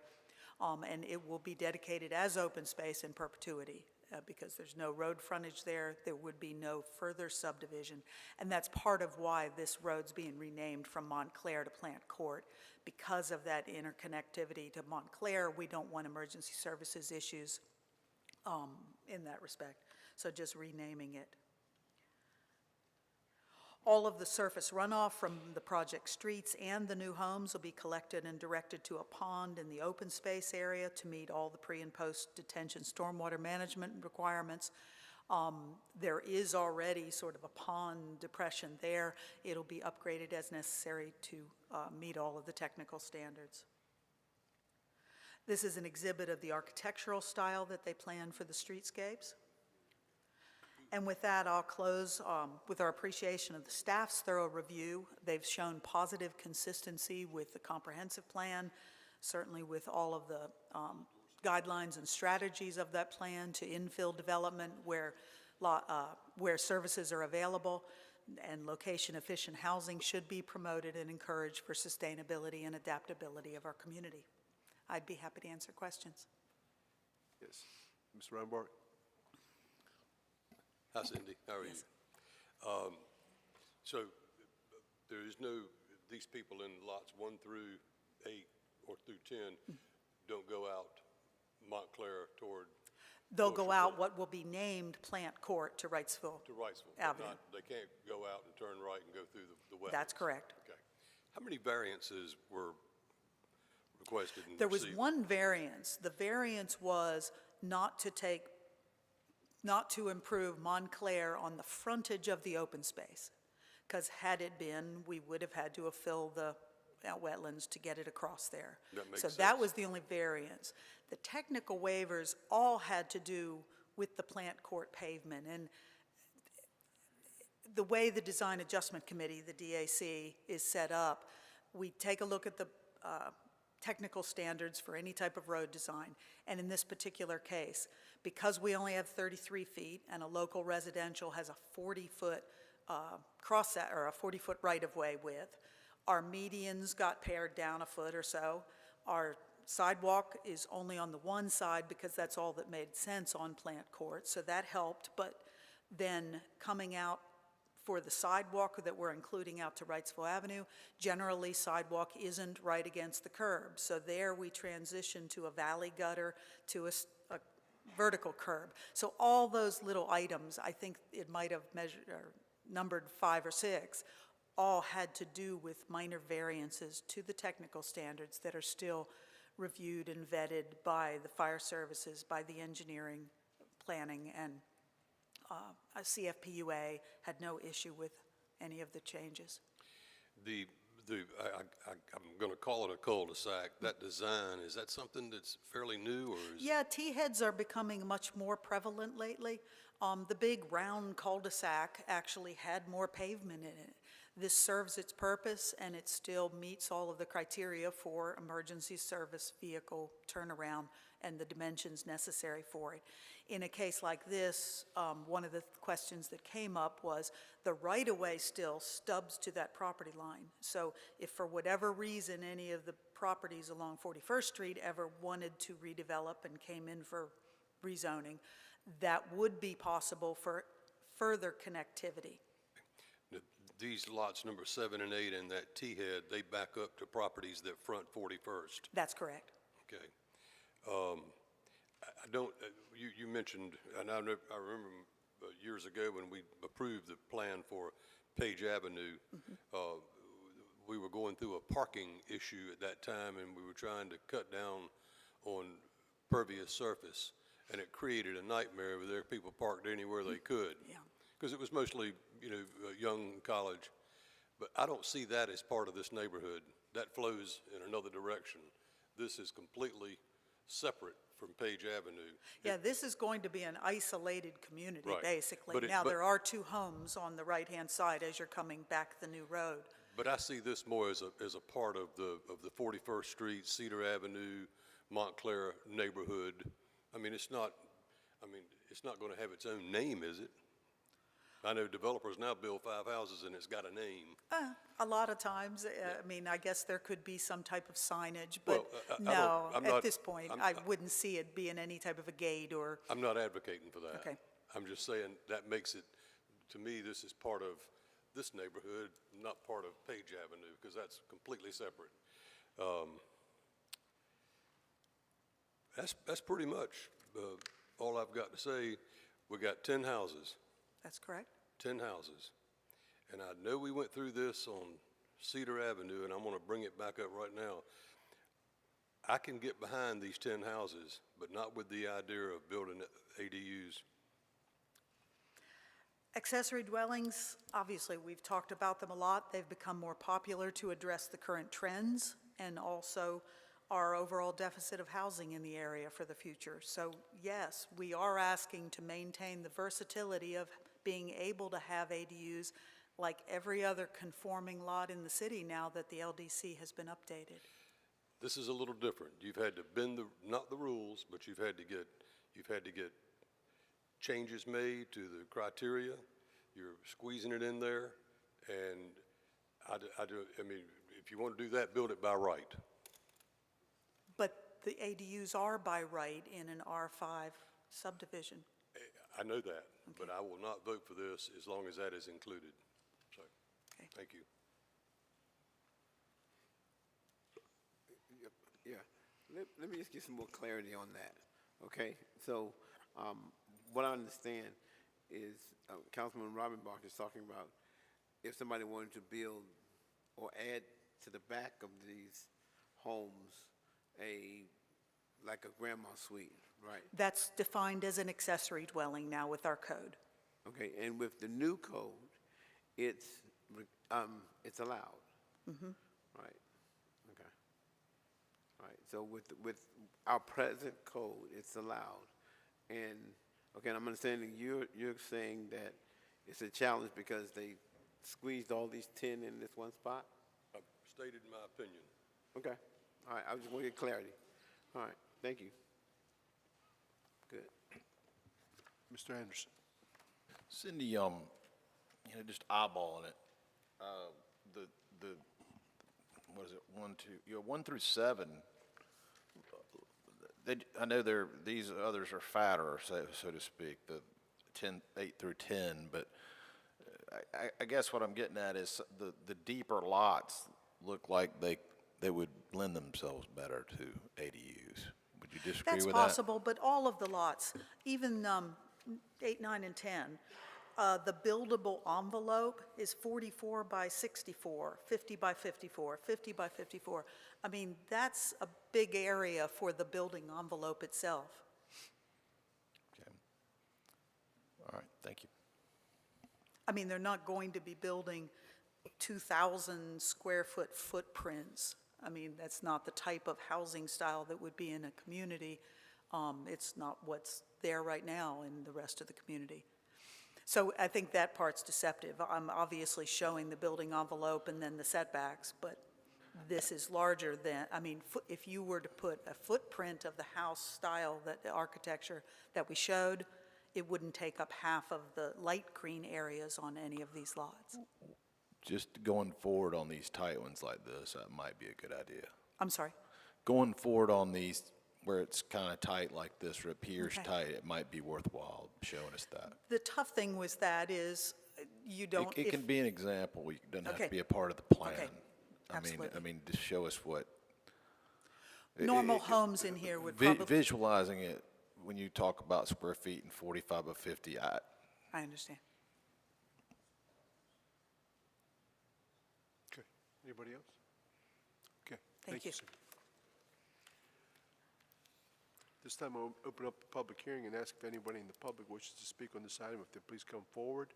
and it will be dedicated as open space in perpetuity because there's no road frontage there. There would be no further subdivision. And that's part of why this road's being renamed from Montclair to Plant Court. Because of that interconnectivity to Montclair, we don't want emergency services issues in that respect, so just renaming it. All of the surface runoff from the project streets and the new homes will be collected and directed to a pond in the open space area to meet all the pre- and post-detention stormwater management requirements. There is already sort of a pond depression there. It'll be upgraded as necessary to meet all of the technical standards. This is an exhibit of the architectural style that they plan for the streetscapes. And with that, I'll close with our appreciation of the staff's thorough review. They've shown positive consistency with the comprehensive plan, certainly with all of the guidelines and strategies of that plan to infill development where services are available, and location-efficient housing should be promoted and encouraged for sustainability and adaptability of our community. I'd be happy to answer questions. Yes. Mr. Rombart? Hi, Cindy. How are you? So there is no, these people in lots 1 through 8 or through 10 don't go out Montclair toward. They'll go out what will be named Plant Court to Wrightsville. To Wrightsville. Avenue. They can't go out and turn right and go through the wetlands. That's correct. Okay. How many variances were requested and There was received? one variance. The variance was not to improve Montclair on the frontage of the open space, because had it been, we would have had to have filled the wetlands to get it across there. That makes So sense. that was the only variance. The technical waivers all had to do with the Plant Court pavement, and the way the Design Adjustment Committee, the DAC, is set up, we take a look at the technical standards for any type of road design. And in this particular case, because we only have 33 feet and a local residential has a 40-foot or a 40-foot right-of-way width, our medians got pared down a foot or so. Our sidewalk is only on the one side because that's all that made sense on Plant Court, so that helped. But then coming out for the sidewalk that we're including out to Wrightsville Avenue, generally sidewalk isn't right against the curb. So there we transition to a valley gutter to a vertical curb. So all those little items, I think it might have measured or numbered 5 or 6, all had to do with minor variances to the technical standards that are still reviewed and vetted by the fire services, by the engineering, planning, and a CFPUA had no issue with any of the changes. I'm going to call it a cul-de-sac. That design, is that something that's fairly new, or is? Yeah, T-heads are becoming much more prevalent lately. The big round cul-de-sac actually had more pavement in it. This serves its purpose, and it still meets all of the criteria for emergency service vehicle turnaround and the dimensions necessary for it. In a case like this, one of the questions that came up was the right-of-way still stubs to that property line. So if for whatever reason any of the properties along 41st Street ever wanted to redevelop and came in for rezoning, that would be possible for further connectivity. These lots number 7 and 8 and that T-head, they back up to properties that front 41st. That's correct. Okay. I don't, you mentioned, and I remember years ago when we approved the plan for Page Avenue, we were going through a parking issue at that time, and we were trying to cut down on pervious surface, and it created a nightmare where there were people parked anywhere they could. Yeah. Because it was mostly, young college. But I don't see that as part of this neighborhood. That flows in another direction. This is completely separate from Page Avenue. Yeah, this is going to be an isolated community, Right. basically. But it- Now, but- there are two homes on the right-hand side as you're coming back the new road. But I see this more as a part of the 41st Street, Cedar Avenue, Montclair neighborhood. I mean, it's not going to have its own name, is it? I know developers now build 5 houses and it's got a name. A lot of times, I mean, I guess there could be some type of signage, but Well, no, I'm at not- this point, I wouldn't see it being any type of a gate or, I'm not advocating for that. Okay. I'm just saying that makes it, to me, this is part of this neighborhood, not part of Page Avenue, because that's completely separate. That's pretty much all I've got to say. We got 10 houses. that's correct? 10 houses. And I know we went through this on Cedar Avenue, and I'm going to bring it back up right now. I can get behind these 10 houses, but not with the idea of building ADUs. Accessory dwellings, obviously, we've talked about them a lot. They've become more popular to address the current trends and also our overall deficit of housing in the area for the future. So yes, we are asking to maintain the versatility of being able to have ADUs like every other conforming lot in the city now that the LDC has been updated. This is a little different. You've had to bend not the rules, but you've had to get changes made to the criteria. You're squeezing it in there, and I mean, if you want to do that, build it by right. But the ADUs are by right in an R5 subdivision. I know that, but I will not vote for this as long as that is included. So, Okay. thank you. Yeah, let me just get some more clarity on that, okay? So, what I understand is Councilman Robinbach is talking about if somebody wanted to build or add to the back of these homes like a grandma suite, right? That's defined as an accessory dwelling now with our code. Okay, and with the new code, it's allowed. Right, okay. All right, so with our present code, it's allowed. And, okay, and I'm understanding you're saying that it's a challenge because they squeezed all these 10 in this one spot? I've stated my opinion. Okay, all right, I just want to get clarity. All right, thank you. Good. Mr. Anderson. Cindy, just eyeballing it, what is it, 1 through 7, I know these others are fatter, so to speak, the 8 through 10, but I guess what I'm getting at is the deeper lots look like they would lend themselves better to ADUs. Would you disagree with that? That's possible, but all of the lots, even 8, 9, and 10, the buildable envelope is 44 by 64, 50 by 54, 50 by 54. I mean, that's a big area for the building envelope itself. Okay. All right, thank you. I mean, they're not going to be building 2,000 square foot footprints. I mean, that's not the type of housing style that would be in a community. It's not what's there right now in the rest of the community. So I think that part's deceptive. I'm obviously showing the building envelope and then the setbacks, but this is larger than, I mean, if you were to put a footprint of the house style, the architecture that we showed, it wouldn't take up half of the light green areas on any of these lots. Just going forward on these tight ones like this, that might be a good idea. I'm sorry? Going forward on these where it's kind of tight like this, or appears Okay. tight, it might be worthwhile showing us that. The tough thing with that is you don't. It if- can be an example, it doesn't have Okay. to be a part of the plan. Okay. I Absolutely. mean, to show us what. Normal homes in here would vi- probably. Visualizing it, when you talk about square feet and 45 by 50, I understand. Okay, anybody else? Okay. Thank you. Sue. This time I'll open up the public hearing and ask if anybody in the public wishes to speak on this item, if they please come forward,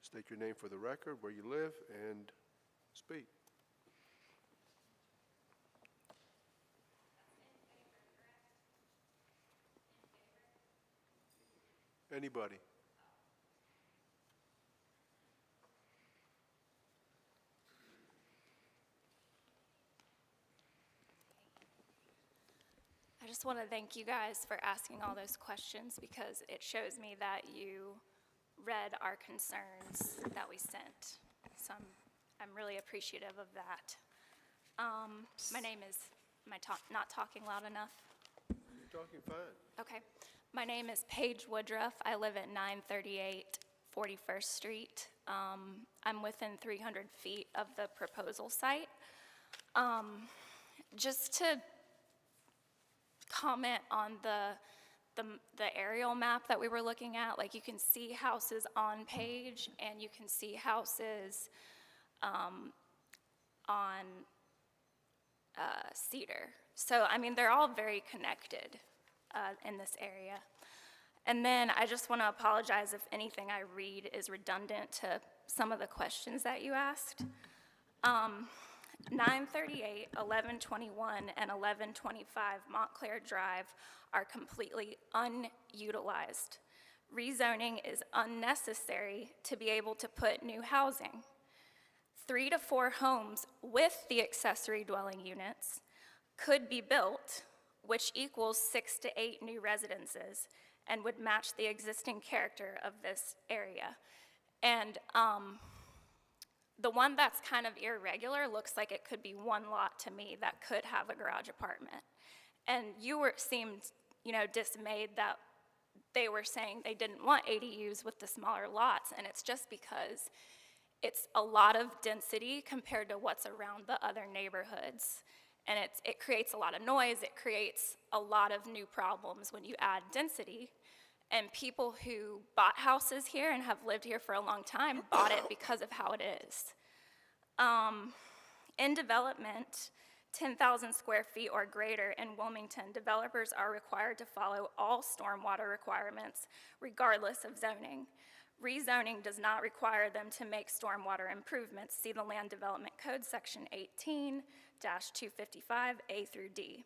state your name for the record, where you live, and speak. Anybody? I just want to thank you guys for asking all those questions because it shows me that you read our concerns that we sent. So I'm really appreciative of that. My name is, am I not talking loud enough? You're talking fine. Okay. My name is Paige Woodruff. I live at 938 41st Street. I'm within 300 feet of the proposal site. Just to comment on the aerial map that we were looking at, like you can see houses on Page and you can see houses on Cedar. So, I mean, they're all very connected in this area. And then I just want to apologize if anything I read is redundant to some of the questions that you asked. 938, 1121, and 1125 Montclair Drive are completely unutilized. Rezoning is unnecessary to be able to put new housing. 3 to 4 homes with the accessory dwelling units could be built, which equals 6 to 8 new residences and would match the existing character of this area. And the one that's kind of irregular looks like it could be one lot to me that could have a garage apartment. And seemed, dismayed that they were saying they didn't want ADUs with the smaller lots, and it's just because it's a lot of density compared to what's around the other neighborhoods. And it creates a lot of noise, it creates a lot of new problems when you add density. And people who bought houses here and have lived here for a long time bought it because of how it is. In development, 10,000 square feet or greater in Wilmington, developers are required to follow all stormwater requirements regardless of zoning. Rezoning does not require them to make stormwater improvements. See the Land Development Code, Section 18-255A through D.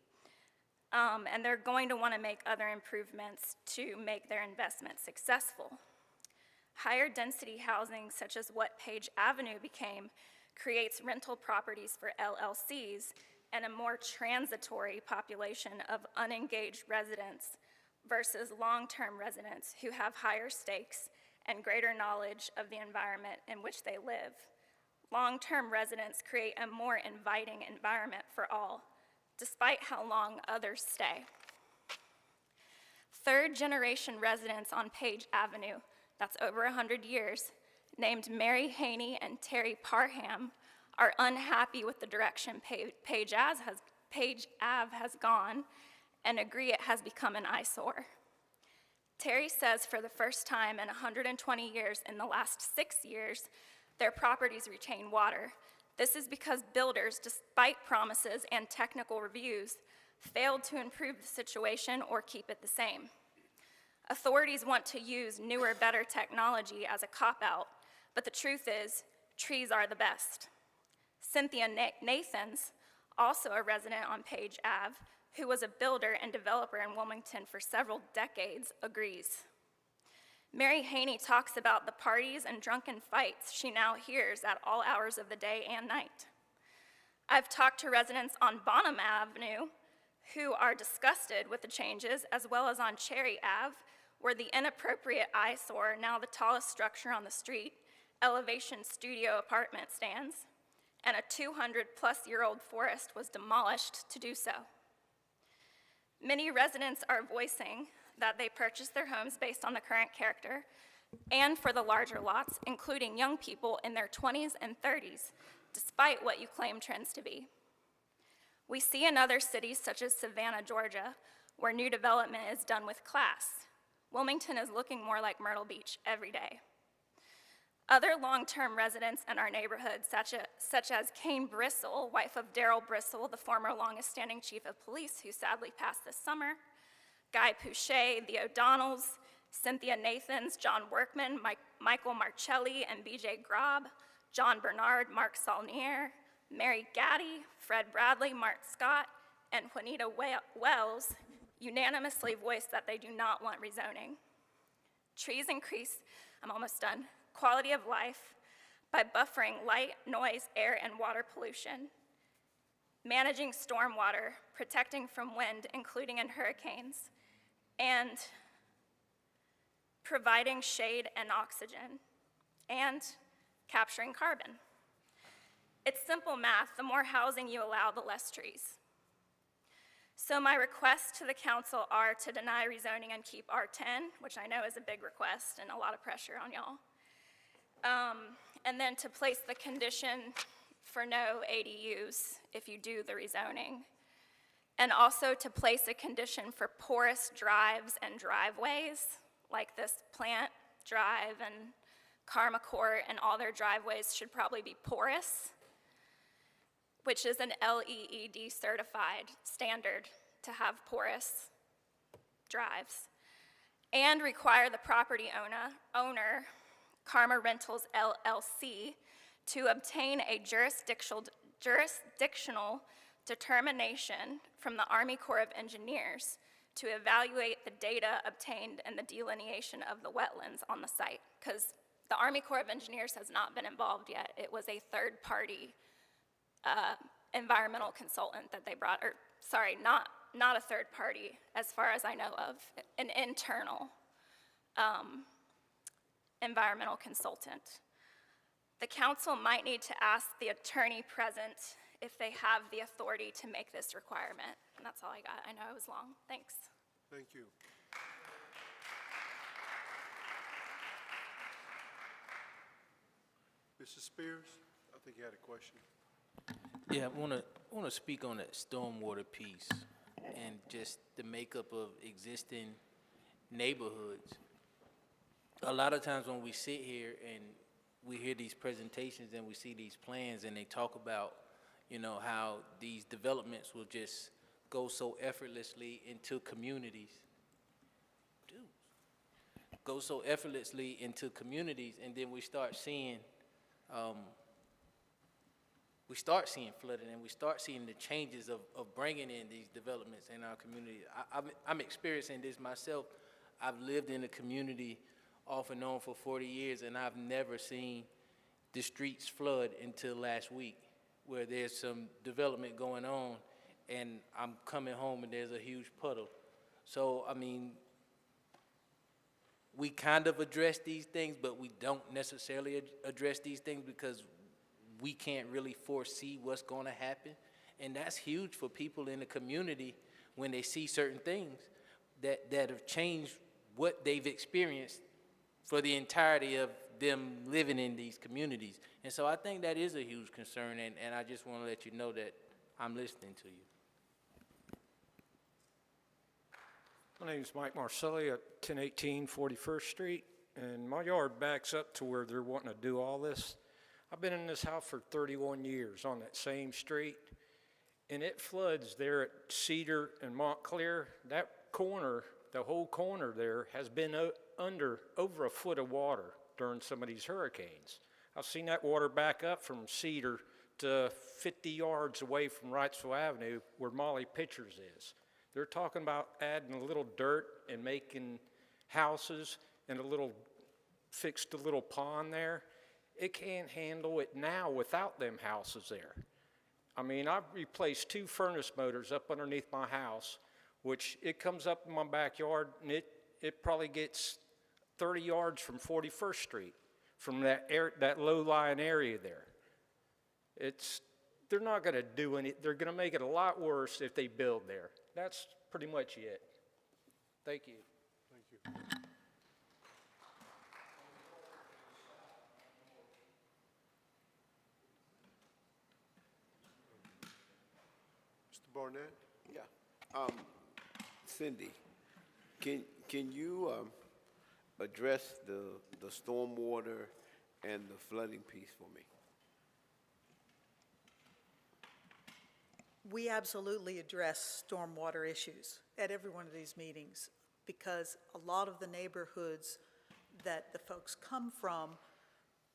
And they're going to want to make other improvements to make their investment successful. Higher density housing, such as what Page Avenue became, creates rental properties for LLCs and a more transitory population of unengaged residents versus long-term residents who have higher stakes and greater knowledge of the environment in which they live. Long-term residents create a more inviting environment for all, despite how long others stay. Third-generation residents on Page Avenue, that's over 100 years, named Mary Haney and Terry Parham, are unhappy with the direction Page Ave has gone and agree it has become an eyesore. Terry says for the first time in 120 years, in the last 6 years, their properties retain water. This is because builders, despite promises and technical reviews, failed to improve the situation or keep it the same. Authorities want to use newer, better technology as a cop-out, but the truth is, trees are the best. Cynthia Nathans, also a resident on Page Ave, who was a builder and developer in Wilmington for several decades, agrees. Mary Haney talks about the parties and drunken fights she now hears at all hours of the day and night. I've talked to residents on Bonham Avenue who are disgusted with the changes, as well as on Cherry Ave, where the inappropriate eyesore, now the tallest structure on the street, Elevation Studio apartment stands, and a 200-plus-year-old forest was demolished to do so. Many residents are voicing that they purchased their homes based on the current character and for the larger lots, including young people in their 20s and 30s, despite what you claim trends to be. We see in other cities such as Savannah, Georgia, where new development is done with class. Wilmington is looking more like Myrtle Beach every day. Other long-term residents in our neighborhood, such as Kane Brissell, wife of Darrell Brissell, the former longest-standing chief of police who sadly passed this summer, Guy Pouchet, the O'Donnells, Cynthia Nathans, John Workman, Michael Marcelli, and B.J. Grob, John Bernard, Mark Saulnier, Mary Gaddy, Fred Bradley, Mark Scott, and Juanita Wells unanimously voiced that they do not want rezoning. Trees increase, I'm almost done, quality of life by buffering light, noise, air, and water pollution, managing stormwater, protecting from wind, including in hurricanes, and providing shade and oxygen, and capturing carbon. It's simple math. The more housing you allow, the less trees. So my requests to the council are to deny rezoning and keep R10, which I know is a big request and a lot of pressure on y'all. And then to place the condition for no ADUs if you do the rezoning. And also to place a condition for porous drives and driveways, like this Plant Drive and Karma Court, and all their driveways should probably be porous, which is an LEED certified standard to have porous drives, and require the property owner, Karma Rentals LLC, to obtain a jurisdictional determination from the Army Corps of Engineers to evaluate the data obtained in the delineation of the wetlands on the site, because the Army Corps of Engineers has not been involved yet. It was a third-party environmental consultant that they brought, or sorry, not a third party, as far as I know of, an internal environmental consultant. The council might need to ask the attorney present if they have the authority to make this requirement. And that's all I got. I know I was long. Thanks. Thank you. Mrs. Spears, I think you had a question. Yeah, I want to speak on that stormwater piece and just the makeup of existing neighborhoods. A lot of times when we sit here and we hear these presentations and we see these plans and they talk about, you know, how these developments will just go so effortlessly into communities. Go so effortlessly into communities, and then we start seeing flooding, and we start seeing the changes of bringing in these developments in our community. I'm experiencing this myself. I've lived in a community off and on for 40 years, and I've never seen the streets flood until last week, where there's some development going on, and I'm coming home and there's a huge puddle. So, I mean, we kind of address these things, but we don't necessarily address these things because we can't really foresee what's going to happen. And that's huge for people in the community when they see certain things that have changed what they've experienced for the entirety of them living in these communities. And so I think that is a huge concern, and I just want to let you know that I'm listening to you. My name is Mike Marcelli at 1018 41st Street, and my yard backs up to where they're wanting to do all this. I've been in this house for 31 years on that same street, and it floods there at Cedar and Montclair. That corner, the whole corner there, has been under over a foot of water during some of these hurricanes. I've seen that water back up from Cedar to 50 yards away from Wrightsville Avenue where Molly Pitchers is. They're talking about adding a little dirt and making houses and fixed a little pond there. It can't handle it now without them houses there. I mean, I've replaced 2 furnace motors up underneath my house, which it comes up in my backyard, and it probably gets 30 yards from 41st Street, from that low-lying area there. They're not going to do any. They're going to make it a lot worse if they build there. that's pretty much it. Thank you. Thank you. Mr. Barnett? Yeah. Cindy, can you address the stormwater and the flooding piece for me? We absolutely address stormwater issues at every one of these meetings because a lot of the neighborhoods that the folks come from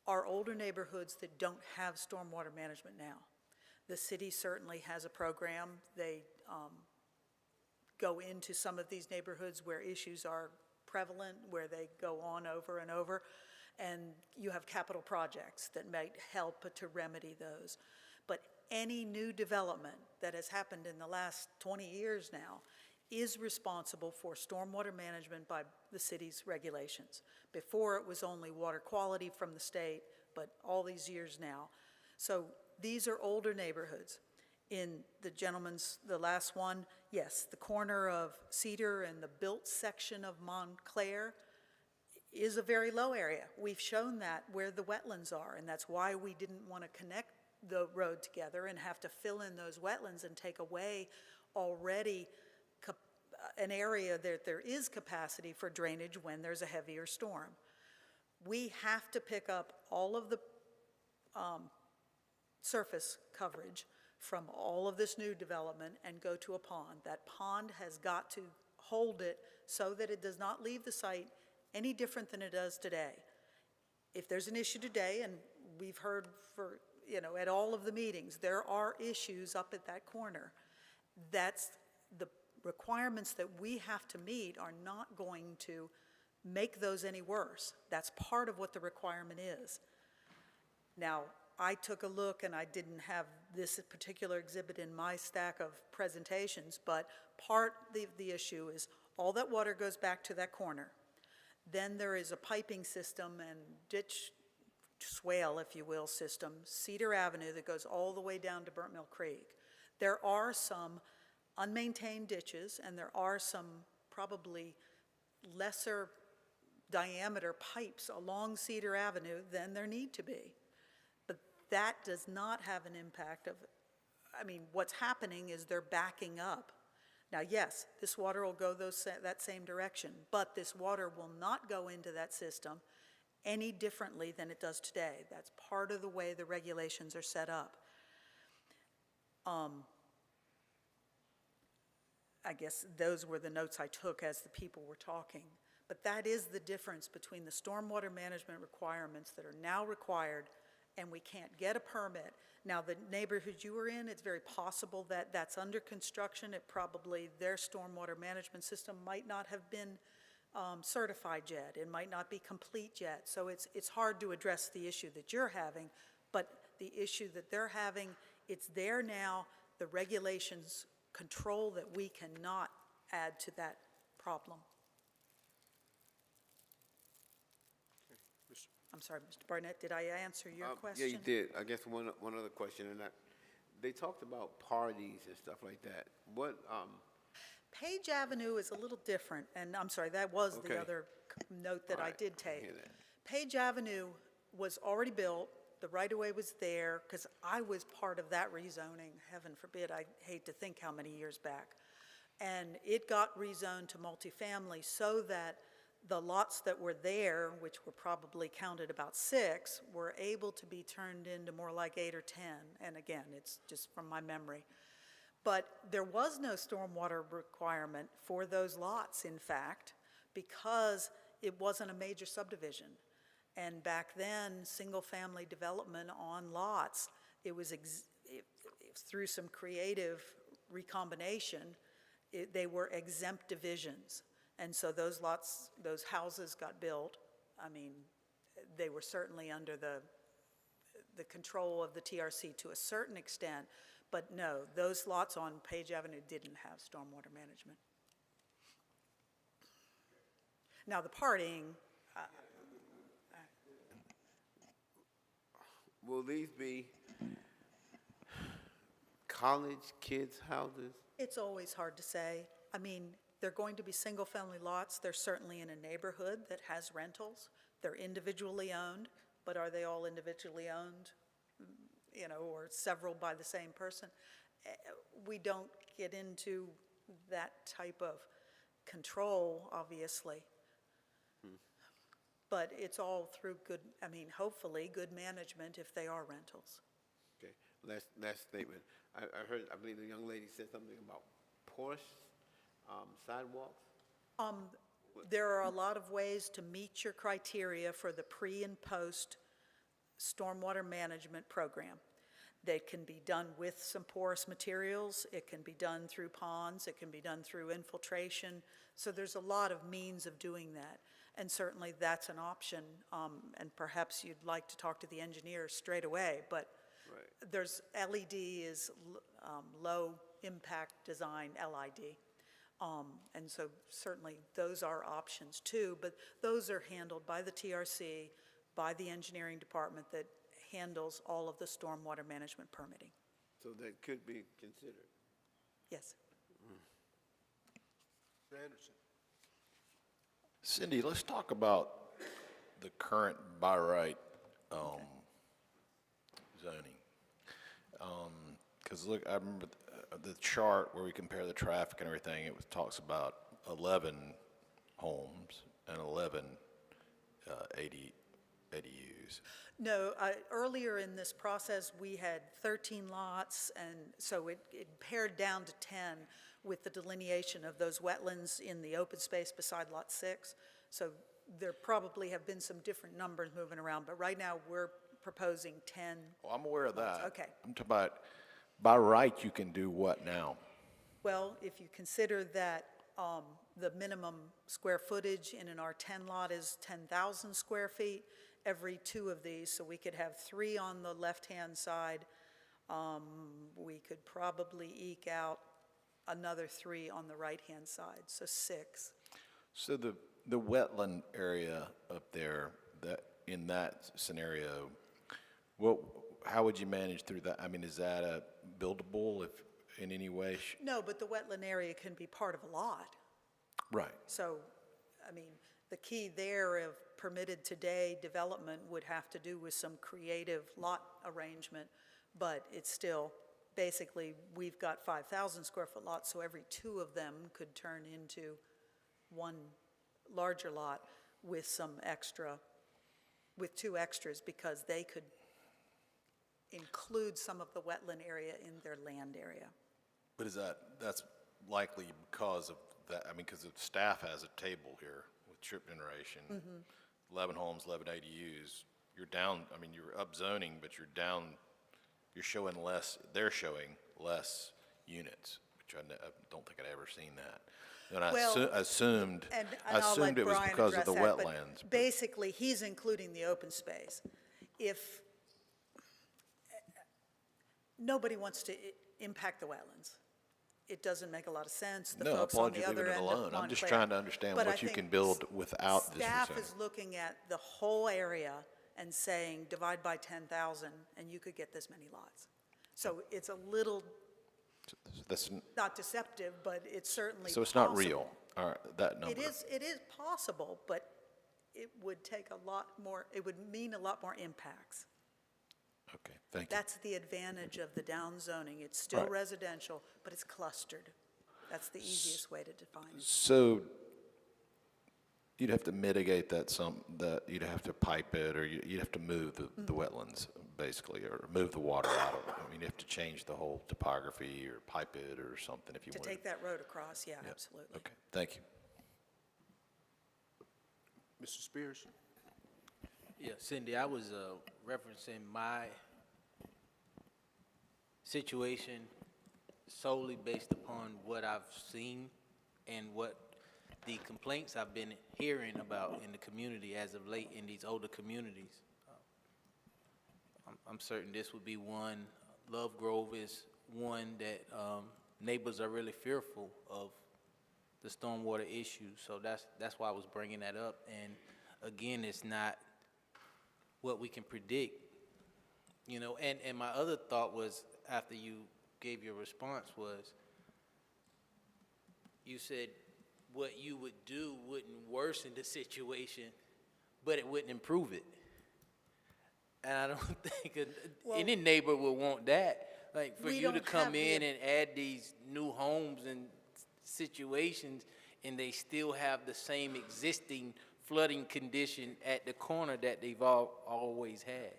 are older neighborhoods that don't have stormwater management now. The city certainly has a program. They go into some of these neighborhoods where issues are prevalent, where they go on over and over, and you have capital projects that might help to remedy those. But any new development that has happened in the last 20 years now is responsible for stormwater management by the city's regulations. Before, it was only water quality from the state, but all these years now. So these are older neighborhoods. In the last one, yes, the corner of Cedar and the built section of Montclair is a very low area. We've shown that where the wetlands are, and that's why we didn't want to connect the road together and have to fill in those wetlands and take away already an area that there is capacity for drainage when there's a heavier storm. We have to pick up all of the surface coverage from all of this new development and go to a pond. That pond has got to hold it so that it does not leave the site any different than it does today. If there's an issue today, and we've heard at all of the meetings, there are issues up at that corner. That's the requirements that we have to meet are not going to make those any worse. That's part of what the requirement is. Now, I took a look, and I didn't have this particular exhibit in my stack of presentations, but part of the issue is all that water goes back to that corner. Then there is a piping system and ditch swale, if you will, system, Cedar Avenue, that goes all the way down to Burnt Mill Creek. There are some unmaintained ditches, and there are some probably lesser diameter pipes along Cedar Avenue than there need to be. But that does not have an impact what's happening is they're backing up. Now, yes, this water will go that same direction, but this water will not go into that system any differently than it does today. That's part of the way the regulations are set up. I guess those were the notes I took as the people were talking. But that is the difference between the stormwater management requirements that are now required and we can't get a permit. Now, the neighborhood you were in, it's very possible that that's under construction. Their stormwater management system might not have been certified yet. It might not be complete yet. So it's hard to address the issue that you're having, but the issue that they're having, it's there now. The regulations control that we cannot add to that problem. I'm sorry, Mr. Barnett, did I answer your question? Yeah, you did. I guess one other question, and they talked about parties and stuff like that. What? Page Avenue is a little different, and I'm sorry, that was the other note that I did take. Page Avenue was already built. The right-of-way was there, because I was part of that rezoning, heaven forbid, I hate to think how many years back. And it got rezoned to multifamily so that the lots that were there, which were probably counted about 6, were able to be turned into more like 8 or 10. And again, it's just from my memory. But there was no stormwater requirement for those lots, in fact, because it wasn't a major subdivision. And back then, single-family development on lots, it was through some creative recombination, they were exempt divisions. And so those lots, those houses got built. They were certainly under the control of the TRC to a certain extent, but no, those lots on Page Avenue didn't have stormwater management. Now, the partying, will these be college kids' houses? It's always hard to say. I mean, they're going to be single-family lots. They're certainly in a neighborhood that has rentals. They're individually owned, but are they all individually owned? You know, or several by the same person? We don't get into that type of control, obviously. But it's all through good, I mean, hopefully, good management if they are rentals. Okay, last statement. I heard, I believe the young lady said something about porous sidewalks. There are a lot of ways to meet your criteria for the pre and post stormwater management program. They can be done with some porous materials. It can be done through ponds. It can be done through infiltration. So there's a lot of means of doing that. And certainly that's an option. And perhaps you'd like to talk to the engineer straight away. But there's LED is low impact design, LID. And so certainly those are options too. But those are handled by the TRC, by the engineering department that handles all of the stormwater management permitting. So that could be considered. Yes. Anderson. Cindy, let's talk about the current by right zoning. Because look, I remember the chart where we compare the traffic and everything, it talks about 11 homes and 11 ADUs. No, earlier in this process, we had 13 lots, and so it pared down to 10 with the delineation of those wetlands in the open space beside Lot 6. So there probably have been some different numbers moving around, but right now we're proposing 10. Well, I'm aware of that. Okay. I'm talking about by right you can do what now? Well, if you consider that the minimum square footage in an R10 lot is 10,000 square feet, every 2 of these, so we could have 3 on the left-hand side. We could probably eke out another 3 on the right-hand side, so 6. So the wetland area up there, that in that scenario, how would you manage through that? I mean, is that a buildable if in any way? No, but the wetland area can be part of a lot. Right. So, I mean, the key there of permitted today development would have to do with some creative lot arrangement, but it's still, basically, we've got 5,000 square foot lots, so every 2 of them could turn into one larger lot with some extra, with 2 extras, because they could include some of the wetland area in their land area. But that's likely because of that, I mean, because the staff has a table here with trip generation, 11 homes, 11 ADUs, you're down, I mean, you're up zoning, but you're down, you're showing less, they're showing less units, which I don't think I'd ever seen that. And I assumed I'll let it was Brian because of the address that, but wetlands. basically, he's including the open space. If nobody wants to impact the wetlands, it doesn't make a lot of sense. The No, I folks applaud on you the leaving other it end alone. of I'm just Montclair. trying to understand But I what you think can build without this Staff incentive. is looking at the whole area and saying, divide by 10,000, and you could get this many lots. So it's a little, That's, not deceptive, but it's certainly so it's not possible. real, all right, that number. It is possible, but it would take a lot more, it would mean a lot more impacts. Okay, thank you. That's the advantage of the down zoning. It's still Right. residential, but it's clustered. That's the easiest way to define it. So you'd have to mitigate that that you'd have to pipe it, or you'd have to move the wetlands, basically, or move the water out of it. I mean, you have to change the whole topography or pipe it or something if you To want. take that road across, yeah, absolutely. Okay, thank you. Mr. Spears? Yeah, Cindy, I was referencing my situation solely based upon what I've seen and what the complaints I've been hearing about in the community as of late in these older communities. I'm certain this would be one. Love Grove is one that neighbors are really fearful of the stormwater issue. So that's why I was bringing that up. And again, it's not what we can predict, you know. And my other thought was, after you gave your response, was you said what you would do wouldn't worsen the situation, but it wouldn't improve it. And I don't think any neighbor would want that. Like, for We you to don't come have the in and add these new homes and situations, and they still have the same existing flooding condition at the corner that they've always had.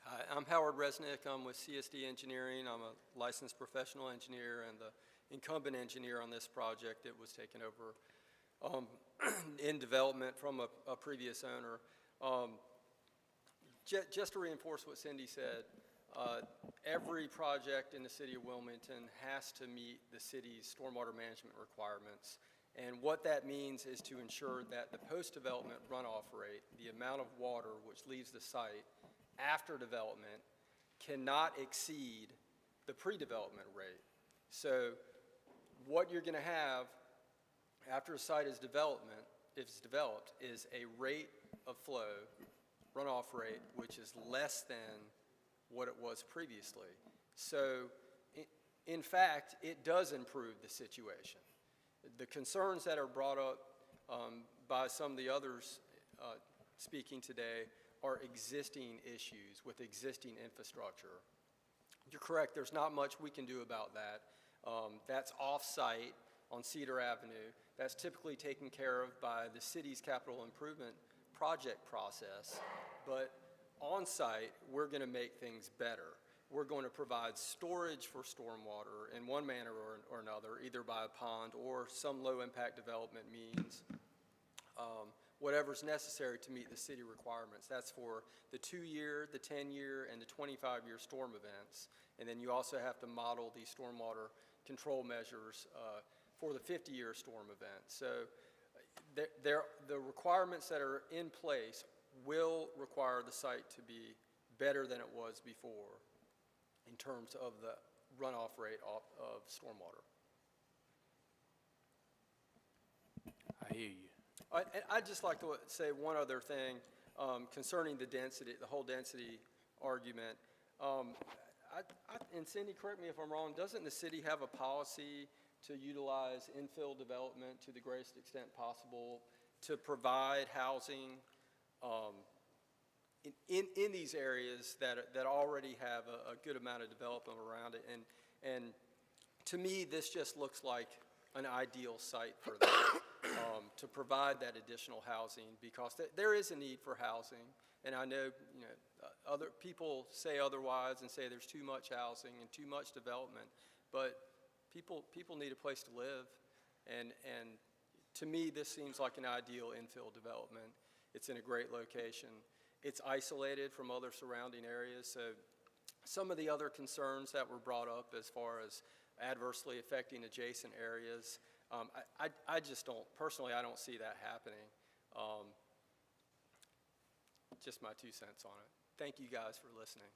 Hi, I'm Howard Resnick. I'm with CSD Engineering. I'm a licensed professional engineer and the incumbent engineer on this project. It was taken over in development from a previous owner. Just to reinforce what Cindy said, every project in the city of Wilmington has to meet the city's stormwater management requirements. And what that means is to ensure that the post-development runoff rate, the amount of water which leaves the site after development, cannot exceed the pre-development rate. So what you're going to have after a site is developed, is a rate of flow, runoff rate, which is less than what it was previously. So in fact, it does improve the situation. The concerns that are brought up by some of the others speaking today are existing issues with existing infrastructure. You're correct, there's not much we can do about that. That's off-site on Cedar Avenue. That's typically taken care of by the city's capital improvement project process. But on-site, we're going to make things better. We're going to provide storage for stormwater in one manner or another, either by a pond or some low-impact development means, whatever's necessary to meet the city requirements. That's for the 2-year, the 10-year, and the 25-year storm events. And then you also have to model these stormwater control measures for the 50-year storm event. So the requirements that are in place will require the site to be better than it was before in terms of the runoff rate of stormwater. I hear you. I'd just like to say one other thing concerning the density, the whole density argument. And Cindy, correct me if I'm wrong, doesn't the city have a policy to utilize infill development to the greatest extent possible to provide housing in these areas that already have a good amount of development around it? And to me, this just looks like an ideal site for that, to provide that additional housing, because there is a need for housing. And I know, other people say otherwise and say there's too much housing and too much development, but people need a place to live. And to me, this seems like an ideal infill development. It's in a great location. It's isolated from other surrounding areas. So some of the other concerns that were brought up as far as adversely affecting adjacent areas, I just don't, personally, I don't see that happening. Just my 2 cents on it. Thank you guys for listening.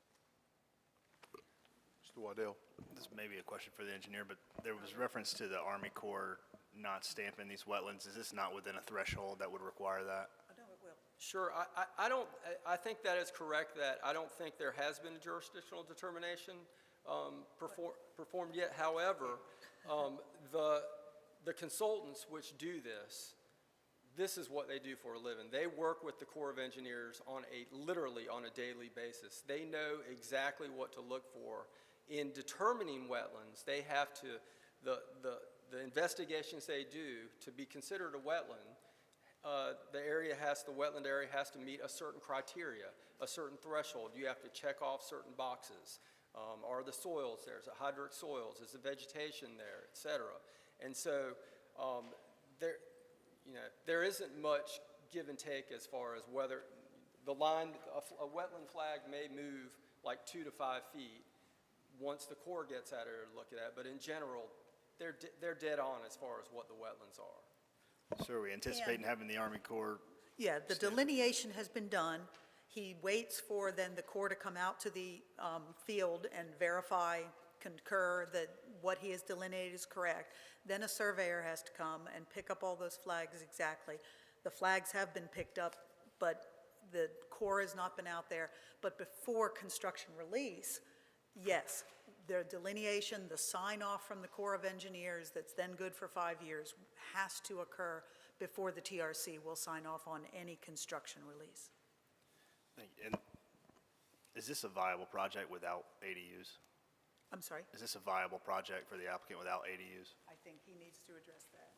Mr. Waddell. This may be a question for the engineer, but there was reference to the Army Corps not stamping these wetlands. Is this not within a threshold that would require that? Sure, I think that is correct, that I don't think there has been a jurisdictional determination performed yet. However, the consultants which do this is what they do for a living. They work with the Corps of Engineers literally on a daily basis. They know exactly what to look for. In determining wetlands, they have to, the investigations they do to be considered a wetland, the wetland area has to meet a certain criteria, a certain threshold. You have to check off certain boxes. Are the soils there? Is it hydric soils? Is the vegetation there, et cetera? And so there isn't much give and take as far as whether the line, a wetland flag may move like 2 to 5 feet once the Corps gets at it to look at it, but in general, they're dead on as far as what the wetlands are. So are we anticipating having the Army Corps? Yeah, the delineation has been done. He waits for then the Corps to come out to the field and verify, concur that what he has delineated is correct. Then a surveyor has to come and pick up all those flags exactly. The flags have been picked up, but the Corps has not been out there. But before construction release, yes, the delineation, the sign-off from the Corps of Engineers that's then good for 5 years has to occur before the TRC will sign off on any construction release. Thank you. And is this a viable project without ADUs? I'm sorry? Is this a viable project for the applicant without ADUs? I think he needs to address that.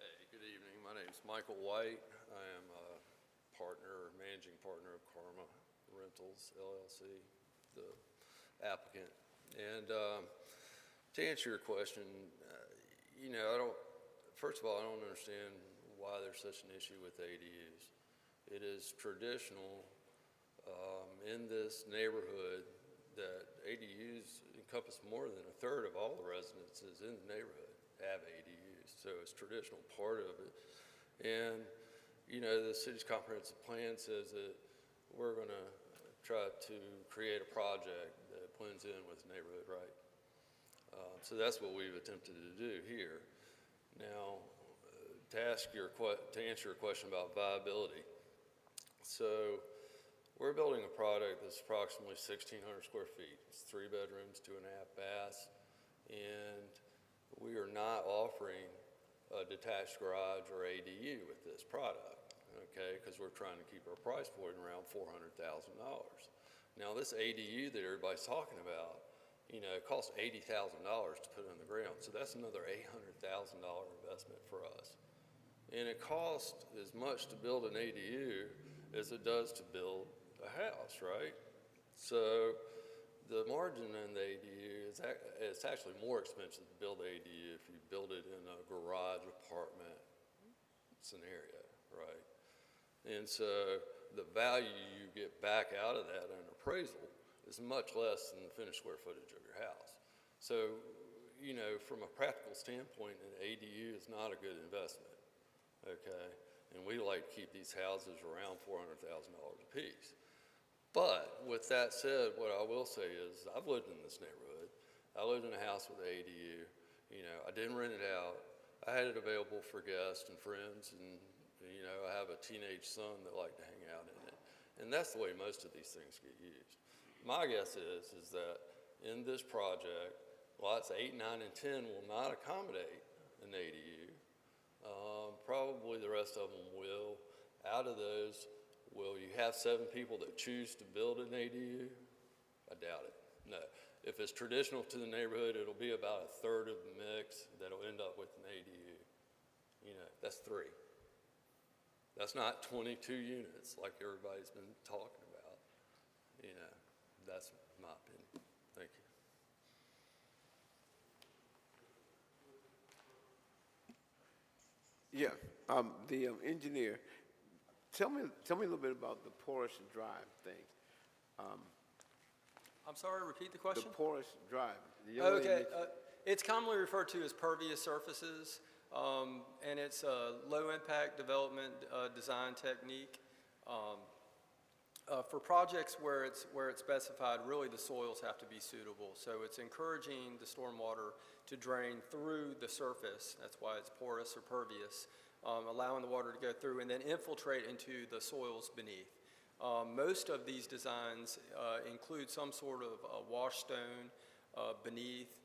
Hey, good evening. My name's Michael White. I am a managing partner of Karma Rentals LLC, the applicant. And to answer your question, first of all, I don't understand why there's such an issue with ADUs. It is traditional in this neighborhood that ADUs encompass more than a third of all the residences in the neighborhood have ADUs. So it's a traditional part of it. And, the city's comprehensive plan says that we're going to try to create a project that blends in with the neighborhood, right? So that's what we've attempted to do here. Now, to answer your question about viability, so we're building a product that's approximately 1,600 square feet. It's 3 bedrooms, 2.5 baths, and we are not offering a detached garage or ADU with this product, okay? Because we're trying to keep our price point around $400,000. Now, this ADU that everybody's talking about, it costs $80,000 to put on the ground, so that's another $800,000 investment for us. And it costs as much to build an ADU as it does to build a house, right? So the margin in the ADU it's actually more expensive to build an ADU if you build it in a garage apartment scenario, right? And so the value you get back out of that in appraisal is much less than the finished square footage of your house. So, from a practical standpoint, an ADU is not a good investment, okay? And we like to keep these houses around $400,000 a piece. But with that said, what I will say is I've lived in this neighborhood. I lived in a house with an ADU. I didn't rent it out. I had it available for guests and friends, and I have a teenage son that liked to hang out in it. And that's the way most of these things get used. My guess is that in this project, lots 8, 9, and 10 will not accommodate an ADU. Probably the rest of them will. Out of those, will you have 7 people that choose to build an ADU? I doubt it. No. If it's traditional to the neighborhood, it'll be about a third of the mix that'll end up with an ADU. That's 3. That's not 22 units like everybody's been talking about. That's my opinion. Thank you. Yeah, the engineer, tell me a little bit about the porous drive thing. I'm sorry, repeat the question? The porous drive. The yellow Okay, image- it's commonly referred to as pervious surfaces, and it's a low-impact development design technique. For projects where it's specified, really the soils have to be suitable. So it's encouraging the stormwater to drain through the surface. That's why it's porous or pervious, allowing the water to go through and then infiltrate into the soils beneath. Most of these designs include some sort of wash stone beneath,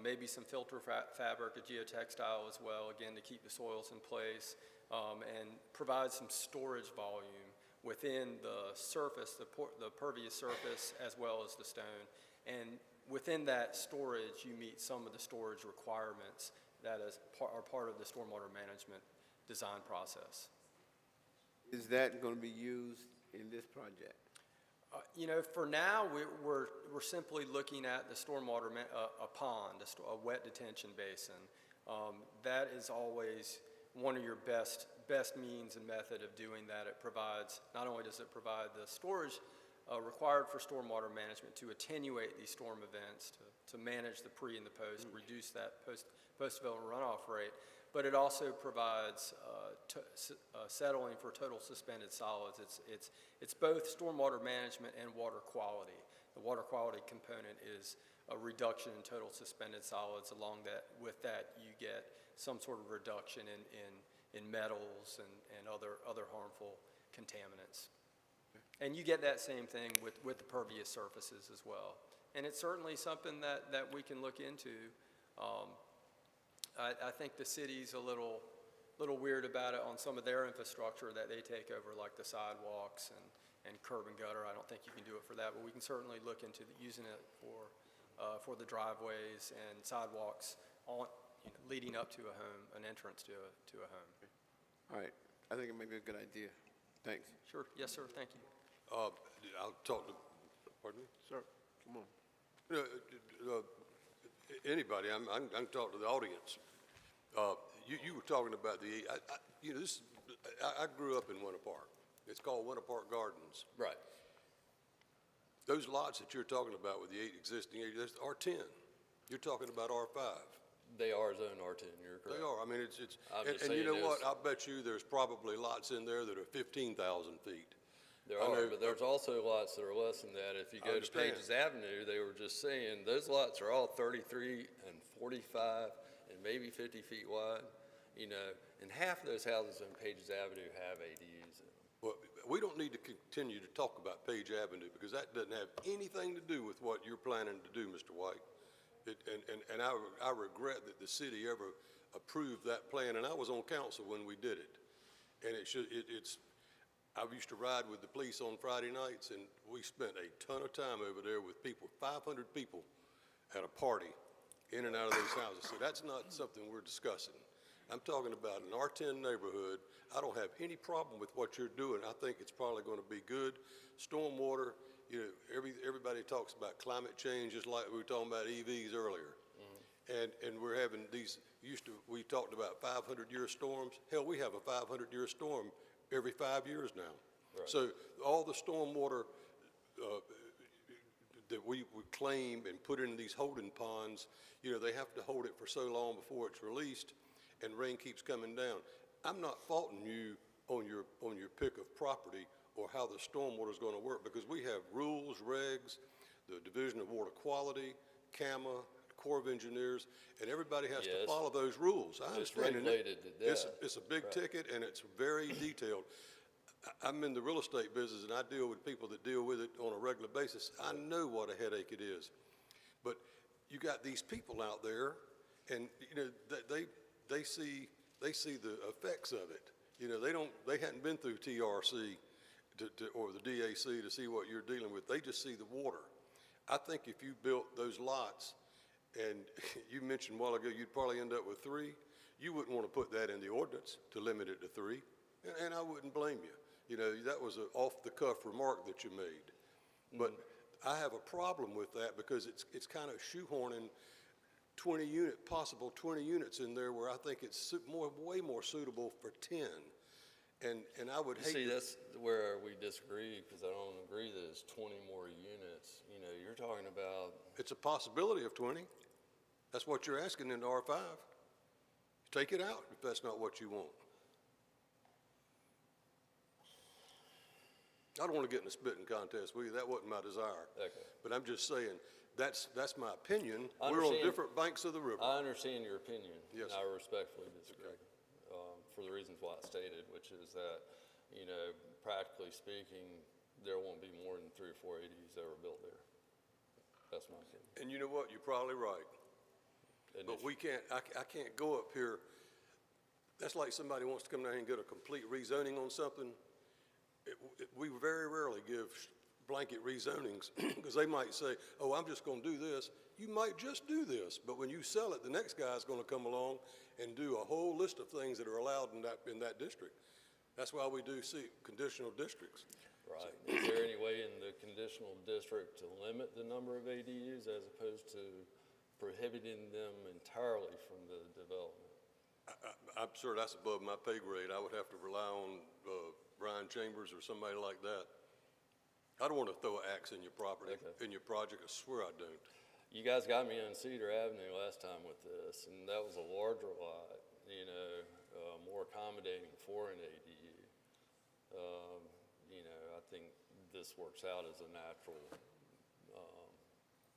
maybe some filter fabric, a geotextile as well, again, to keep the soils in place, and provide some storage volume within the surface, the pervious surface, as well as the stone. And within that storage, you meet some of the storage requirements that are part of the stormwater management design process. Is that going to be used in this project? For now, we're simply looking at the stormwater, a pond, a wet detention basin. That is always one of your best means and method of doing that. It provides, not only does it provide the storage required for stormwater management to attenuate these storm events, to manage the pre and the post, reduce that post-development runoff rate, but it also provides settling for total suspended solids. It's both stormwater management and water quality. The water quality component is a reduction in total suspended solids. With that, you get some sort of reduction in metals and other harmful contaminants. And you get that same thing with the pervious surfaces as well. And it's certainly something that we can look into. I think the city's a little weird about it on some of their infrastructure that they take over, like the sidewalks and curb and gutter. I don't think you can do it for that, but we can certainly look into using it for the driveways and sidewalks on, leading up to a home, an entrance to a home. All right, I think it may be a good idea. Thanks. Sure, yes, sir, thank you. I'll talk to, pardon me? Sir, come on. Anybody, I can talk to the audience. You were talking about I grew up in Winter Park. It's called Winter Park Gardens. Right. Those lots that you're talking about with the existing are R10. You're talking about R5. They are zone R10, you're correct. They are. I mean, it's I'm just and you saying know what? there's- I bet you there's probably lots in there that are 15,000 feet. There I are, know- but there's also lots that are less than that. If you I go to understand. Pages Avenue, they were just saying, those lots are all 33 and 45 and maybe 50 feet wide, and half of those houses on Pages Avenue have ADUs in them. Well, we don't need to continue to talk about Page Avenue because that doesn't have anything to do with what you're planning to do, Mr. White. And I regret that the city ever approved that plan, and I was on council when we did it. And I used to ride with the police on Friday nights, and we spent a ton of time over there with people, 500 people at a party in and out of those houses. So that's not something we're discussing. I'm talking about an R10 neighborhood. I don't have any problem with what you're doing. I think it's probably going to be good. Stormwater, everybody talks about climate change, just like we were talking about EVs earlier. And we're having we talked about 500-year storms. Hell, we have a 500-year storm every 5 years now. Right. So all the stormwater that we would claim and put into these holding ponds, they have to hold it for so long before it's released, and rain keeps coming down. I'm not faulting you on your pick of property or how the stormwater is going to work, because we have rules, regs, the Division of Water Quality, CAMA, Corps of Engineers, and everybody has to follow those rules. I It's understand. and regulated to death. It's a big Right. ticket, and it's very detailed. I'm in the real estate business, and I deal with people that deal with it on a regular basis. I know what a headache it is. But you got these people out there, and they see the effects of it. They hadn't been through TRC or the DAC to see what you're dealing with. They just see the water. I think if you built those lots, and you mentioned a while ago you'd probably end up with 3, you wouldn't want to put that in the ordinance to limit it to 3, and I wouldn't blame you. That was an off-the-cuff remark that you made. But I have a problem with that because it's kind of shoehorning possible 20 units in there where I think it's way more suitable for 10. And I would hate See, to- that's where we disagree, because I don't agree that it's 20 more units. You're talking about, It's a possibility of 20. That's what you're asking in the R5. Take it out if that's not what you want. I don't want to get in a spitting contest with you. That wasn't my desire. Okay. But I'm just saying, that's my opinion. I We're on understand- different banks of the river. I understand your opinion. Yes, And I sir. respectfully disagree, for the reasons why I stated, which is that, practically speaking, there won't be more than 3 or 4 ADUs ever built there. That's my opinion. And you know what? You're probably right. And But if- we can't, I can't go up here. That's like somebody wants to come down here and get a complete rezoning on something. We very rarely give blanket rezonings because they might say, oh, I'm just going to do this. You might just do this, but when you sell it, the next guy's going to come along and do a whole list of things that are allowed in that district. That's why we do see conditional districts. Right. Is there any way in the conditional district to limit the number of ADUs as opposed to prohibiting them entirely from the development? I'm sure that's above my pay grade. I would have to rely on Brian Chambers or somebody like that. I don't want to throw an axe in your property, in your project. I swear I don't. You guys got me on Cedar Avenue last time with this, and that was a larger lot, more accommodating for an ADU. I think this works out as a natural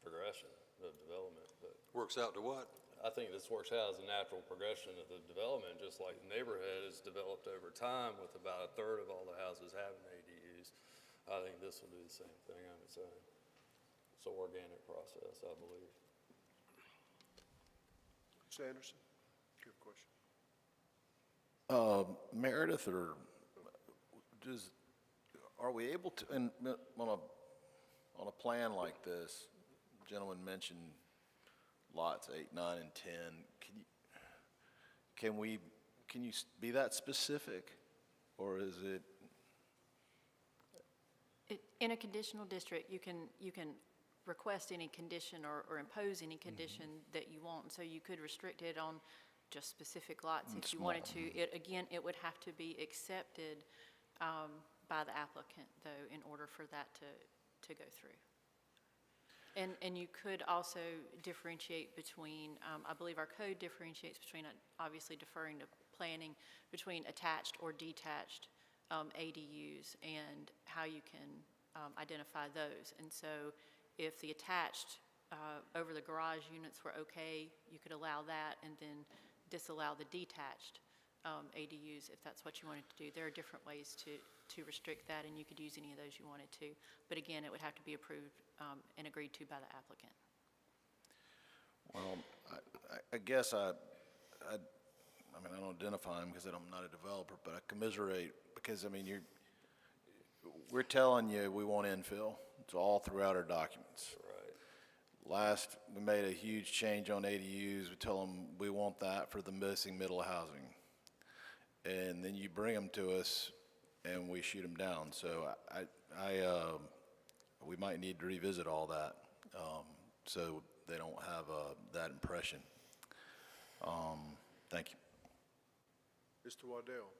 progression of development. But Works out to what? I think this works out as a natural progression of the development, just like the neighborhood has developed over time with about 1/3 of all the houses having ADUs. I think this will do the same thing on its own. It's an organic process, I believe. Ms. Anderson, do you have a question? Meredith, or are we able to, and on a plan like this, gentleman mentioned lots 8, 9, and 10. Can you be that specific, or is it? In a conditional district, you can request any condition or impose any condition that you want. So you could restrict it on just specific lots if you wanted to. Again, it would have to be accepted by the applicant, though, in order for that to go through. And you could also differentiate between, I believe our code differentiates between, obviously deferring to planning, between attached or detached ADUs and how you can identify those. And so if the attached over the garage units were okay, you could allow that and then disallow the detached ADUs if that's what you wanted to do. There are different ways to restrict that, and you could use any of those you wanted to. But again, it would have to be approved and agreed to by the applicant. Well, I guess I mean, I don't identify him because I'm not a developer, but I commiserate because, I mean, we're telling you we want infill. It's all throughout our documents. Right. We made a huge change on ADUs. We tell them we want that for the missing middle housing. And then you bring them to us and we shoot them down. So we might need to revisit all that so they don't have that impression. Thank you. Mr. Waddell.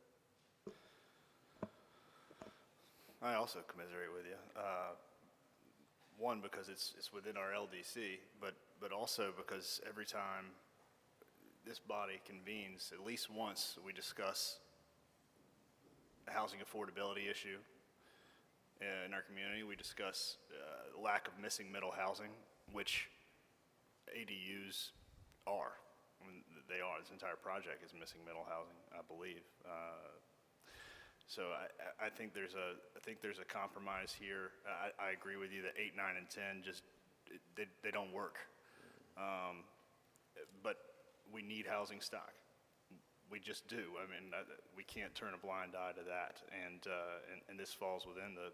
I also commiserate with you. One, because it's within our LDC, but also because every time this body convenes, at least once we discuss the housing affordability issue in our community. We discuss lack of missing middle housing, which ADUs are. I mean, they are. This entire project is missing middle housing, I believe. So I think there's a compromise here. I agree with you that 8, 9, and 10 just they don't work. But we need housing stock. We just do. I mean, we can't turn a blind eye to that. And this falls within the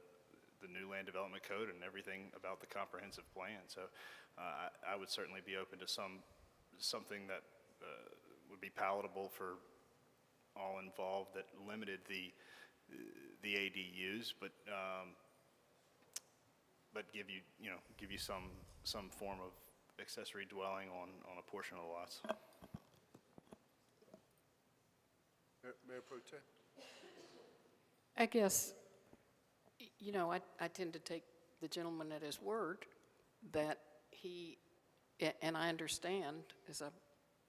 new land development code and everything about the comprehensive plan. So I would certainly be open to something that would be palatable for all involved that limited the ADUs, but give you some form of accessory dwelling on a portion of the lots. Mayor Pro Tem. I guess, I tend to take the gentleman at his word that he, and I understand, as I've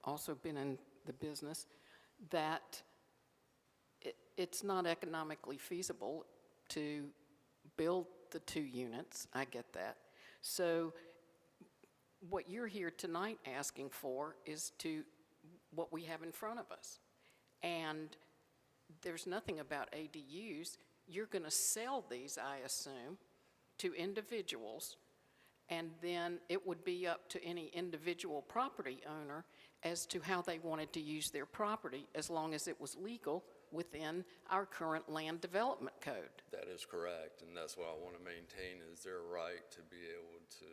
also been in the business, that it's not economically feasible to build the 2 units. I get that. So what you're here tonight asking for is what we have in front of us. And there's nothing about ADUs. You're going to sell these, I assume, to individuals, and then it would be up to any individual property owner as to how they wanted to use their property, as long as it was legal within our current land development code. That is correct, and that's what I want to maintain, is their right to be able to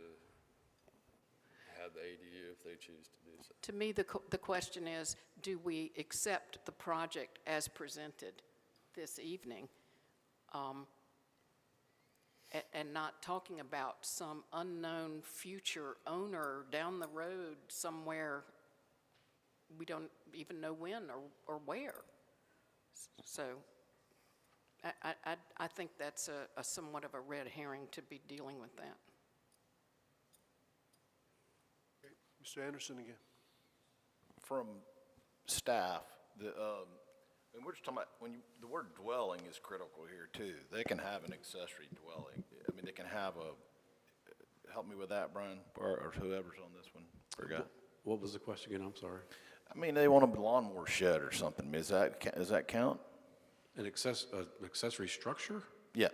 have the ADU if they choose to do so. To me, the question is, do we accept the project as presented this evening? And not talking about some unknown future owner down the road somewhere we don't even know when or where. So I think that's a somewhat of a red herring to be dealing with that. Okay. Mr. Anderson again. From staff, and we're just talking about, the word dwelling is critical here too. They can have an accessory dwelling. I mean, they can have help me with that, Brian, or whoever's on this one. Forgot. What was the question again? I'm sorry. I mean, they want a lawnmower shed or something. Does that count? An accessory structure? Yeah.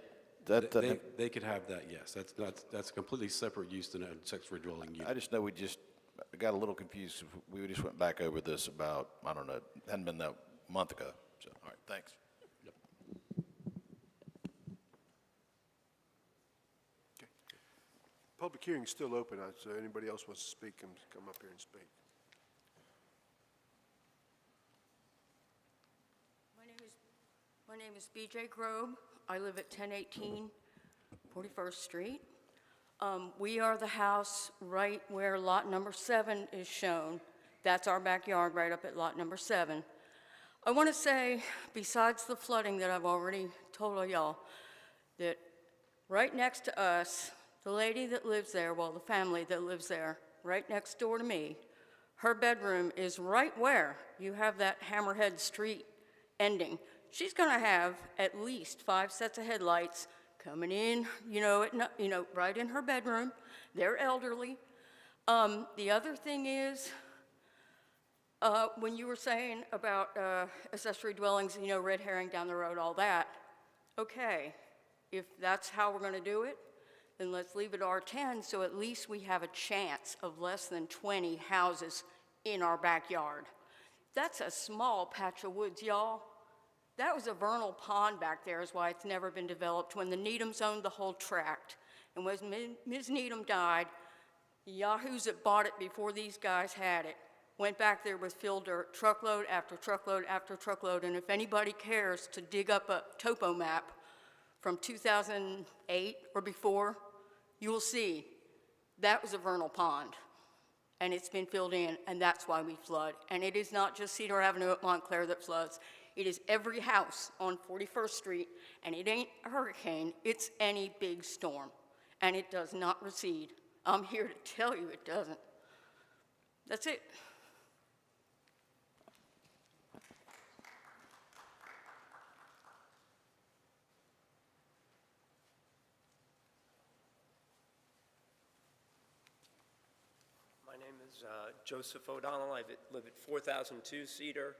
They could have that, yes. That's a completely separate use than a accessory dwelling unit. I just know we just got a little confused. We just went back over this about, I don't know, it hadn't been that month ago. So, all right, thanks. Public hearing's still open, so anybody else wants to speak, come up here and speak. My name is BJ Grobe. I live at 1018 41st Street. We are the house right where lot number 7 is shown. That's our backyard right up at lot number 7. I want to say, besides the flooding that I've already told all y'all, that right next to us, the lady that lives there, well, the family that lives there, right next door to me, her bedroom is right where you have that Hammerhead Street ending. She's going to have at least 5 sets of headlights coming in, right in her bedroom. They're elderly. The other thing is, when you were saying about accessory dwellings, red herring down the road, all that, okay, if that's how we're going to do it, then let's leave it R10, so at least we have a chance of less than 20 houses in our backyard. That's a small patch of woods, y'all. That was a vernal pond back there, is why it's never been developed, when the Needhams owned the whole tract. And when Ms. Needham died, the yahoos that bought it before these guys had it went back there with fill dirt, truckload after truckload after truckload, and if anybody cares to dig up a topo map from 2008 or before, you will see that was a vernal pond, and it's been filled in, and that's why we flood. And it is not just Cedar Avenue at Montclair that floods. It is every house on 41st Street, and it ain't a hurricane, it's any big storm, and it does not recede. I'm here to tell you it doesn't. That's it. My name is Joseph O'Donnell. I live at 4002 Cedar.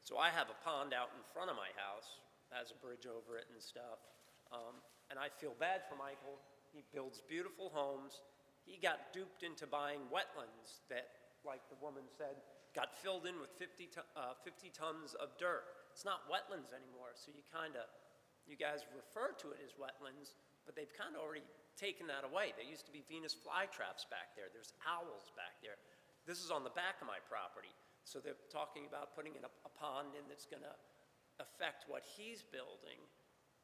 So I have a pond out in front of my house, has a bridge over it and stuff. And I feel bad for Michael. He builds beautiful homes. He got duped into buying wetlands that, like the woman said, got filled in with 50 tons of dirt. It's not wetlands anymore, so you guys refer to it as wetlands, but they've kind of already taken that away. There used to be Venus flytraps back there. There's owls back there. This is on the back of my property. So they're talking about putting in a pond in that's going to affect what he's building,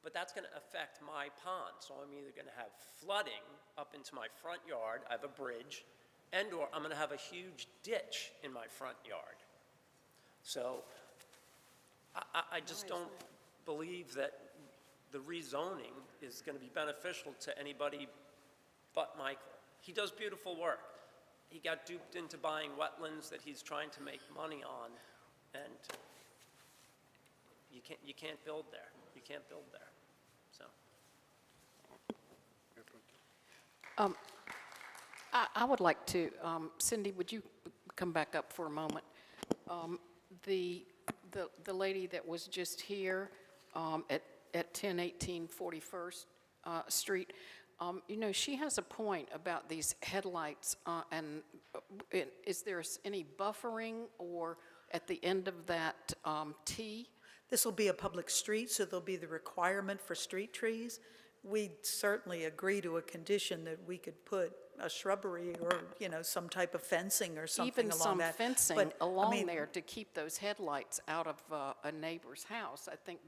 but that's going to affect my pond. So I'm either going to have flooding up into my front yard, I have a bridge, and/or I'm going to have a huge ditch in my front yard. So I just don't believe that the rezoning is going to be beneficial to anybody but Michael. He does beautiful work. He got duped into buying wetlands that he's trying to make money on, and you can't build there. You can't build there. So. I would like to, Cindy, would you come back up for a moment? The lady that was just here at 1018 41st Street, she has a point about these headlights, and is there any buffering or at the end of that T? This will be a public street, so there'll be the requirement for street trees. We'd certainly agree to a condition that we could put a shrubbery or, some type of fencing or something along that. Even some fencing along there to keep those headlights out of a neighbor's house. I think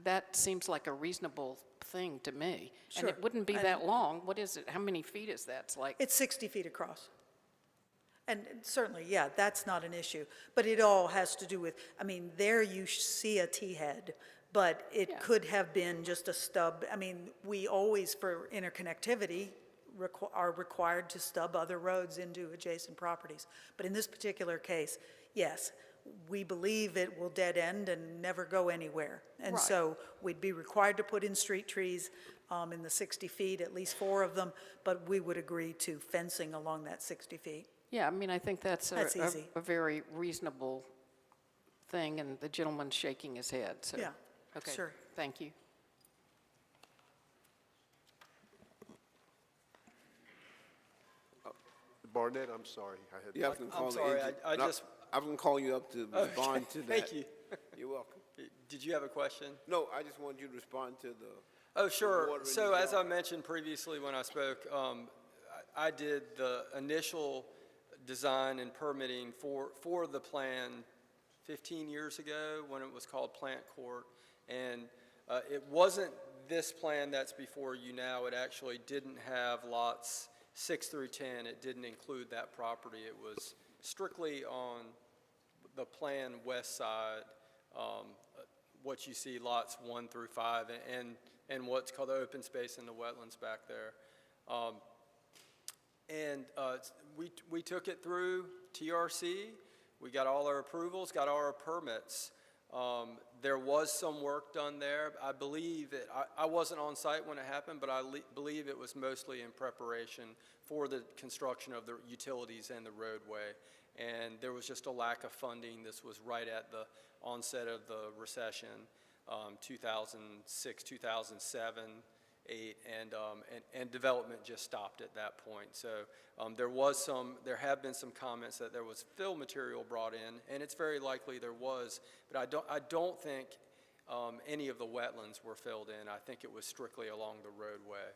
that seems like a reasonable thing to me. Sure. And it wouldn't be that long. What is it? How many feet is that? It's 60 feet across. And certainly, yeah, that's not an issue. But it all has to do with, there you see a T-head, but it could have been just a stub. We always, for interconnectivity, are required to stub other roads into adjacent properties. But in this particular case, yes, we believe it will dead end and never go anywhere. And so we'd be required to put in street trees in the 60 feet, at least 4 of them, but we would agree to fencing along that 60 feet. Yeah, I think that's easy. A very reasonable thing, and the gentleman's shaking his head. So. Yeah, Okay, sure. Thank you. Barnett, I'm sorry. I had. Yeah, I was gonna call I'm the sorry, engine- I no, just, I was gonna call you up to respond to that. thank you. You're welcome. Did you have a question? No, I just wanted you to respond to the. Oh, sure. water in So the as I yard. mentioned previously when I spoke, I did the initial design and permitting for the plan 15 years ago when it was called Plant Court. And it wasn't this plan that's before you now. It actually didn't have lots 6 through 10. It didn't include that property. It was strictly on the plan west side, what you see lots 1 through 5 and what's called the open space in the wetlands back there. We took it through TRC. We got all our approvals, got all our permits. There was some work done there. I believe it, I wasn't on site when it happened, but I believe it was mostly in preparation for the construction of the utilities and the roadway. And there was just a lack of funding. This was right at the onset of the recession, 2006, 2007, 8, and development just stopped at that point. So there have been some comments that there was fill material brought in, and it's very likely there was, but I don't think any of the wetlands were filled in. I think it was strictly along the roadway,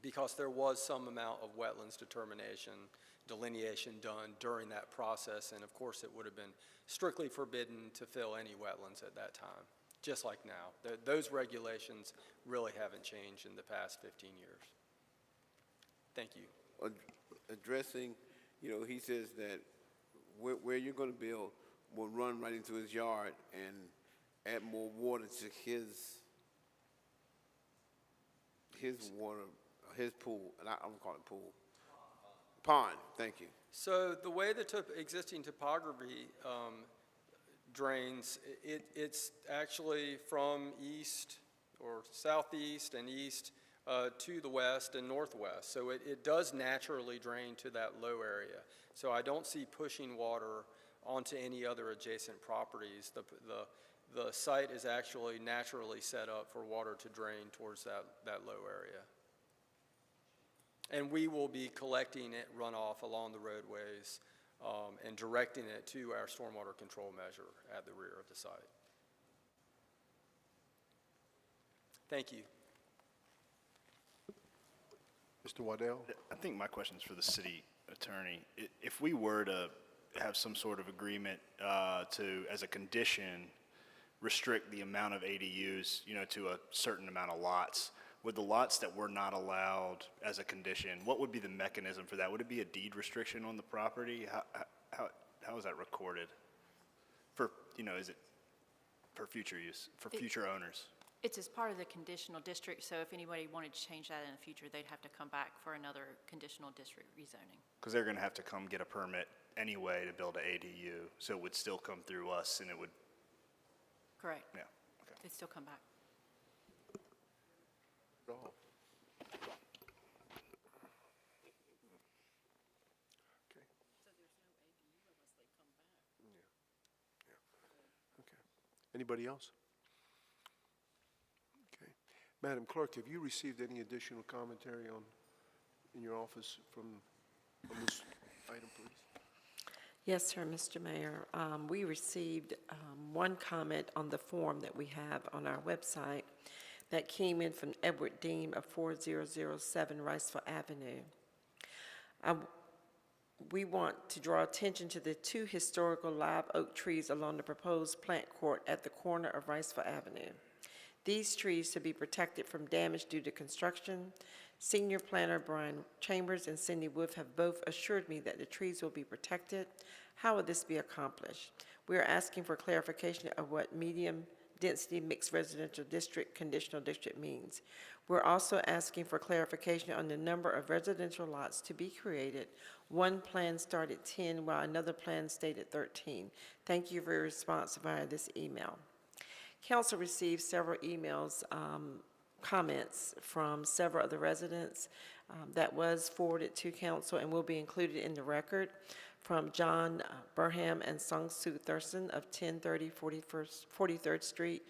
because there was some amount of wetlands delineation done during that process, and of course it would have been strictly forbidden to fill any wetlands at that time, just like now. Those regulations really haven't changed in the past 15 years. Thank you. Addressing, he says that where you're going to build will run right into his yard and add more water to his water, his pool, and I'm gonna call it pool. Pond, thank you. So the way the existing topography drains, it's actually from east or southeast and east to the west and northwest. So it does naturally drain to that low area. So I don't see pushing water onto any other adjacent properties. The site is actually naturally set up for water to drain towards that low area. And we will be collecting it runoff along the roadways and directing it to our stormwater control measure at the rear of the site. Thank you. Mr. Waddell? I think my question is for the city attorney. If we were to have some sort of agreement to, as a condition, restrict the amount of ADUs, to a certain amount of lots, would the lots that were not allowed as a condition, what would be the mechanism for that? Would it be a deed restriction on the property? How is that recorded? For, is it for future use, for future owners? It's as part of the conditional district, so if anybody wanted to change that in the future, they'd have to come back for another conditional district rezoning. Because they're going to have to come get a permit anyway to build an ADU, so it would still come through us and it would. Correct. Yeah, okay. They'd still come back. No. Anybody else? Okay. Madam Clerk, have you received any additional commentary in your office on this item, please? Yes, sir, Mr. Mayor. We received one comment on the form that we have on our website that came in from Edward Dean of 4007 Riceville Avenue. We want to draw attention to the 2 historical live oak trees along the proposed plant court at the corner of Riceville Avenue. These trees to be protected from damage due to construction. Senior planner Brian Chambers and Cindy Wolf have both assured me that the trees will be protected. How will this be accomplished? We are asking for clarification of what medium-density mixed residential district, conditional district means. We're also asking for clarification on the number of residential lots to be created. One plan started 10, while another plan stated 13. Thank you for your response via this email. Council received several emails, comments from several of the residents that was forwarded to council and will be included in the record, from John Burham and Sung Soo Thurston of 1030 43rd Street,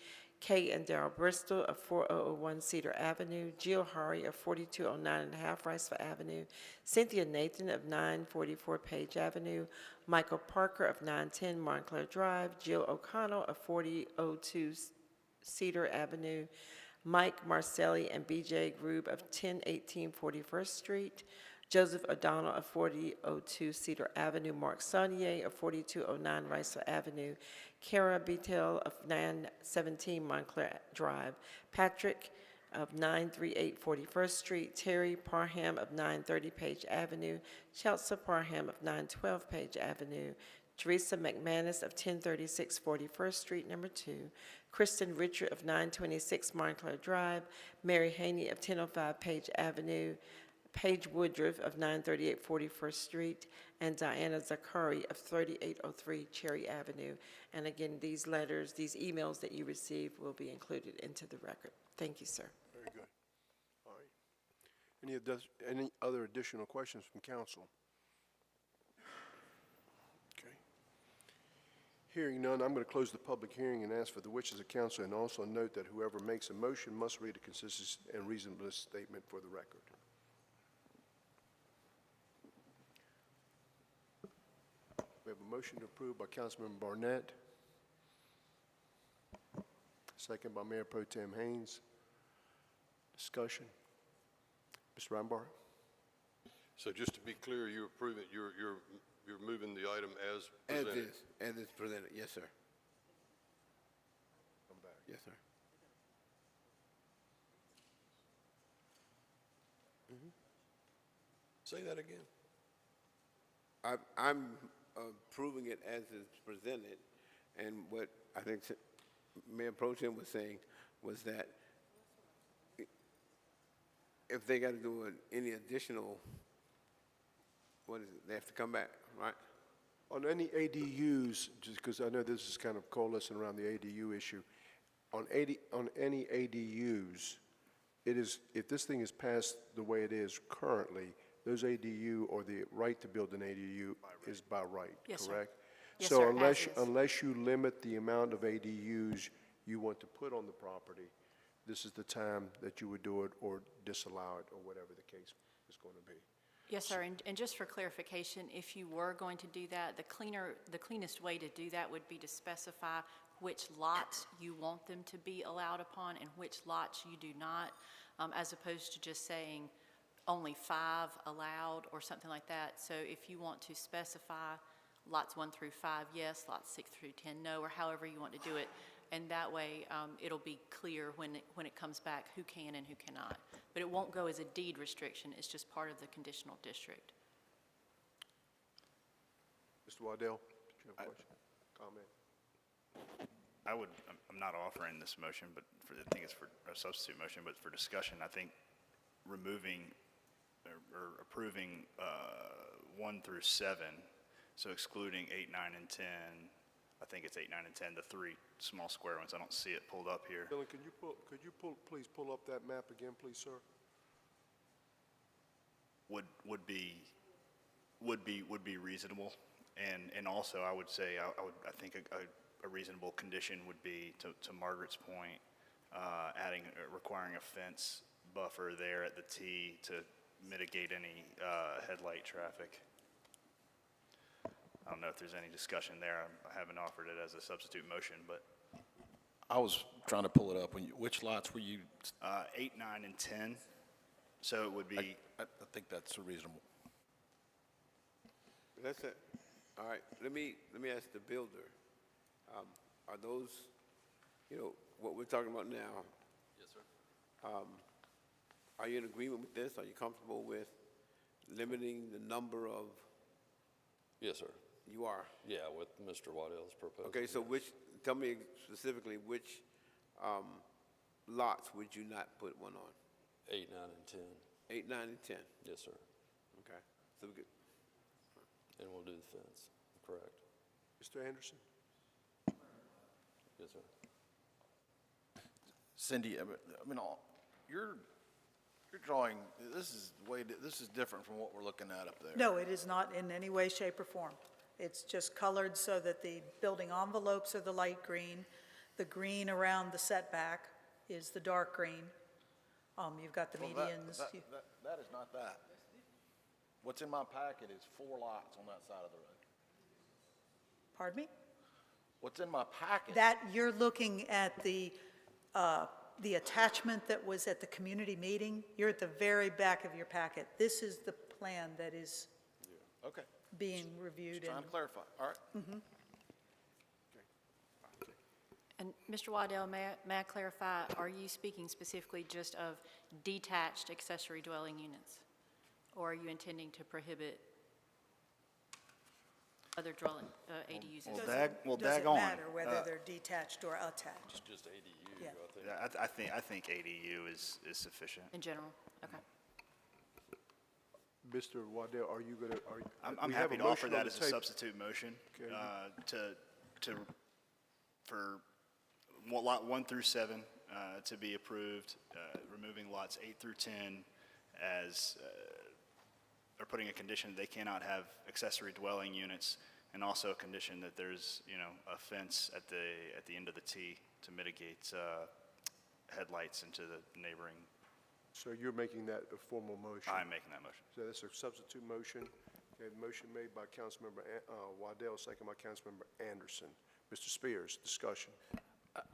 Kay and Darrell Bristol of 4001 Cedar Avenue, Jill Hari of 4209 and a half Riceville Avenue, Cynthia Nathan of 944 Page Avenue, Michael Parker of 910 Montclair Drive, Jill O'Connell of 4002 Cedar Avenue, Mike Marcelli and BJ Grube of 1018 41st Street, Joseph O'Donnell of 4002 Cedar Avenue, Mark Saunier of 4209 Riceville Avenue, Kara Betel of 917 Montclair Drive, Patrick of 938 41st Street, Terry Parham of 930 Page Avenue, Chelsea Parham of 912 Page Avenue, Teresa McManus of 1036 41st Street, number 2, Kristen Richard of 926 Montclair Drive, Mary Haney of 1005 Page Avenue, Paige Woodruff of 938 41st Street, and Diana Zakari of 3803 Cherry Avenue. And again, these letters, these emails that you received will be included into the record. Thank you, sir. Very good. All right. Any other additional questions from council? Okay. Hearing none, I'm going to close the public hearing and ask for the wishes of council, and also note that whoever makes a motion must read a consistency and reasonableness statement for the record. We have a motion approved by Councilmember Barnett, second by Mayor Pro Tem Haynes. Discussion. Mr. Reinbach? So just to be clear, you're approving, you're moving the item as presented? As is presented, yes, sir. Come back. Yes, sir. Say that again. I'm approving it as it's presented, and what I think Mayor Pro Tem was saying was that if they got to do any additional, what is it, they have to come back, right? On any ADUs, just because I know this is kind of coalescing around the ADU issue, on any ADUs, it is, if this thing is passed the way it is currently, those ADU or the right to build an ADU is by right, Yes, sir. correct? Yes, So sir, as is. unless you limit the amount of ADUs you want to put on the property, this is the time that you would do it or disallow it or whatever the case is going to be. Yes, sir, and just for clarification, if you were going to do that, the cleanest way to do that would be to specify which lots you want them to be allowed upon and which lots you do not, as opposed to just saying only 5 allowed or something like that. So if you want to specify lots 1 through 5, yes, lots 6 through 10, no, or however you want to do it, and that way it'll be clear when it comes back who can and who cannot. But it won't go as a deed restriction, it's just part of the conditional district. Mr. Waddell, did you have a question, comment? I'm not offering this motion, but I think it's for a substitute motion, but for discussion, I think removing or approving 1 through 7, so excluding 8, 9, and 10, I think it's 8, 9, and 10, the 3 small square ones. I don't see it pulled up here. Dylan, could you please pull up that map again, please, sir? Would be reasonable, and also I would say I think a reasonable condition would be to Margaret's point, requiring a fence buffer there at the T to mitigate any headlight traffic. I don't know if there's any discussion there. I haven't offered it as a substitute motion, but. I was trying to pull it up. Which lots were you? 8, 9, and 10. So it would be. I think that's reasonable. That's it. All right, let me ask the builder. Are those, what we're talking about now? Yes, sir. Are you in agreement with this? Are you comfortable with limiting the number of? Yes, sir. You are? Yeah, with Mr. Waddell's proposal. Okay, so tell me specifically which lots would you not put one on? 8, 9, and 10. 8, 9, and 10? Yes, sir. Okay, so we could. And we'll do the fence, correct? Mr. Anderson? Yes, sir. Cindy, you're drawing, this is different from what we're looking at up there. No, it is not in any way, shape, or form. It's just colored so that the building envelopes are the light green, The green around the setback is the dark green. You've got the Well, that- medians. that- that is not that. What's in my packet is 4 lots on that side of the road. Pardon me? What's in my packet? That, you're looking at the attachment that was at the community meeting. You're at the very back of your packet. This is the plan that is Okay. being reviewed. Just trying to clarify. All right. And Mr. Waddell, may I clarify, are you speaking specifically just of detached accessory dwelling units? Or are you intending to prohibit other dwelling, ADUs? Well, Doesn't daggone. matter whether they're detached or attached. Just ADU, Yeah. I think. Yeah, I think ADU is sufficient. In general, okay. Mr. Waddell, are you going to, I'm happy to offer that as a substitute motion, Okay. for lot 1 through 7, to be approved, removing lots 8 through 10 as, or putting a condition they cannot have accessory dwelling units, and also a condition that there's, a fence at the end of the T to mitigate, headlights into the neighboring. so you're making that a formal motion? I'm making that motion. So that's a substitute motion. Okay, the motion made by Councilmember Waddell, second by Councilmember Anderson. Mr. Spears, discussion.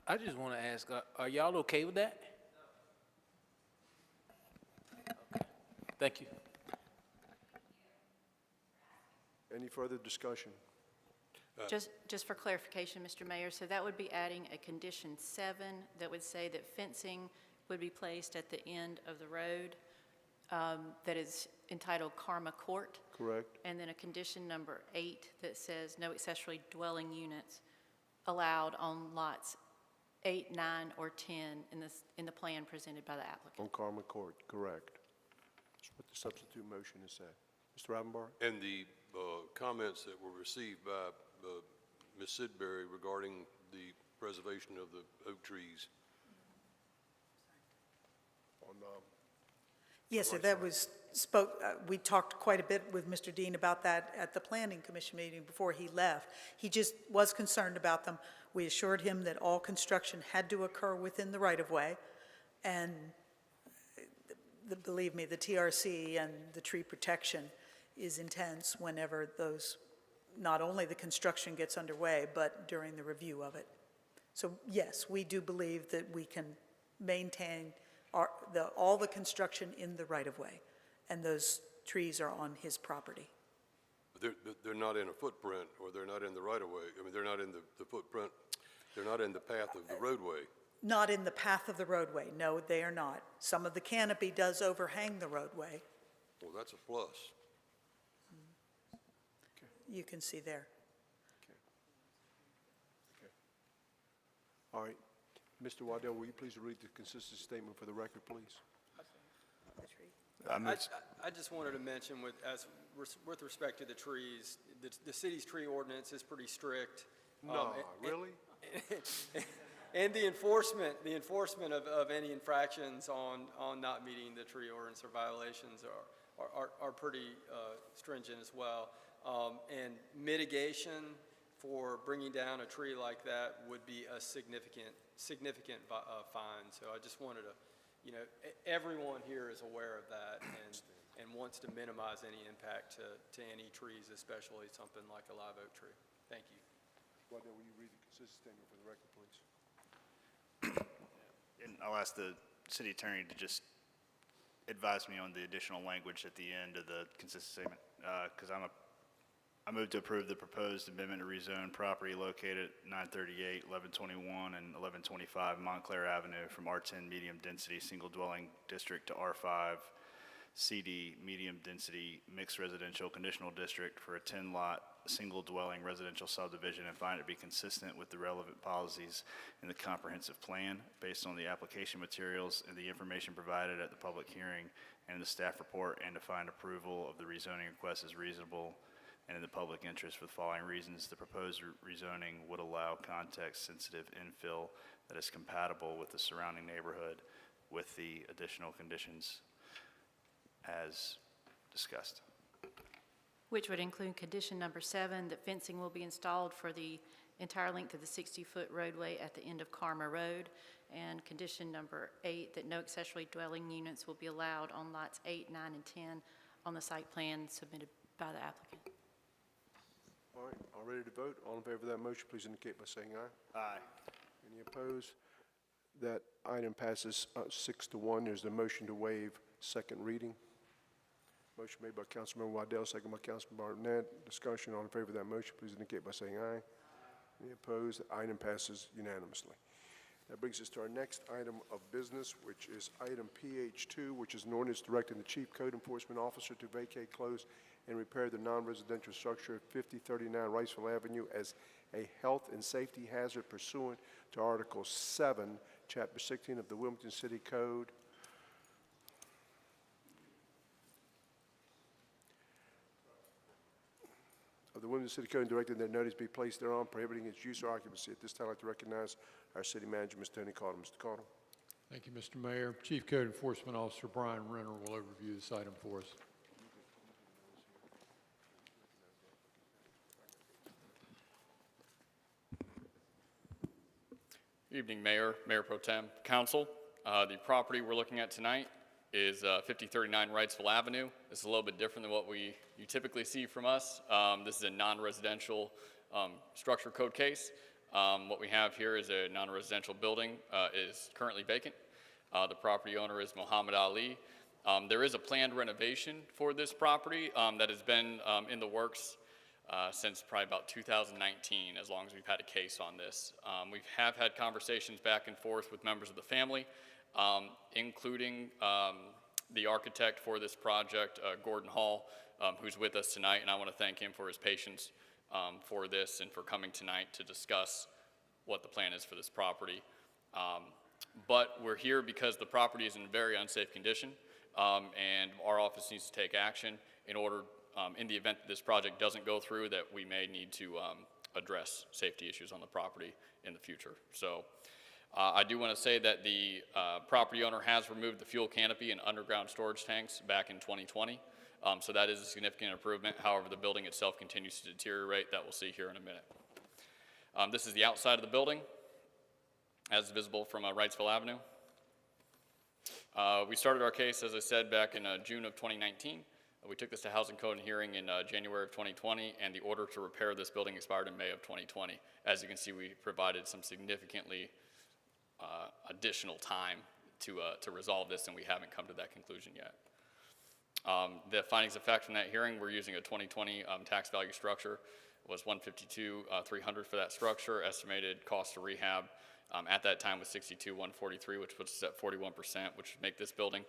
I just want to ask, are y'all okay with that? Okay. Thank you. Any further discussion? Just for clarification, Mr. Mayor, so that would be adding a condition 7 that would say that fencing would be placed at the end of the road that is entitled Karma Court. Correct. And then a condition number 8 that says no accessory dwelling units allowed on lots 8, 9, or 10 in the plan presented by the applicant. On Karma Court, correct. That's what the substitute motion is said. Mr. Ravenbar? And the comments that were received by Ms. Sidbury regarding the preservation of the oak trees. On, Yes, sir, that was we talked quite a bit with Mr. Dean about that at the Planning Commission meeting before he left. He just was concerned about them. We assured him that all construction had to occur within the right-of-way, and believe me, the TRC and the tree protection is intense whenever those, not only the construction gets underway, but during the review of it. So yes, we do believe that we can maintain all the construction in the right-of-way, and those trees are on his property. They're not in a footprint, or they're not in the right-of-way. I mean, they're not in the footprint, they're not in the path of the roadway. Not in the path of the roadway, no, they are not. Some of the canopy does overhang the roadway. Well, that's a plus. You can see there. All right. Mr. Waddell, will you please read the consistency statement for the record, please? I just wanted to mention with respect to the trees, the city's tree ordinance is pretty strict. No, really? And the enforcement of any infractions on not meeting the tree ordinance or violations are pretty stringent as well. And mitigation for bringing down a tree like that would be a significant fine. So I just wanted to, everyone here is aware of that and wants to minimize any impact to any trees, especially something like a live oak tree. Thank you. Waddell, will you read the consistency statement for the record, please? And I'll ask the city attorney to just advise me on the additional language at the end of the consistency statement, because I move to approve the proposed amendment to rezone property located at 938, 1121, and 1125 Montclair Avenue from R10 medium density single dwelling district to R5 CD medium density mixed residential conditional district for a 10-lot single dwelling residential subdivision, and find it to be consistent with the relevant policies in the comprehensive plan based on the application materials and the information provided at the public hearing and in the staff report, and to find approval of the rezoning request is reasonable and in the public interest for the following reasons. The proposed rezoning would allow context-sensitive infill that is compatible with the surrounding neighborhood with the additional conditions as discussed. Which would include condition number 7, that fencing will be installed for the entire length of the 60-foot roadway at the end of Karma Road. And condition number 8, that no accessory dwelling units will be allowed on lots 8, 9, and 10 on the site plan submitted by the applicant. All right, all ready to vote? All in favor of that motion, please indicate by saying aye. Aye. Any opposed? That item passes 6-1. There's the motion to waive second reading. Motion made by Councilmember Waddell, second by Councilman Barnett. Discussion, all in favor of that motion, please indicate by saying aye. Any opposed? The item passes unanimously. That brings us to our next item of business, which is item PH2, which is an ordinance directing the Chief Code Enforcement Officer to vacate, close, and repair the non-residential structure at 5039 Riceville Avenue as a health and safety hazard pursuant to Article 7, Chapter 16 of the Wilmington City Code. Of the Wilmington City Code, and directing that notice be placed thereon prohibiting its use or occupancy. At this time, I'd like to recognize our city manager, Ms. Tony Cottle. Mr. Cottle. Thank you, Mr. Mayor. Chief Code Enforcement Officer Brian Renner will overview this item for us. Good evening, Mayor, Mayor Pro Tem, Council. The property we're looking at tonight is 5039 Wrightsville Avenue. This is a little bit different than what you typically see from us. This is a non-residential structure code case. What we have here is a non-residential building is currently vacant. The property owner is Muhammad Ali. There is a planned renovation for this property that has been in the works since probably about 2019, as long as we've had a case on this. We have had conversations back and forth with members of the family, including the architect for this project, Gordon Hall, who's with us tonight, and I want to thank him for his patience for this and for coming tonight to discuss what the plan is for this property. But we're here because the property is in very unsafe condition, and our office needs to take action in order, in the event that this project doesn't go through, that we may need to address safety issues on the property in the future. So I do want to say that the property owner has removed the fuel canopy and underground storage tanks back in 2020. So that is a significant improvement. However, the building itself continues to deteriorate. That we'll see here in a minute. This is the outside of the building, as visible from Wrightsville Avenue. We started our case, as I said, back in June of 2019. We took this to Housing Code and Hearing in January of 2020, and the order to repair this building expired in May of 2020. As you can see, we provided some significantly additional time to resolve this, and we haven't come to that conclusion yet. The findings of fact from that hearing, we're using a 2020 tax value structure. It was $152,300 for that structure. Estimated cost to rehab at that time was $62,143, which puts us at 41%, which would make this building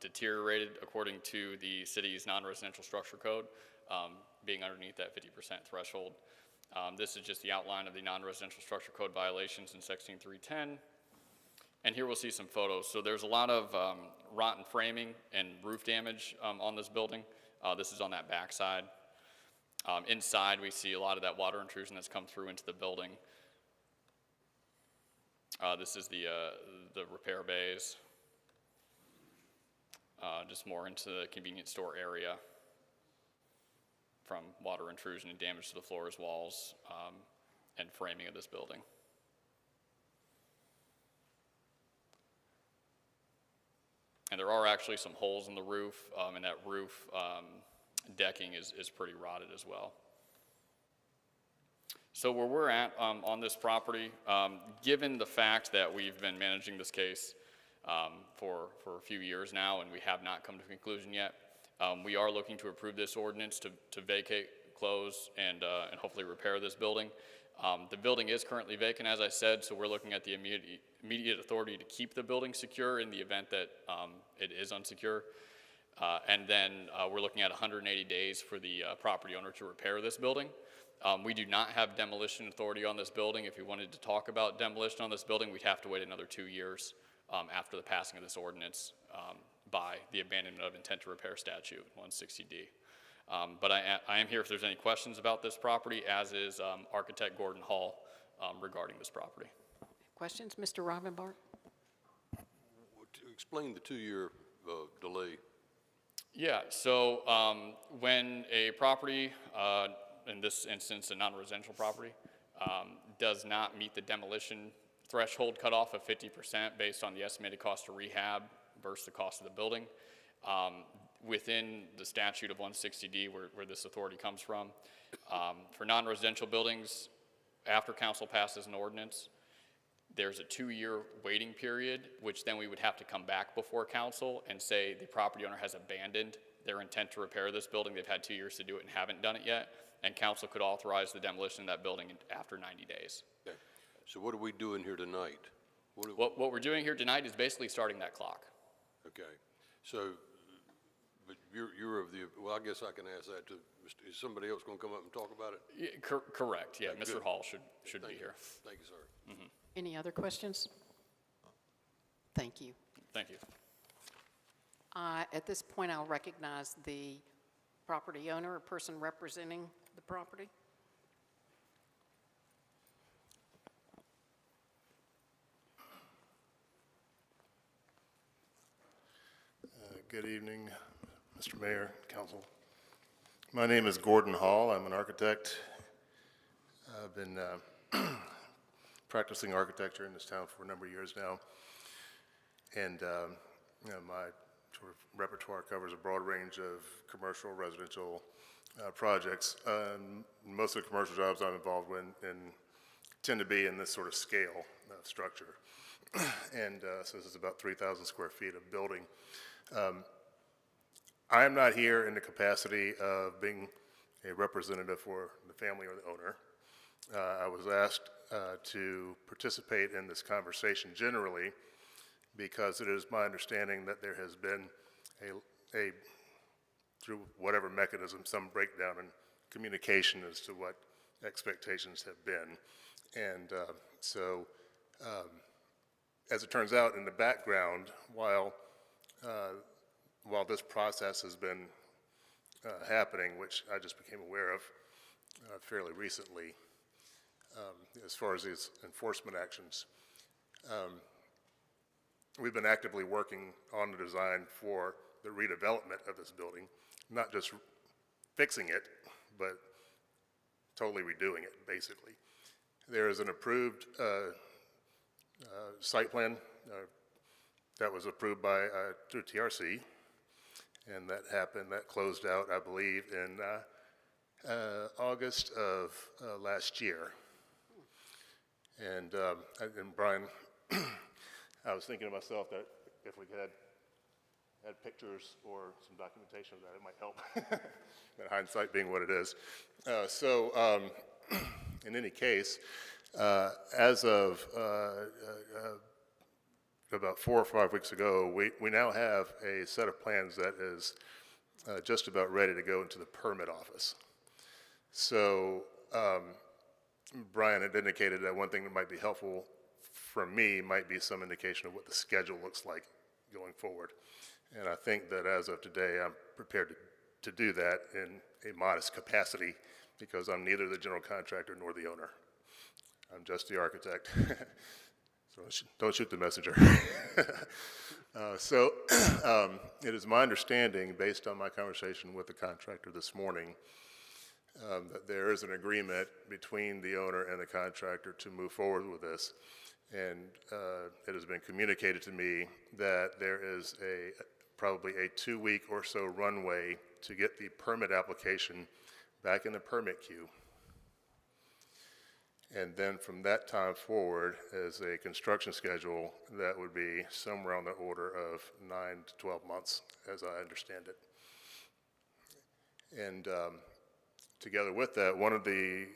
deteriorated according to the city's non-residential structure code, being underneath that 50% threshold. This is just the outline of the non-residential structure code violations in section 310. And here we'll see some photos. So there's a lot of rotten framing and roof damage on this building. This is on that back side. Inside, we see a lot of that water intrusion that's come through into the building. This is the repair bays. Just more into the convenience store area from water intrusion and damage to the floors, walls, and framing of this building. And there are actually some holes in the roof, and that roof decking is pretty rotted as well. So where we're at on this property, given the fact that we've been managing this case for a few years now and we have not come to a conclusion yet, we are looking to approve this ordinance to vacate, close, and hopefully repair this building. The building is currently vacant, as I said, so we're looking at the immediate authority to keep the building secure in the event that it is unsecure. And then we're looking at 180 days for the property owner to repair this building. We do not have demolition authority on this building. If we wanted to talk about demolition on this building, we'd have to wait another 2 years after the passing of this ordinance by the abandonment of intent to repair statute, 160D. But I am here if there's any questions about this property, as is architect Gordon Hall regarding this property. Questions, Mr. Robinbart? To explain the 2-year delay. Yeah, so when a property, in this instance a non-residential property, does not meet the demolition threshold cutoff of 50% based on the estimated cost of rehab versus the cost of the building. Within the statute of 160D, where this authority comes from, for non-residential buildings, after council passes an ordinance, there's a 2-year waiting period, which then we would have to come back before council and say the property owner has abandoned their intent to repair this building. They've had 2 years to do it and haven't done it yet, and council could authorize the demolition of that building after 90 days. Okay. So what are we doing here tonight? What we're doing here tonight is basically starting that clock. Okay. So, but you're of the, well, I guess I can ask that to, is somebody else going to come up and talk about it? Yeah, correct, yeah. Mr. Good. Hall should be here. Thank you, sir. Mhm. Any other questions? Thank you. Thank you. At this point, I'll recognize the property owner or person representing the property. Good evening, Mr. Mayor, Council. My name is Gordon Hall. I'm an architect. I've been practicing architecture in this town for a number of years now. And my sort of repertoire covers a broad range of commercial, residential projects. Most of the commercial jobs I'm involved in tend to be in this sort of scale structure. And so this is about 3,000 square feet of building. I am not here in the capacity of being a representative for the family or the owner. I was asked to participate in this conversation generally because it is my understanding that there has been a through whatever mechanism, some breakdown in communication as to what expectations have been. And as it turns out, in the background, while this process has been happening, which I just became aware of fairly recently, as far as these enforcement actions, we've been actively working on the design for the redevelopment of this building, not just fixing it, but totally redoing it, basically. There is an approved site plan that was approved by through TRC, and that closed out, I believe, in August of last year. And Brian, I was thinking to myself that if we could had pictures or some documentation of that, it might help. In hindsight being what it is. In any case, as of about 4 or 5 weeks ago, we now have a set of plans that is just about ready to go into the permit office. So Brian had indicated that one thing that might be helpful from me might be some indication of what the schedule looks like going forward. And I think that as of today, I'm prepared to do that in a modest capacity because I'm neither the general contractor nor the owner. I'm just the architect. So don't shoot the messenger. It is my understanding, based on my conversation with the contractor this morning, that there is an agreement between the owner and the contractor to move forward with this. And it has been communicated to me that there is probably a 2-week or so runway to get the permit application back in the permit queue. And then from that time forward is a construction schedule that would be somewhere on the order of 9 to 12 months, as I understand it. And together with that, one of the,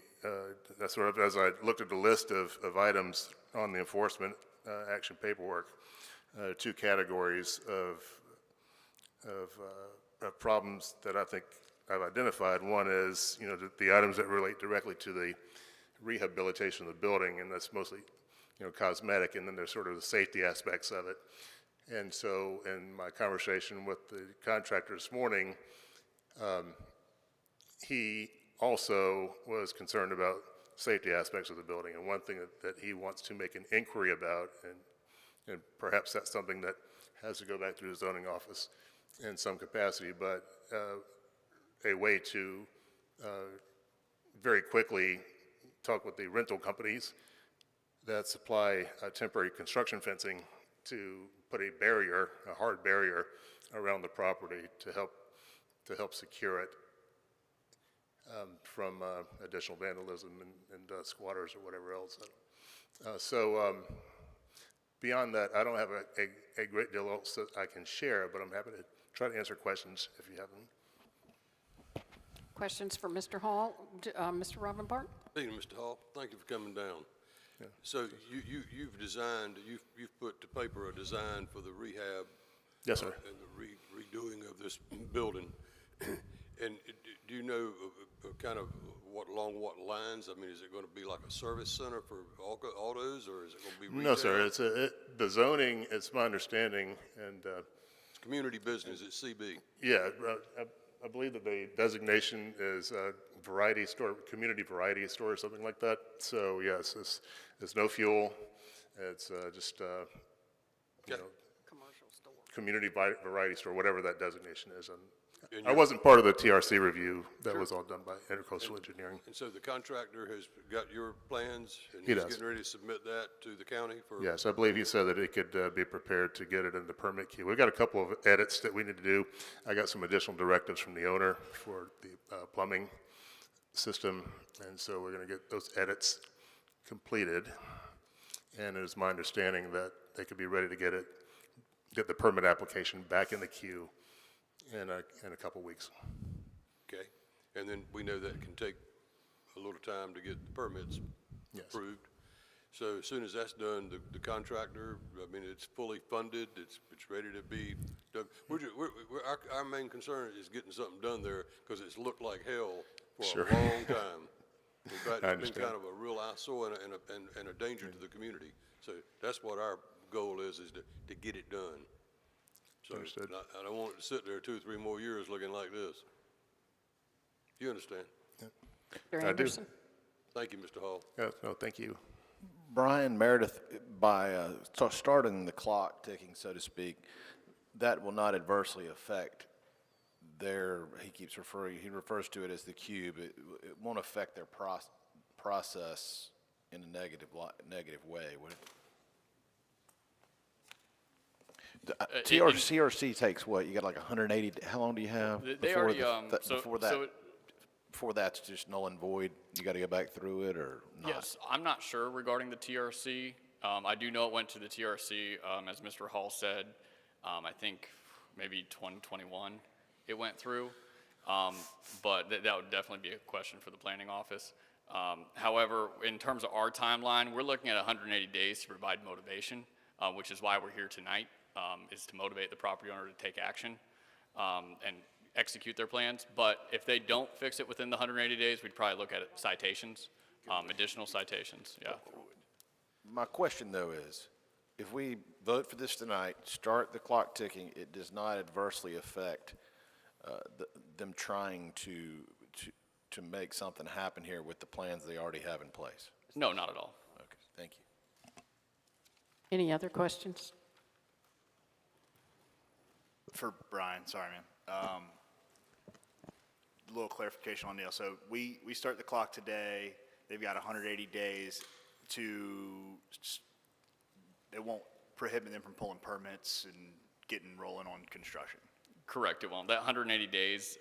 sort of as I looked at the list of items on the enforcement action paperwork, 2 categories of problems that I think I've identified. One is, the items that relate directly to the rehabilitation of the building, and that's mostly, cosmetic, and then there's sort of the safety aspects of it. And so in my conversation with the contractor this morning, he also was concerned about safety aspects of the building, and one thing that he wants to make an inquiry about, and perhaps that's something that has to go back through the zoning office in some capacity, but a way to very quickly talked with the rental companies that supply temporary construction fencing to put a barrier, a hard barrier, around the property to help secure it from additional vandalism and squatters or whatever else. Beyond that, I don't have a great deal else that I can share, but I'm happy to try to answer questions if you have them. Questions for Mr. Hall? Mr. Ravenbart? Evening, Mr. Hall. Thank you for coming down. Yeah. So you've designed, you've put to paper a design for the rehab. Yes, sir. And the redoing of this building. And do you know kind of along what lines? I mean, is it going to be like a service center for autos, or is it going to be retail? No, sir. The zoning, it's my understanding, and It's community business, it's CB. yeah, I believe that the designation is variety store, community variety store or something like that. So yes, it's no fuel. It's just, you know, community variety store, whatever that designation is. And I wasn't part of the TRC review. That was all done by Intercoastal Engineering. And so the contractor has got your plans? And He he's does. getting ready to submit that to the county for? Yes, I believe he said that it could be prepared to get it in the permit queue. We've got a couple of edits that we need to do. I got some additional directives from the owner for the plumbing system, and so we're going to get those edits completed. And it is my understanding that they could be ready to get the permit application back in the queue in a couple weeks. Okay. And then we know that can take a little time to get the permits approved. So as soon as that's done, the contractor, I mean, it's fully funded, it's ready to be done. Our main concern is getting something done there because it's looked like hell for a long time. In fact, it's been kind of a real eyesore and a danger to the community. So that's what our goal is to get it done. So I don't want it to sit there 2 or 3 more years looking like this. You understand? Mr. I do. Anderson? Thank you, Mr. Hall. Yeah, no, thank you. Brian Meredith, by starting the clock ticking, so to speak, that will not adversely affect he refers to it as the cube. It won't affect their process in a negative way, would it? TRC takes what? You got like 180, how long do you have? They already, Before that's just null and void, you got to go back through it or not? Yes, I'm not sure regarding the TRC. I do know it went to the TRC, as Mr. Hall said, I think maybe 2021 it went through. But that would definitely be a question for the planning office. However, in terms of our timeline, we're looking at 180 days to provide motivation, which is why we're here tonight, is to motivate the property owner to take action and execute their plans. But if they don't fix it within the 180 days, we'd probably look at citations, additional citations, yeah. My question, though, is, if we vote for this tonight, start the clock ticking, it does not adversely affect them trying to make something happen here with the plans they already have in place? No, not at all. Okay, thank you. Any other questions? For Brian, sorry, man. A little clarification on Neil. So we start the clock today. They've got 180 days it won't prohibit them from pulling permits and getting rolling on construction. Correct, it won't. That 180 days,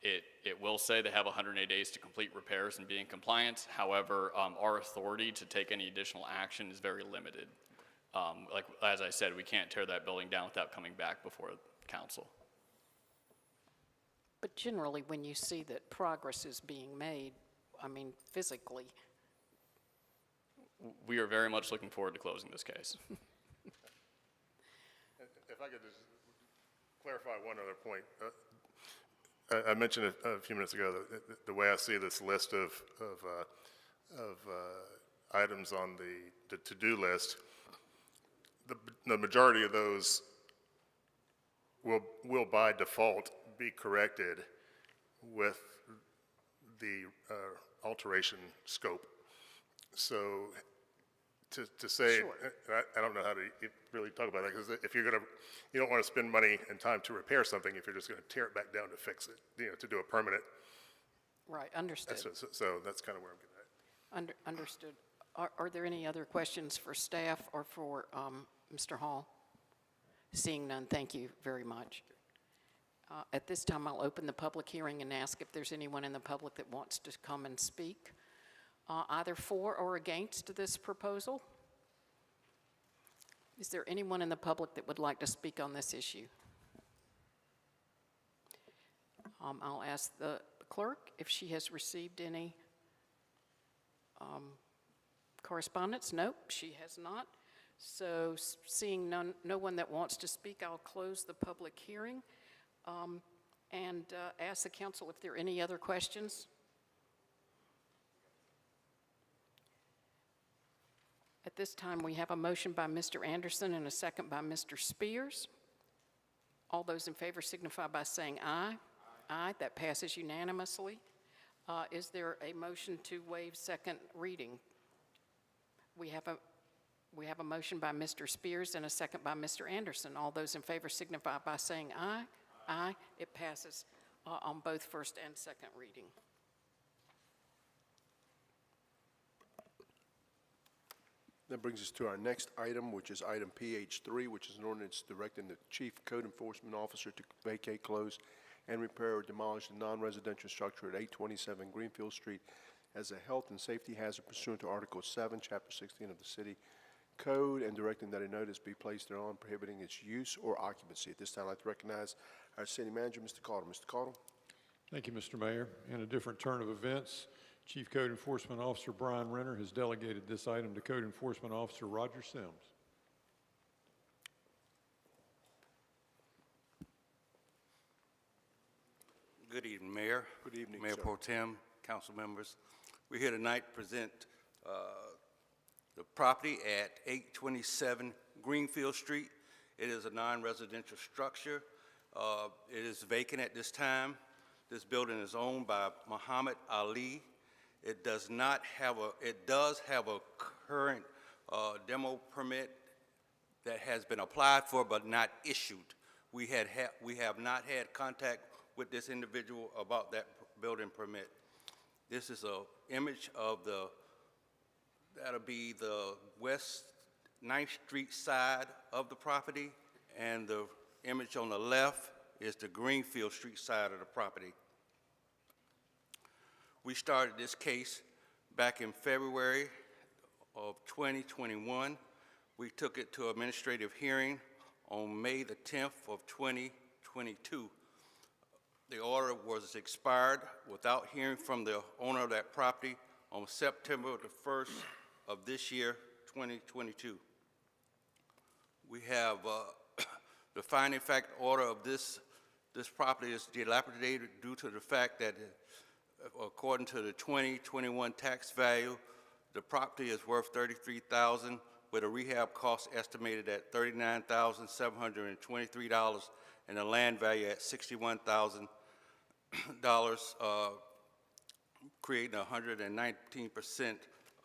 it will say they have 180 days to complete repairs and be in compliance. However, our authority to take any additional action is very limited. Like, as I said, we can't tear that building down without coming back before council. But generally, when you see that progress is being made, I mean, physically. We are very much looking forward to closing this case. If I could just clarify one other point. I mentioned a few minutes ago that the way I see this list of items on the to-do list, the majority of those will by default be corrected with the alteration scope. So to say, I don't know how to really talk about that, because if you don't want to spend money and time to repair something if you're just going to tear it back down to fix it, to do a permanent. Right, understood. So that's kind of where I'm getting at. Understood. Are there any other questions for staff or for Mr. Hall? Seeing none, thank you very much. At this time, I'll open the public hearing and ask if there's anyone in the public that wants to come and speak, either for or against this proposal. Is there anyone in the public that would like to speak on this issue? I'll ask the clerk if she has received any correspondence. Nope, she has not. So seeing no one that wants to speak, I'll close the public hearing and ask the council if there are any other questions. At this time, we have a motion by Mr. Anderson and a second by Mr. Spears. All those in favor signify by saying aye. Aye, that passes unanimously. Is there a motion to waive second reading? We have a motion by Mr. Spears and a second by Mr. Anderson. All those in favor signify by saying aye. Aye. It passes on both first and second reading. That brings us to our next item, which is item PH3, which is an ordinance directing the Chief Code Enforcement Officer to vacate, close, and repair or demolish the non-residential structure at 827 Greenfield Street as a health and safety hazard pursuant to Article 7, Chapter 16 of the City Code, and directing that a notice be placed thereon prohibiting its use or occupancy. At this time, I'd like to recognize our City Manager, Mr. Cottle. Mr. Cottle. Thank you, Mr. Mayor. In a different turn of events, Chief Code Enforcement Officer Brian Renner has delegated this item to Code Enforcement Officer Roger Sims. Good evening, Mayor. Good evening, Mayor sir. Pro Tem, council members. We're here tonight to present the property at 827 Greenfield Street. It is a non-residential structure. It is vacant at this time. This building is owned by Muhammad Ali. It does have a current demo permit that has been applied for but not issued. We have not had contact with this individual about that building permit. This is an image of that'll be the West 9th Street side of the property, and the image on the left is the Greenfield Street side of the property. We started this case back in February of 2021. We took it to administrative hearing on May the 10th of 2022. The order was expired without hearing from the owner of that property on September the 1st of this year, 2022. We have the finding fact order of this property is dilapidated due to the fact that according to the 2021 tax value, the property is worth $33,000 with a rehab cost estimated at $39,723 and a land value at $61,000, creating 119%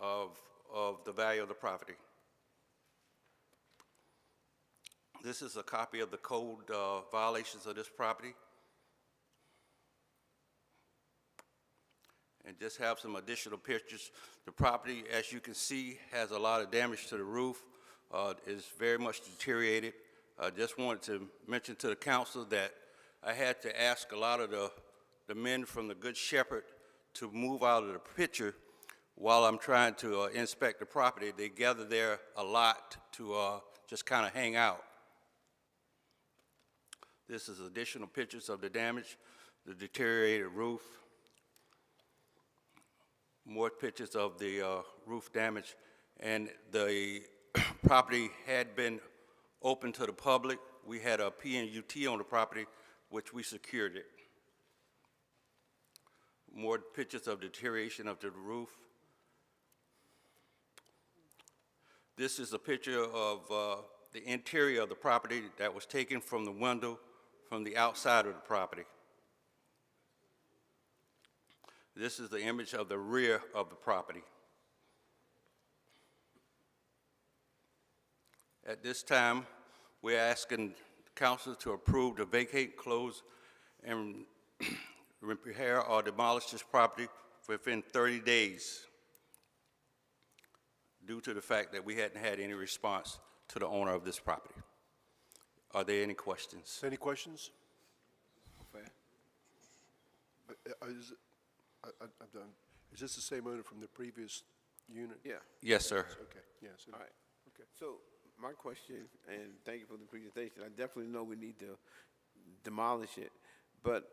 of the value of the property. This is a copy of the code violations of this property. And just have some additional pictures. The property, as you can see, has a lot of damage to the roof. Is very much deteriorated. I just wanted to mention to the council that I had to ask a lot of the men from the Good Shepherd to move out of the picture while I'm trying to inspect the property. They gather there a lot to just kind of hang out. This is additional pictures of the damage, the deteriorated roof, more pictures of the roof damage, and the property had been open to the public. We had a PNUT on the property, which we secured it. More pictures of deterioration of the roof. This is a picture of the interior of the property that was taken from the window from the outside of the property. This is the image of the rear of the property. At this time, we're asking the council to approve to vacate, close, and repair or demolish this property within 30 days. due to the fact that we hadn't had any response to the owner of this property. Are there any questions? Any questions? Fair. I'm done. Is this the same owner from the previous unit? Yeah. Yes, sir. Okay, yes. All right. Okay. So my question, and thank you for the presentation, I definitely know we need to demolish it, but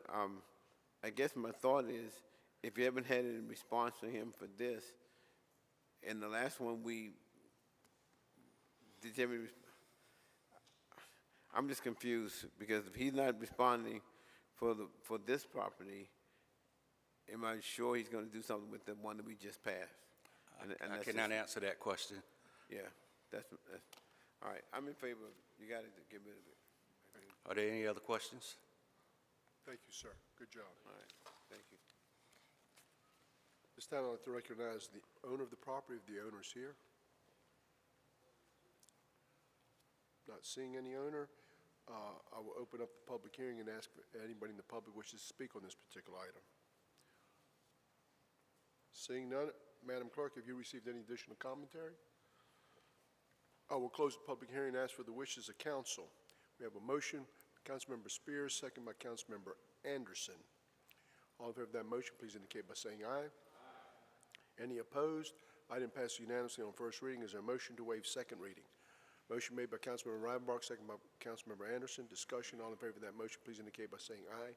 I guess my thought is, if you haven't had any response from him for this, and the last one did you have any, I'm just confused, because if he's not responding for this property, am I sure he's going to do something with the one that we just passed? And I that's cannot just- answer that question. Yeah, that's, all right, I'm in favor of it. You got to get rid of it. Are there any other questions? Thank you, sir. Good job. All right, thank you. This time I'd like to recognize the owner of the property, if the owner's here. Not seeing any owner, I will open up the public hearing and ask if anybody in the public wishes to speak on this particular item. Seeing none, Madam Clerk, have you received any additional commentary? I will close the public hearing and ask for the wishes of council. We have a motion by Councilmember Spears, second by Councilmember Anderson. All in favor of that motion, please indicate by saying aye. Any opposed? Item passes unanimously on first reading. Is there a motion to waive second reading? Motion made by Councilmember Rivenbark, second by Councilmember Anderson. Discussion. All in favor of that motion, please indicate by saying aye.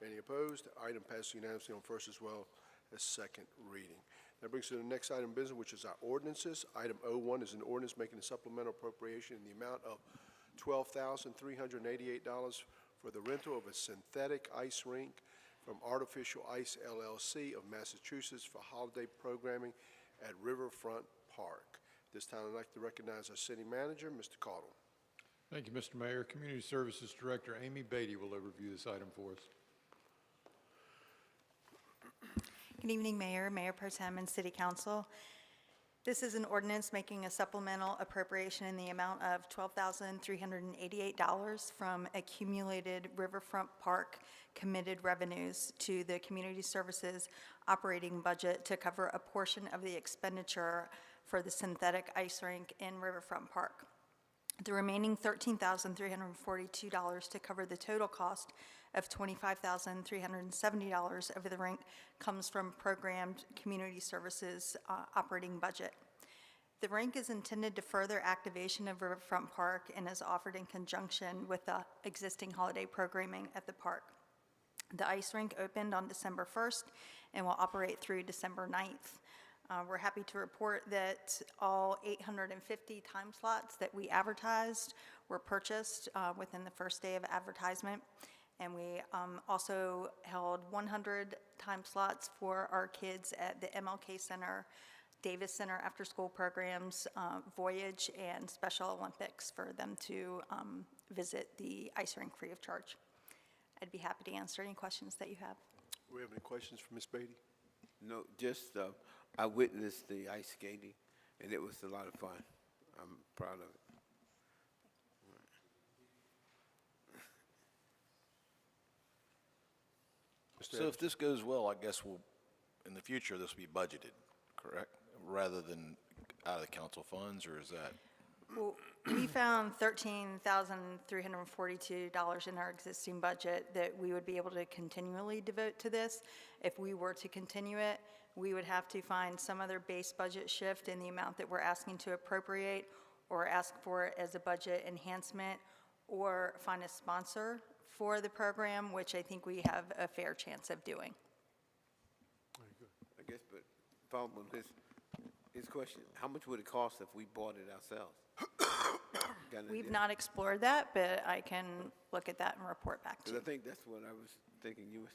Any opposed? Item passes unanimously on first as well as second reading. That brings us to the next item of business, which is our ordinances. Item 01 is an ordinance making a supplemental appropriation in the amount of $12,388 for the rental of a synthetic ice rink from Artificial Ice LLC of Massachusetts for holiday programming at Riverfront Park. This time, I'd like to recognize our city manager, Mr. Caudle. Thank you, Mr. Mayor. Community Services Director Amy Beatty will overview this item for us. Good evening, Mayor, Mayor Pro Tem, and City Council. This is an ordinance making a supplemental appropriation in the amount of $12,388 from accumulated Riverfront Park committed revenues to the Community Services operating budget to cover a portion of the expenditure for the synthetic ice rink in Riverfront Park. The remaining $13,342 to cover the total cost of $25,370 of the rink comes from programmed Community Services operating budget. The rink is intended to further activation of Riverfront Park and is offered in conjunction with the existing holiday programming at the park. The ice rink opened on December 1st and will operate through December 9th. We're happy to report that all 850 time slots that we advertised were purchased within the first day of advertisement. And we also held 100 time slots for our kids at the MLK Center, Davis Center after-school programs, Voyage, and Special Olympics for them to visit the ice rink free of charge. I'd be happy to answer any questions that you have. Do we have any questions for Ms. Beatty? No, just, I witnessed the ice skating, and it was a lot of fun. I'm proud of it. So if this goes well, I guess we'll, in the future, this will be budgeted, correct? Rather than out of the council funds, or is that? Well, we found $13,342 in our existing budget that we would be able to continually devote to this. If we were to continue it, we would have to find some other base budget shift in the amount that we're asking to appropriate, or ask for it as a budget enhancement, or find a sponsor for the program, which I think we have a fair chance of doing. I guess, but following on his question, how much would it cost if we bought it ourselves? Got an We've idea? not explored that, but I can look at that and report back to you. Because I think that's what I was thinking you was.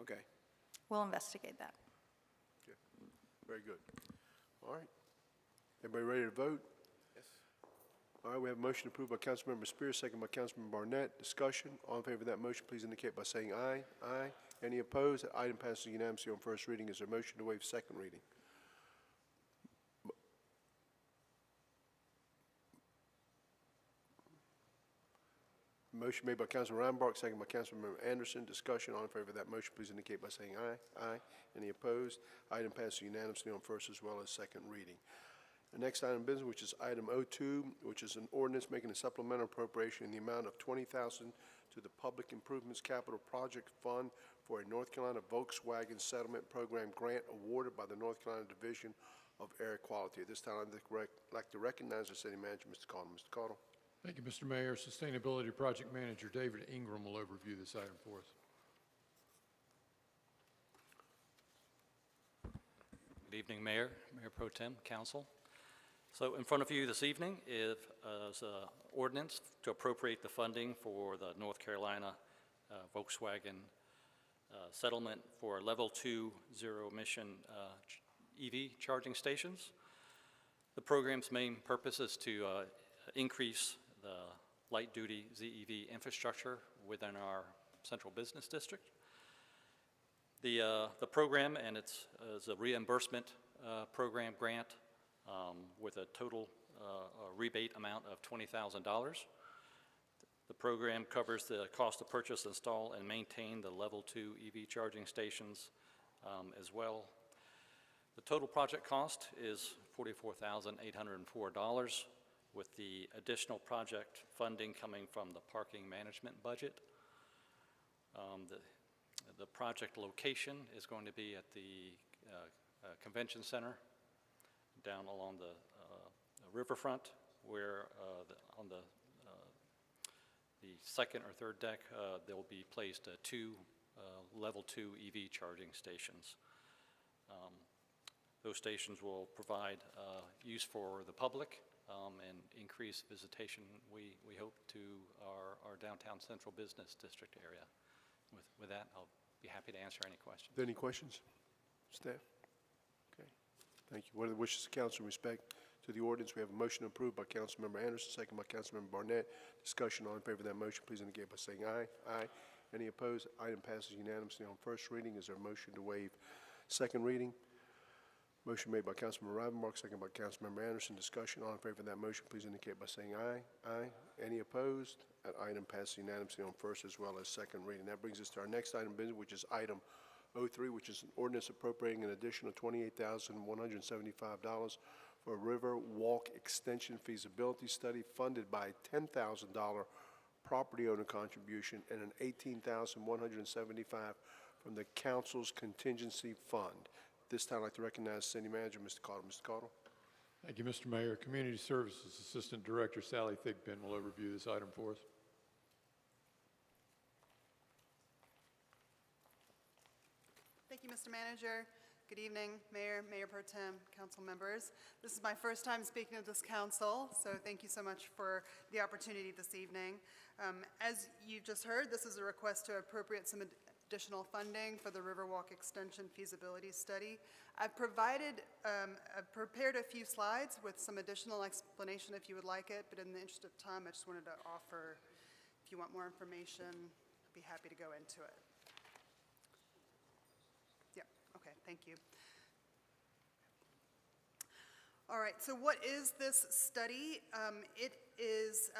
Okay. We'll investigate that. Okay. Very good. All right. Everybody ready to vote? Yes. All right, we have a motion approved by Councilmember Spears, second by Councilmember Barnett. Discussion. All in favor of that motion, please indicate by saying aye. Aye. Any opposed? That item passes unanimously on first reading. Is there a motion to waive second reading? Motion made by Councilman Reinbach, second by Councilmember Anderson. Discussion, all in favor of that motion, please indicate by saying aye. Aye. Any opposed? Item passes unanimously on first as well as second reading. The next item of business, which is item O2, which is an ordinance making a supplemental appropriation in the amount of $20,000 to the Public Improvements Capital Project Fund for a North Carolina Volkswagen Settlement Program grant awarded by the North Carolina Division of Air Quality. At this time, I'd like to recognize the city manager, Mr. Cottle. Mr. Cottle. Thank you, Mr. Mayor. Sustainability Project Manager David Ingram will overview this item for us. Good evening, Mayor, Mayor Pro Tem, Council. So in front of you this evening is an ordinance to appropriate the funding for the North Carolina Volkswagen settlement for level 2 zero emission EV charging stations. The program's main purpose is to increase the light-duty ZEV infrastructure within our central business district. The program, and it's a reimbursement program grant with a total rebate amount of $20,000. The program covers the cost to purchase, install, and maintain the level 2 EV charging stations as well. The total project cost is $44,804, with the additional project funding coming from the parking management budget. The project location is going to be at the convention center down along the riverfront, where on the second or third deck there will be placed two level 2 EV charging stations. Those stations will provide use for the public and increase visitation, we hope, to our downtown central business district area. With that, I'll be happy to answer any questions. Any questions, staff? Okay, thank you. What are the wishes of council in respect to the ordinance? We have a motion approved by Councilmember Anderson, second by Councilmember Barnett. Discussion, all in favor of that motion, please indicate by saying aye. Aye. Any opposed? Item passes unanimously on first reading. Is there a motion to waive second reading? Motion made by Councilmember Rivenbark, second by Councilmember Anderson. Discussion, all in favor of that motion, please indicate by saying aye. Aye. Any opposed? That item passes unanimously on first as well as second reading. That brings us to our next item of business, which is item O3, which is an ordinance appropriating an additional $28,175 for a River Walk Extension feasibility study funded by a $10,000 property owner contribution and an $18,175 from the council's contingency fund. This time, I'd like to recognize City Manager, Mr. Cottle. Mr. Cottle. Thank you, Mr. Mayor. Community Services Assistant Director Sally Thigpen will overview this item for us. Thank you, Mr. Manager. Good evening, Mayor, Mayor Pro Tem, council members. This is my first time speaking to this council, so thank you so much for the opportunity this evening. As you just heard, this is a request to appropriate some additional funding for the Riverwalk Extension feasibility study. I've prepared a few slides with some additional explanation if you would like it, but in the interest of time, I just wanted to offer, if you want more information, I'd be happy to go into it. Yeah, okay, thank you. All right, so what is this study? It is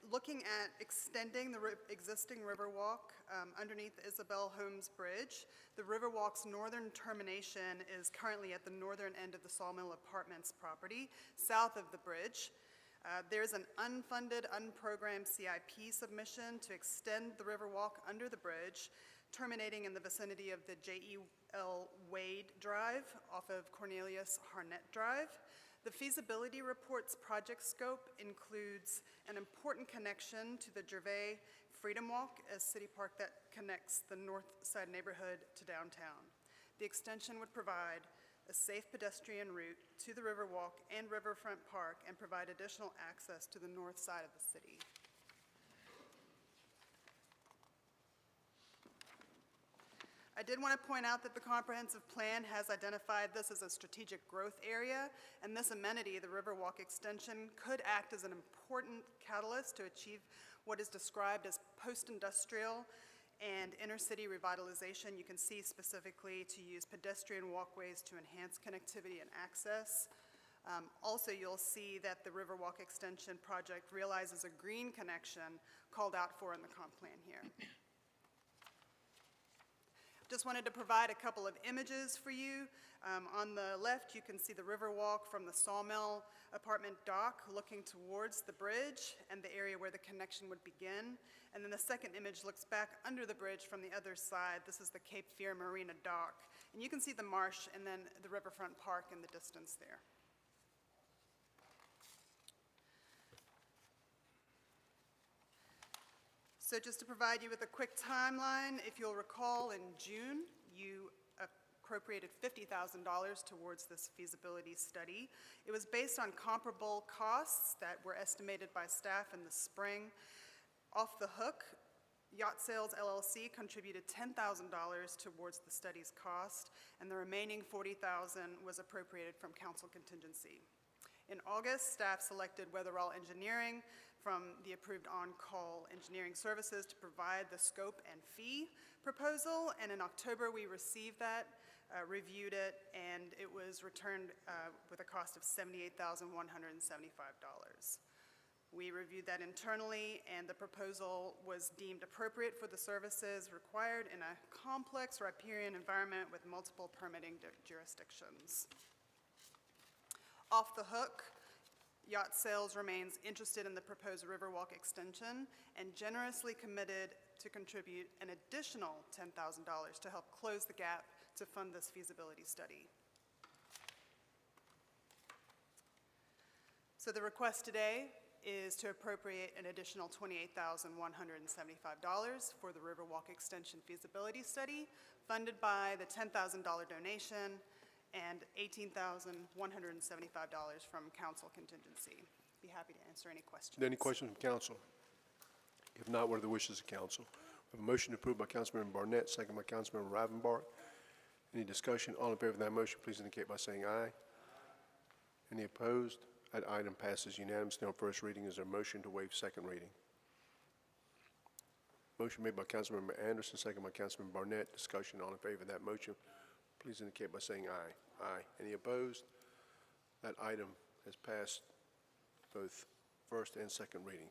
looking at extending the existing Riverwalk underneath Isabel Holmes Bridge. The Riverwalk's northern termination is currently at the northern end of the Sawmill Apartments property, south of the bridge. There's an unfunded, unprogrammed CIP submission to extend the Riverwalk under the bridge, terminating in the vicinity of the J.E.L. Wade Drive off of Cornelius Harnett Drive. The feasibility report's project scope includes an important connection to the Gervais Freedom Walk, a city park that connects the north side neighborhood to downtown. The extension would provide a safe pedestrian route to the Riverwalk and Riverfront Park and provide additional access to the north side of the city. I did want to point out that the comprehensive plan has identified this as a strategic growth area, and this amenity, the Riverwalk extension, could act as an important catalyst to achieve what is described as post-industrial and inner-city revitalization. You can see specifically to use pedestrian walkways to enhance connectivity and access. Also, you'll see that the Riverwalk Extension project realizes a green connection called out for in the comp plan here. Just wanted to provide a couple of images for you. On the left, you can see the Riverwalk from the Sawmill apartment dock looking towards the bridge and the area where the connection would begin. And then the second image looks back under the bridge from the other side. This is the Cape Fear Marina dock. And you can see the marsh and then the riverfront park in the distance there. So just to provide you with a quick timeline, if you'll recall, in June, you appropriated $50,000 towards this feasibility study. It was based on comparable costs that were estimated by staff in the spring. Off the Hook, Yacht Sales LLC contributed $10,000 towards the study's cost, and the remaining $40,000 was appropriated from council contingency. In August, staff selected Weatherall Engineering from the approved on-call engineering services to provide the scope and fee proposal, and in October we received that, reviewed it, and it was returned with a cost of $78,175. We reviewed that internally, and the proposal was deemed appropriate for the services required in a complex riparian environment with multiple permitting jurisdictions. Off the Hook, Yacht Sales remains interested in the proposed Riverwalk extension and generously committed to contribute an additional $10,000 to help close the gap to fund this feasibility study. So the request today is to appropriate an additional $28,175 for the Riverwalk extension feasibility study, funded by the $10,000 donation and $18,175 from council contingency. Be happy to answer any questions. Any questions from council? If not, what are the wishes of council? We have a motion approved by Councilmember Barnett, second by Councilmember Rivenbark. Any discussion? All in favor of that motion, please indicate by saying aye. Any opposed? That item passes unanimously on first reading. Is there a motion to waive second reading? Motion made by Councilmember Anderson, second by Councilmember Barnett. Discussion. All in favor of that motion, please indicate by saying aye. Aye. Any opposed? That item has passed both first and second reading.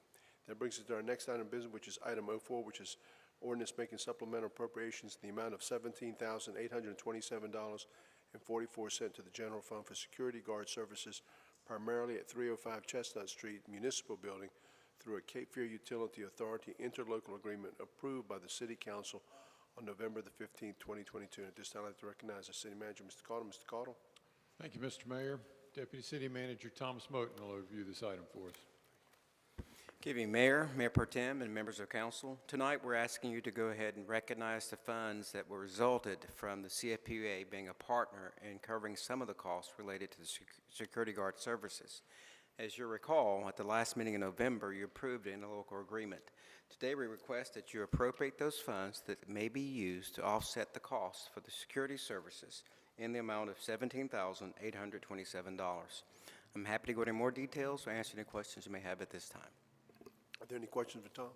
That brings us to our next item of business, which is item 04, which is ordinance making supplemental appropriations in the amount of $17,827.44 to the general fund for security guard services, primarily at 305 Chestnut Street Municipal Building, through a Cape Fear Utility Authority interlocal agreement approved by the City Council on November the 15th, 2022. And at this time, I'd like to recognize the City Manager, Mr. Cottle. Mr. Cottle. Thank you, Mr. Mayor. Deputy City Manager Thomas Moten will overview this item for us. Good evening, Mayor, Mayor Pro Tem, and members of council. Tonight, we're asking you to go ahead and recognize the funds that were resulted from the CFPUA being a partner in covering some of the costs related to the security guard services. As you recall, at the last meeting in November, you approved an interlocal agreement. Today, we request that you appropriate those funds that may be used to offset the costs for the security services in the amount of $17,827. I'm happy to go into more details or answer any questions you may have at this time. Are there any questions for Tom?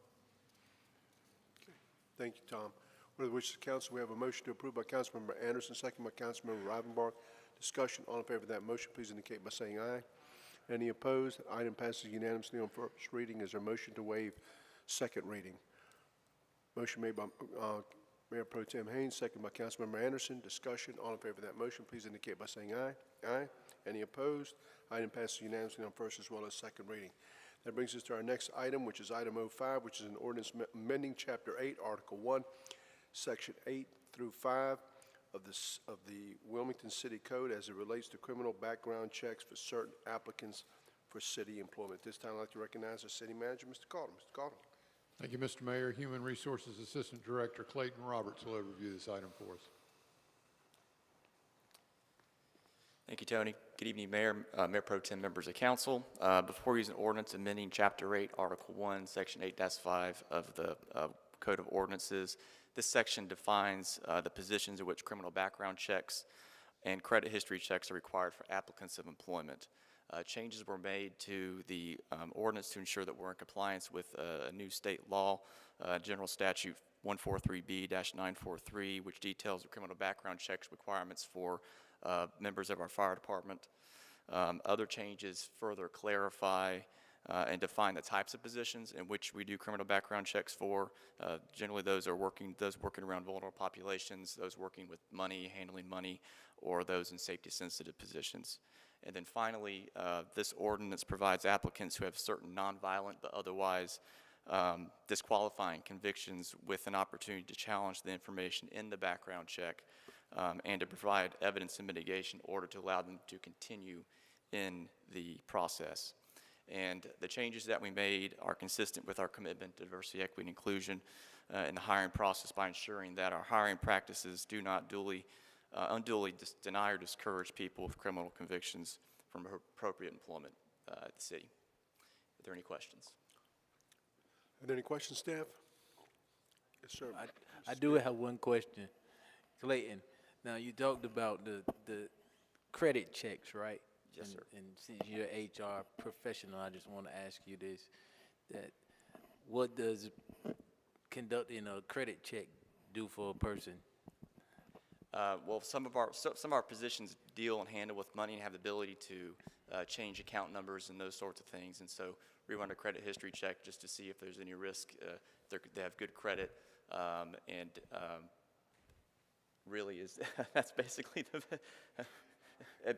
Okay. Thank you, Tom. What are the wishes of council? We have a motion to approve by Councilmember Anderson, second by Councilmember Rivenbark. Discussion. All in favor of that motion, please indicate by saying aye. Any opposed? The item passes unanimously on first reading. Is there a motion to waive second reading? Motion made by Mayor Pro Tem Haynes, second by Councilmember Anderson. Discussion. All in favor of that motion, please indicate by saying aye. Aye. Any opposed? Item passes unanimously on first as well as second reading. That brings us to our next item, which is item 05, which is an ordinance amending Chapter 8, Article 1, Section 8 through 5 of the Wilmington City Code as it relates to criminal background checks for certain applicants for city employment. This time, I'd like to recognize the City Manager, Mr. Cottle. Mr. Cottle. Thank you, Mr. Mayor. Human Resources Assistant Director Clayton Roberts will overview this item for us. Thank you, Tony. Good evening, Mayor, Mayor Pro Tem, members of council. Before using ordinance amending Chapter 8, Article 1, Section 8-5 of the Code of Ordinances, this section defines the positions in which criminal background checks and credit history checks are required for applicants of employment. Changes were made to the ordinance to ensure that we're in compliance with a new state law, General Statute 143B-943, which details the criminal background checks requirements for members of our fire department. Other changes further clarify and define the types of positions in which we do criminal background checks for. Generally, those working around vulnerable populations, those working with money, handling money, or those in safety-sensitive positions. And then finally, this ordinance provides applicants who have certain nonviolent but otherwise disqualifying convictions with an opportunity to challenge the information in the background check and to provide evidence and mitigation in order to allow them to continue in the process. And the changes that we made are consistent with our commitment to diversity, equity, and inclusion in the hiring process by ensuring that our hiring practices do not unduly deny or discourage people with criminal convictions from appropriate employment at the city. Are there any questions? Are there any questions, staff? Yes, sir. I do have one question. Clayton, now you talked about the credit checks, right? Yes, sir. And since you're an HR professional, I just want to ask you this, that what does conducting a credit check do for a person? Well, some of our positions deal and handle with money and have the ability to change account numbers and those sorts of things. And so we run a credit history check just to see if there's any risk, they have good credit, and really is that's basically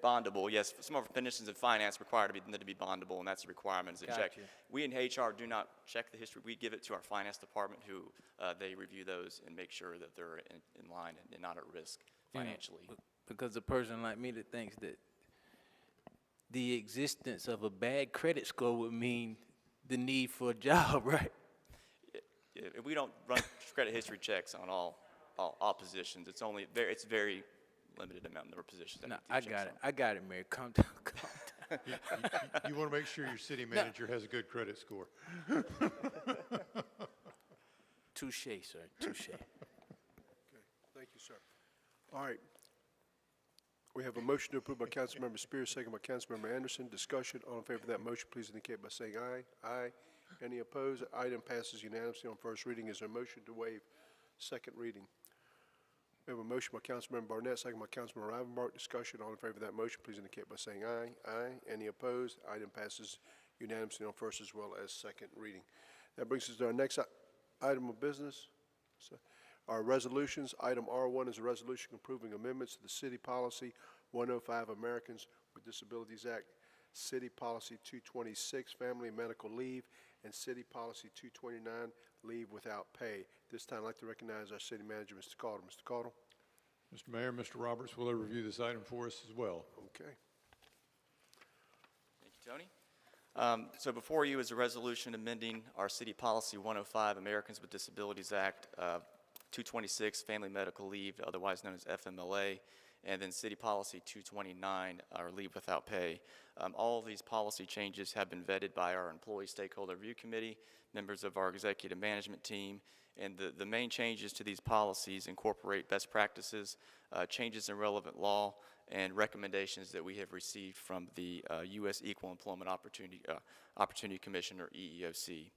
bondable. Yes, some of our positions in finance require them to be bondable, and that's a requirement as a check. We in HR do not check the history. We give it to our finance department, who they review those and make sure that they're in line and not at risk financially. Because a person like me that thinks that the existence of a bad credit score would mean the need for a job, right? We don't run credit history checks on all positions. It's very limited amount of positions. That No, we do checks on. I got it, Mayor. Calm down, calm down. You want to make sure your city manager has a good credit score. Touche, sir, touche. Okay, thank you, sir. All right. We have a motion to approve by Councilmember Spears, second by Councilmember Anderson. Discussion. All in favor of that motion, please indicate by saying aye. Aye. Any opposed? Item passes unanimously on first reading. Is there a motion to waive second reading? We have a motion by Councilmember Barnett, second by Councilmember Rivenbark. Discussion. All in favor of that motion, please indicate by saying aye. Aye. Any opposed? Item passes unanimously on first as well as second reading. That brings us to our next item of business. Our resolutions. Item R1 is a resolution approving amendments to the City Policy 105 Americans with Disabilities Act, City Policy 226 Family and Medical Leave, and City Policy 229 Leave Without Pay. This time I'd like to recognize our City Manager, Mr. Caudle. Mr. Caudle. Mr. Mayor, Mr. Roberts will overview this item for us as well. Okay. Thank you, Tony. So before you is a resolution amending our City Policy 105 Americans with Disabilities Act 226 Family Medical Leave, otherwise known as FMLA, and then City Policy 229, our Leave Without Pay. All of these policy changes have been vetted by our Employee Stakeholder Review Committee, members of our executive management team, and the main changes to these policies incorporate best practices, changes in relevant law, and recommendations that we have received from the U.S. Equal Employment Opportunity Commission, or EEOC.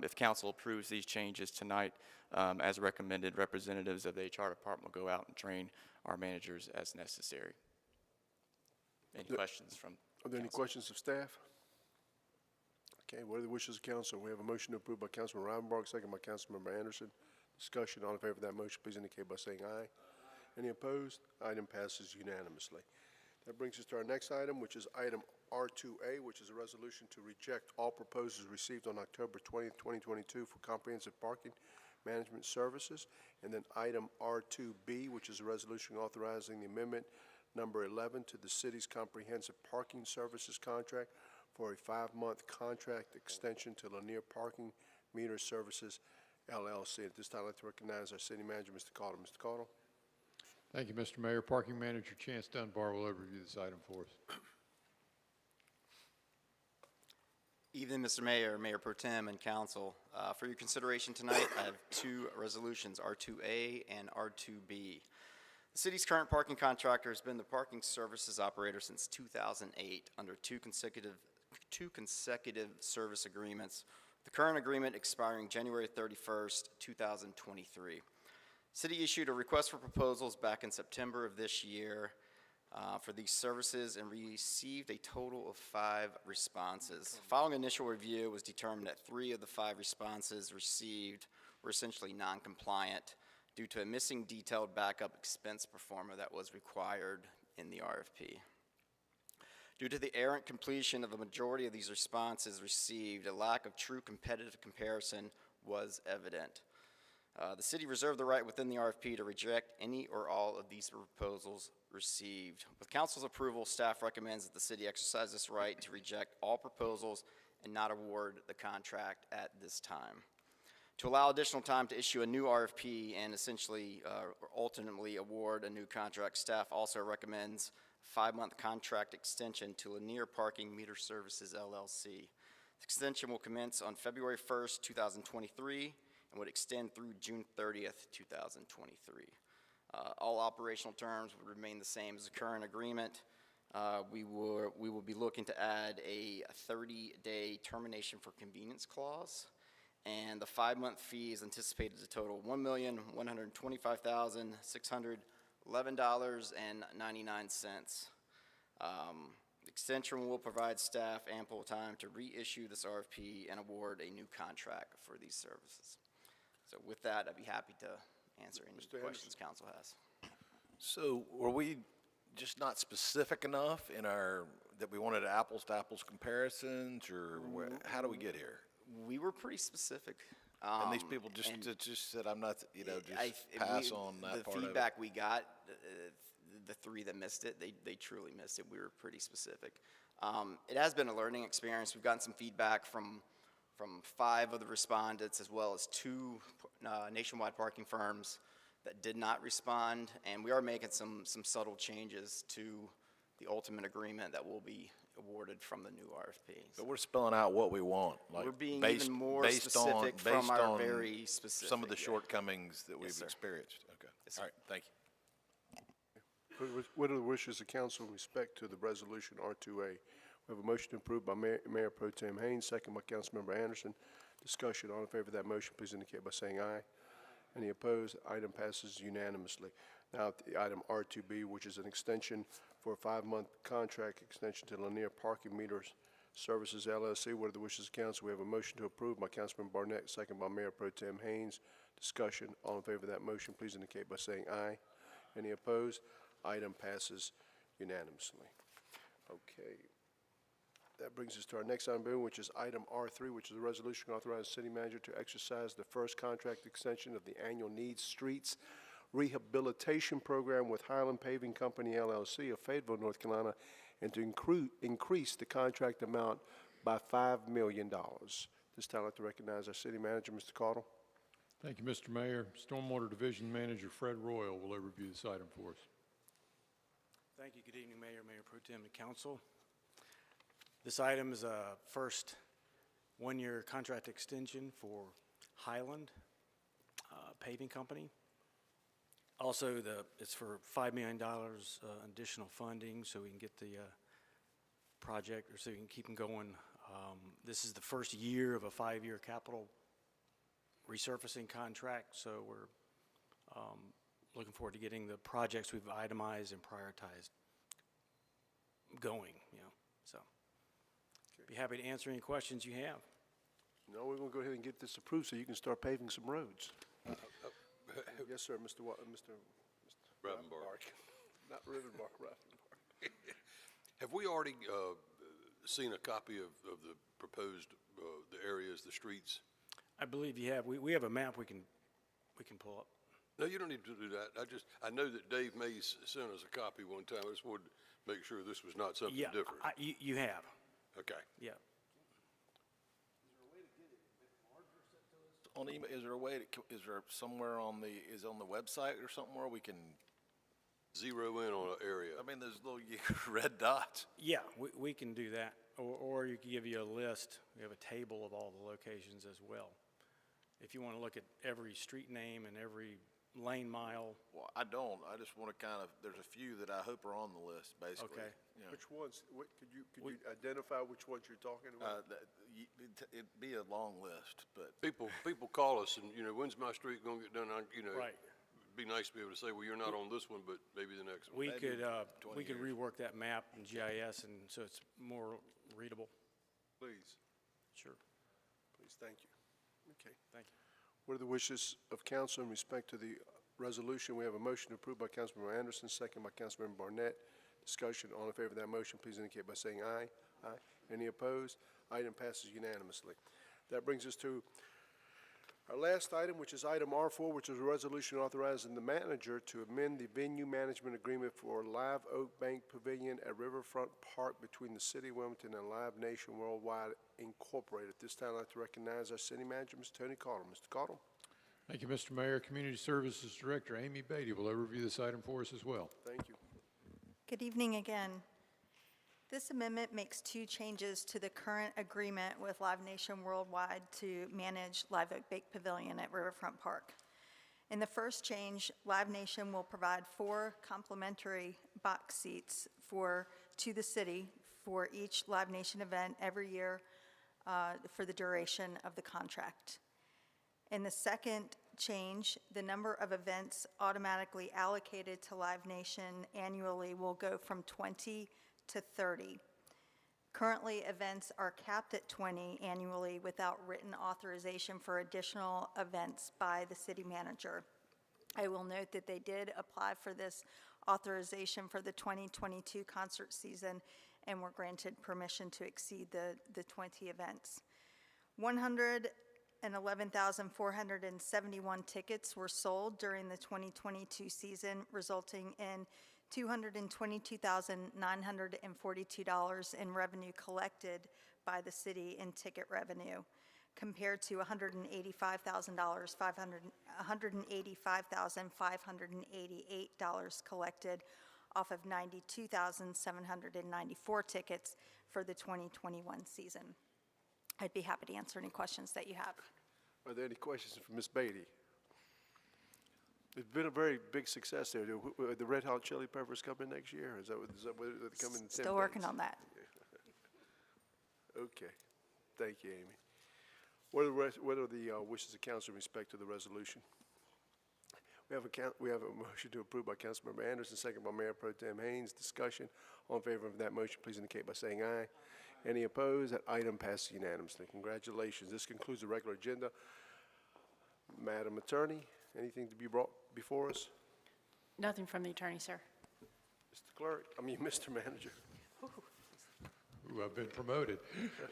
If council approves these changes tonight, as recommended, representatives of the HR department will go out and train our managers as necessary. Any questions from Are there any council? questions of staff? Okay, what are the wishes of council? We have a motion to approve by Councilmember Rivenbark, second by Councilmember Anderson. Discussion. All in favor of that motion, please indicate by saying aye. Any opposed? Item passes unanimously. That brings us to our next item, which is item R2A, which is a resolution to reject all proposals received on October 20th, 2022 for comprehensive parking management services. And then item R2B, which is a resolution authorizing the amendment number 11 to the city's comprehensive parking services contract for a 5-month contract extension to Lanier Parking Meter Services, LLC. At this time, I'd like to recognize our city manager, Mr. Caudle. Mr. Caudle. Thank you, Mr. Mayor. Parking Manager Chance Dunbar will overview this item for us. Evening, Mr. Mayor, Mayor Pro Tem, and Council. For your consideration tonight, I have two resolutions, R2A and R2B. The city's current parking contractor has been the parking services operator since 2008 under two consecutive service agreements, the current agreement expiring January 31st, 2023. City issued a request for proposals back in September of this year for these services and received a total of 5 responses. Following initial review, it was determined that 3 of the 5 responses received were essentially non-compliant due to a missing detailed backup expense performer that was required in the RFP. Due to the errant completion of a majority of these responses received, a lack of true competitive comparison was evident. The city reserved the right within the RFP to reject any or all of these proposals received. With council's approval, staff recommends that the city exercise this right to reject all proposals and not award the contract at this time. To allow additional time to issue a new RFP and essentially ultimately award a new contract, staff also recommends a 5-month contract extension to Lanier Parking Meter Services, LLC. The extension will commence on February 1st, 2023, and would extend through June 30th, 2023. All operational terms would remain the same as the current agreement. We will be looking to add a 30-day termination for convenience clause, and the 5-month fee is anticipated to total $1,125,611.99. Extension will provide staff ample time to reissue this RFP and award a new contract for these services. So with that, I'd be happy to answer any questions council has. So were we just not specific enough in our, that we wanted apples to apples comparisons, or how do we get here? We were pretty specific. And these people just said, I'm not, just pass on that part of it. The feedback we got, the 3 that missed it, they truly missed it. We were pretty specific. It has been a learning experience. We've gotten some feedback from 5 of the respondents, as well as 2 nationwide parking firms that did not respond, and we are making some subtle changes to the ultimate agreement that will be awarded from the new RFP. But we're spelling out what we want. Like we're being even more specific from our very specific. Some of the shortcomings that we've experienced. Okay. Yes, all right, thank you. What are the wishes of council in respect to the resolution R2A? We have a motion approved by Mayor Pro Tem Haynes, second by Councilmember Anderson. Discussion. All in favor of that motion, please indicate by saying aye. Any opposed? Item passes unanimously. Now, the item R2B, which is an extension for a 5-month contract extension to Lanier Parking Meters Services, LLC. What are the wishes of council? We have a motion to approve by Councilman Barnett, second by Mayor Pro Tem Haynes. Discussion. All in favor of that motion, please indicate by saying aye. Any opposed? Item passes unanimously. Okay. That brings us to our next item, which is item R3, which is a resolution authorizing the city manager to exercise the first contract extension of the annual Needs Streets Rehabilitation Program with Highland Paving Company, LLC of Fayetteville, North Carolina, and to increase the contract amount by $5 million. This time I'd like to recognize our city manager, Mr. Caudle. Thank you, Mr. Mayor. Stormwater Division Manager Fred Royal will overview this item for us. Thank you. Good evening, Mayor, Mayor Pro Tem, and Council. This item is a first 1-year contract extension for Highland Paving Company. Also, it's for $5 million additional funding so we can get the project, or so we can keep them going. This is the first year of a 5-year capital resurfacing contract, so we're looking forward to getting the projects we've itemized and prioritized going, so. Be happy to answer any questions you have. No, we're going to go ahead and get this approved so you can start paving some roads. Yes, sir, Mr. Ravenbark. Not Rivenbark, Ravenbark. Have we already seen a copy of the proposed, the areas, the streets? I believe you have. We have a map we can pull up. No, you don't need to do that. I know that Dave Mays sent us a copy one time. I just wanted to make sure this was not something different. Yeah, you have. Okay. Yeah. On email, is there a way to, is there somewhere on the website or something where we can zero in on an area? I mean, there's little red dots. Yeah, we can do that. Or you can give you a list. We have a table of all the locations as well. If you want to look at every street name and every lane mile. Well, I don't. I just want to kind of, there's a few that I hope are on the list, basically. Okay. You know. Which ones, could you identify which ones you're talking about? It'd be a long list, but. People call us and, when's my street going to get done? Right. be nice to be able to say, well, you're not on this one, but maybe the next one. We Maybe could 20 years. rework that map in GIS and so it's more readable. Please, Sure. please, thank you. Okay. Thank you. What are the wishes of council in respect to the resolution? We have a motion to approve by Councilmember Anderson, second by Councilmember Barnett. Discussion, all in favor of that motion, please indicate by saying aye. Aye. Any opposed? Item passes unanimously. That brings us to our last item, which is item R4, which is a resolution authorizing the manager to amend the venue management agreement for Live Oak Bank Pavilion at Riverfront Park between the City of Wilmington and Live Nation Worldwide Incorporated. At this time, I'd like to recognize our city manager, Mr. Tony Cottle. Mr. Cottle. Thank you, Mr. Mayor. Community Services Director Amy Beatty will overview this item for us as well. Thank you. Good evening again. This amendment makes two changes to the current agreement with Live Nation Worldwide to manage Live Oak Bank Pavilion at Riverfront Park. In the first change, Live Nation will provide 4 complimentary box seats to the city for each Live Nation event every year for the duration of the contract. In the second change, the number of events automatically allocated to Live Nation annually will go from 20 to 30. Currently, events are capped at 20 annually without written authorization for additional events by the city manager. I will note that they did apply for this authorization for the 2022 concert season and were granted permission to exceed the 20 events. 111,471 tickets were sold during the 2022 season, resulting in $222,942 in revenue collected by the city in ticket revenue, compared to $185,588 collected off of 92,794 tickets for the 2021 season. I'd be happy to answer any questions that you have. Are there any questions for Ms. Beatty? It's been a very big success there. The Red Hot Chili Peppers coming next year? Is that what they're coming in 10 Still working days? on that. Okay. Thank you, Amy. What are the wishes of council in respect to the resolution? We have a motion to approve by Councilmember Anderson, second by Mayor Pro Tem Haynes. Discussion. All in favor of that motion, please indicate by saying aye. Any opposed? That item passes unanimously. Congratulations. This concludes the regular agenda. Madam Attorney, anything to be brought before us? Nothing from the attorney, sir. Mr. Clerk, Mr. Manager. Ooh, I've been promoted.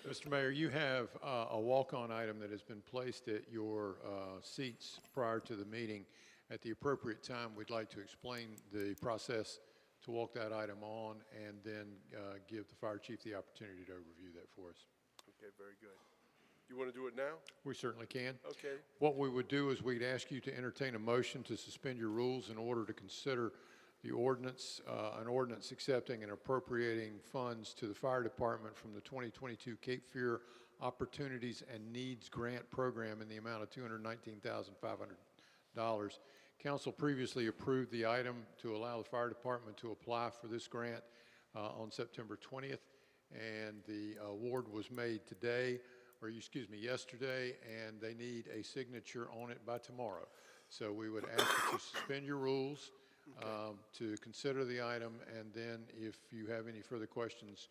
Mr. Mayor, you have a walk-on item that has been placed at your seats prior to the meeting. At the appropriate time, we'd like to explain the process to walk that item on and then give the fire chief the opportunity to overview that for us. Okay, very good. You want to do it now? We certainly can. Okay. What we would do is we'd ask you to entertain a motion to suspend your rules in order to consider the ordinance, an ordinance accepting and appropriating funds to the fire department from the 2022 Cape Fear Opportunities and Needs Grant Program in the amount of $219,500. Council previously approved the item to allow the fire department to apply for this grant on September 20th, and the award was made yesterday, and they need a signature on it by tomorrow. So we would ask that you suspend your rules to consider the item, and then if you have any further questions,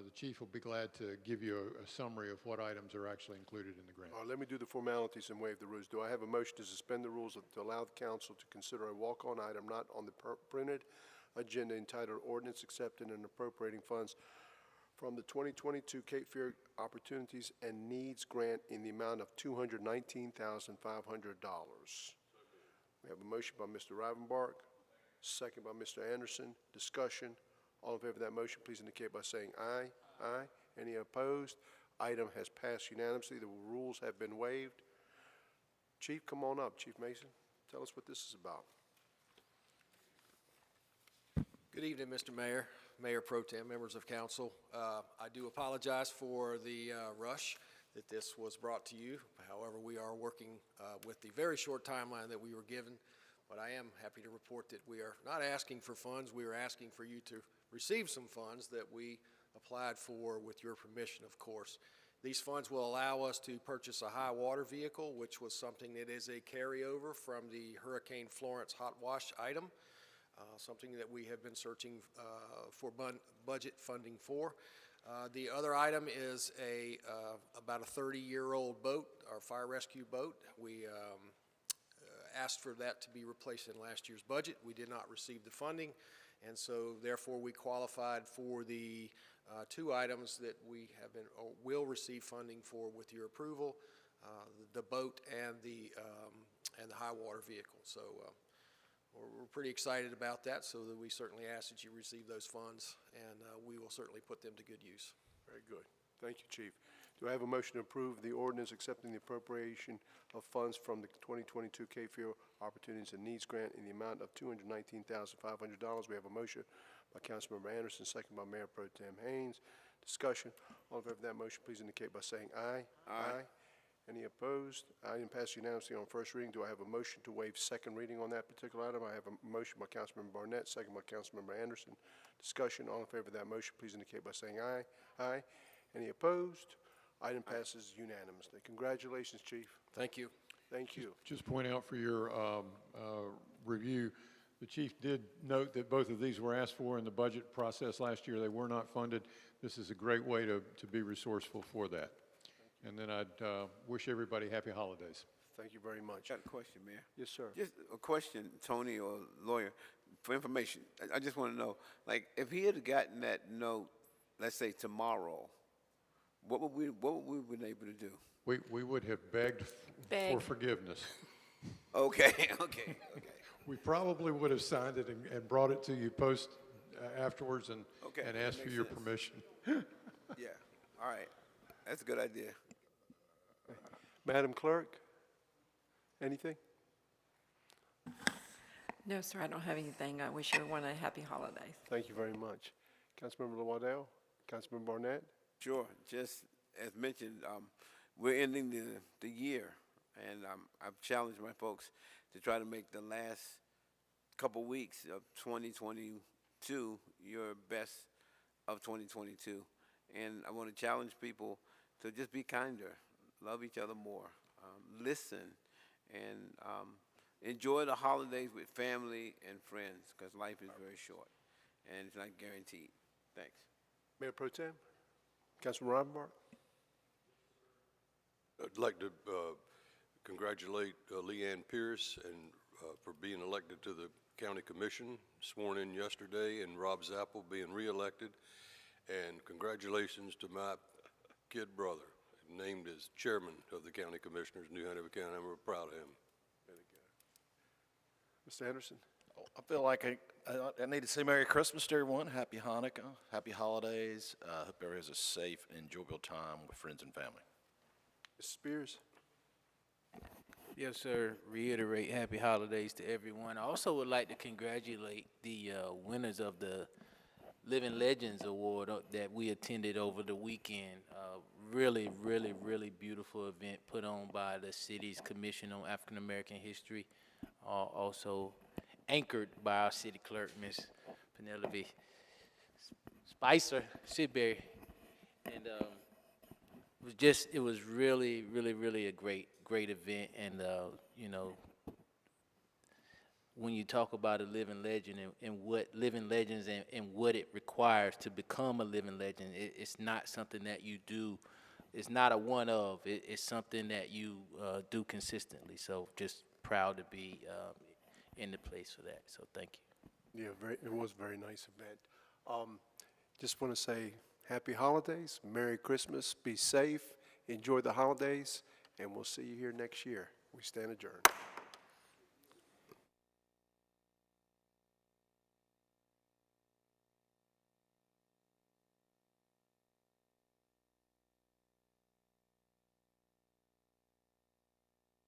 the chief will be glad to give you a summary of what items are actually included in the grant. Let me do the formalities and waive the rules. Do I have a motion to suspend the rules to allow the council to consider a walk-on item not on the printed agenda entitled Ordinance Accepting and Appropriating Funds from the 2022 Cape Fear Opportunities and Needs Grant in the amount of $219,500? We have a motion by Mr. Rivenbark, second by Mr. Anderson. Discussion. All in favor of that motion, please indicate by saying aye. Aye. Any opposed? Item has passed unanimously. The rules have been waived. Chief, come on up. Chief Mason, tell us what this is about. Good evening, Mr. Mayor, Mayor Pro Tem, members of council. I do apologize for the rush that this was brought to you. However, we are working with the very short timeline that we were given, but I am happy to report that we are not asking for funds. We are asking for you to receive some funds that we applied for with your permission, of course. These funds will allow us to purchase a high water vehicle, which was something that is a carryover from the Hurricane Florence hot wash item, something that we have been searching for budget funding for. The other item is about a 30-year-old boat, our fire rescue boat. We asked for that to be replaced in last year's budget. We did not receive the funding, and so therefore we qualified for the two items that we have been or will receive funding for with your approval, the boat and the high water vehicle. So we're pretty excited about that, so that we certainly ask that you receive those funds, and we will certainly put them to good use. Very good. Thank you, Chief. Do I have a motion to approve the ordinance accepting the appropriation of funds from the 2022 K-Field Opportunities and Needs Grant in the amount of $219,500? We have a motion by Councilmember Anderson, second by Mayor Pro Tem Haynes. Discussion. All in favor of that motion, please indicate by saying aye. Aye. Any opposed? Item passed unanimously on first reading. Do I have a motion to waive second reading on that particular item? I have a motion by Councilmember Barnett, second by Councilmember Anderson. Discussion. All in favor of that motion, please indicate by saying aye. Aye. Any opposed? Item passes unanimously. Congratulations, Chief. Thank you. Thank you. Just point out for your review, the chief did note that both of these were asked for in the budget process last year. They were not funded. This is a great way to be resourceful for that. And then I'd wish everybody happy holidays. Thank you very much. Got a question, Mayor. Yes, sir. Just a question, Tony or lawyer, for information. I just want to know, like, if he had gotten that note, let's say tomorrow, what would we have been able to do? We would have begged for forgiveness. Okay. We probably would have signed it and brought it to you afterwards and asked for your permission. Yeah. All right. That's a good idea. Madam Clerk, anything? No, sir, I don't have anything. I wish everyone a happy holidays. Thank you very much. Councilmember Waddell, Councilmember Barnett. Sure. Just as mentioned, we're ending the year, and I've challenged my folks to try to make the last couple weeks of 2022 your best of 2022. And I want to challenge people to just be kinder, love each other more, listen, and enjoy the holidays with family and friends, because life is very short, and it's not guaranteed. Thanks. Mayor Pro Tem, Councilman Rodenbach. I'd like to congratulate Leanne Pierce and for being elected to the County Commission, sworn in yesterday, and Rob Zappel being reelected. And congratulations to my kid brother, named as chairman of the County Commissioners, New Hanover County. I'm real proud of him. Mr. Anderson. I feel like I need to say Merry Christmas to everyone, Happy Hanukkah, Happy Holidays. Hope everyone has a safe and enjoyable time with friends and family. Mr. Spears. Yes, sir. Reiterate happy holidays to everyone. I also would like to congratulate the winners of the Living Legends Award that we attended over the weekend. Really, really, really beautiful event put on by the city's Commission on African American History, also anchored by our city clerk, Miss Penelope Spicer Sidbury. And it was really, really, really a great event. And you know, when you talk about a living legend and what living legends and what it requires to become a living legend, it's not something that you do. It's not a one-of. It's something that you do consistently. So just proud to be in the place for that. So thank you. Yeah, it was a very nice event. Just want to say happy holidays, Merry Christmas, be safe, enjoy the holidays, and we'll see you here next year. We stand adjourned.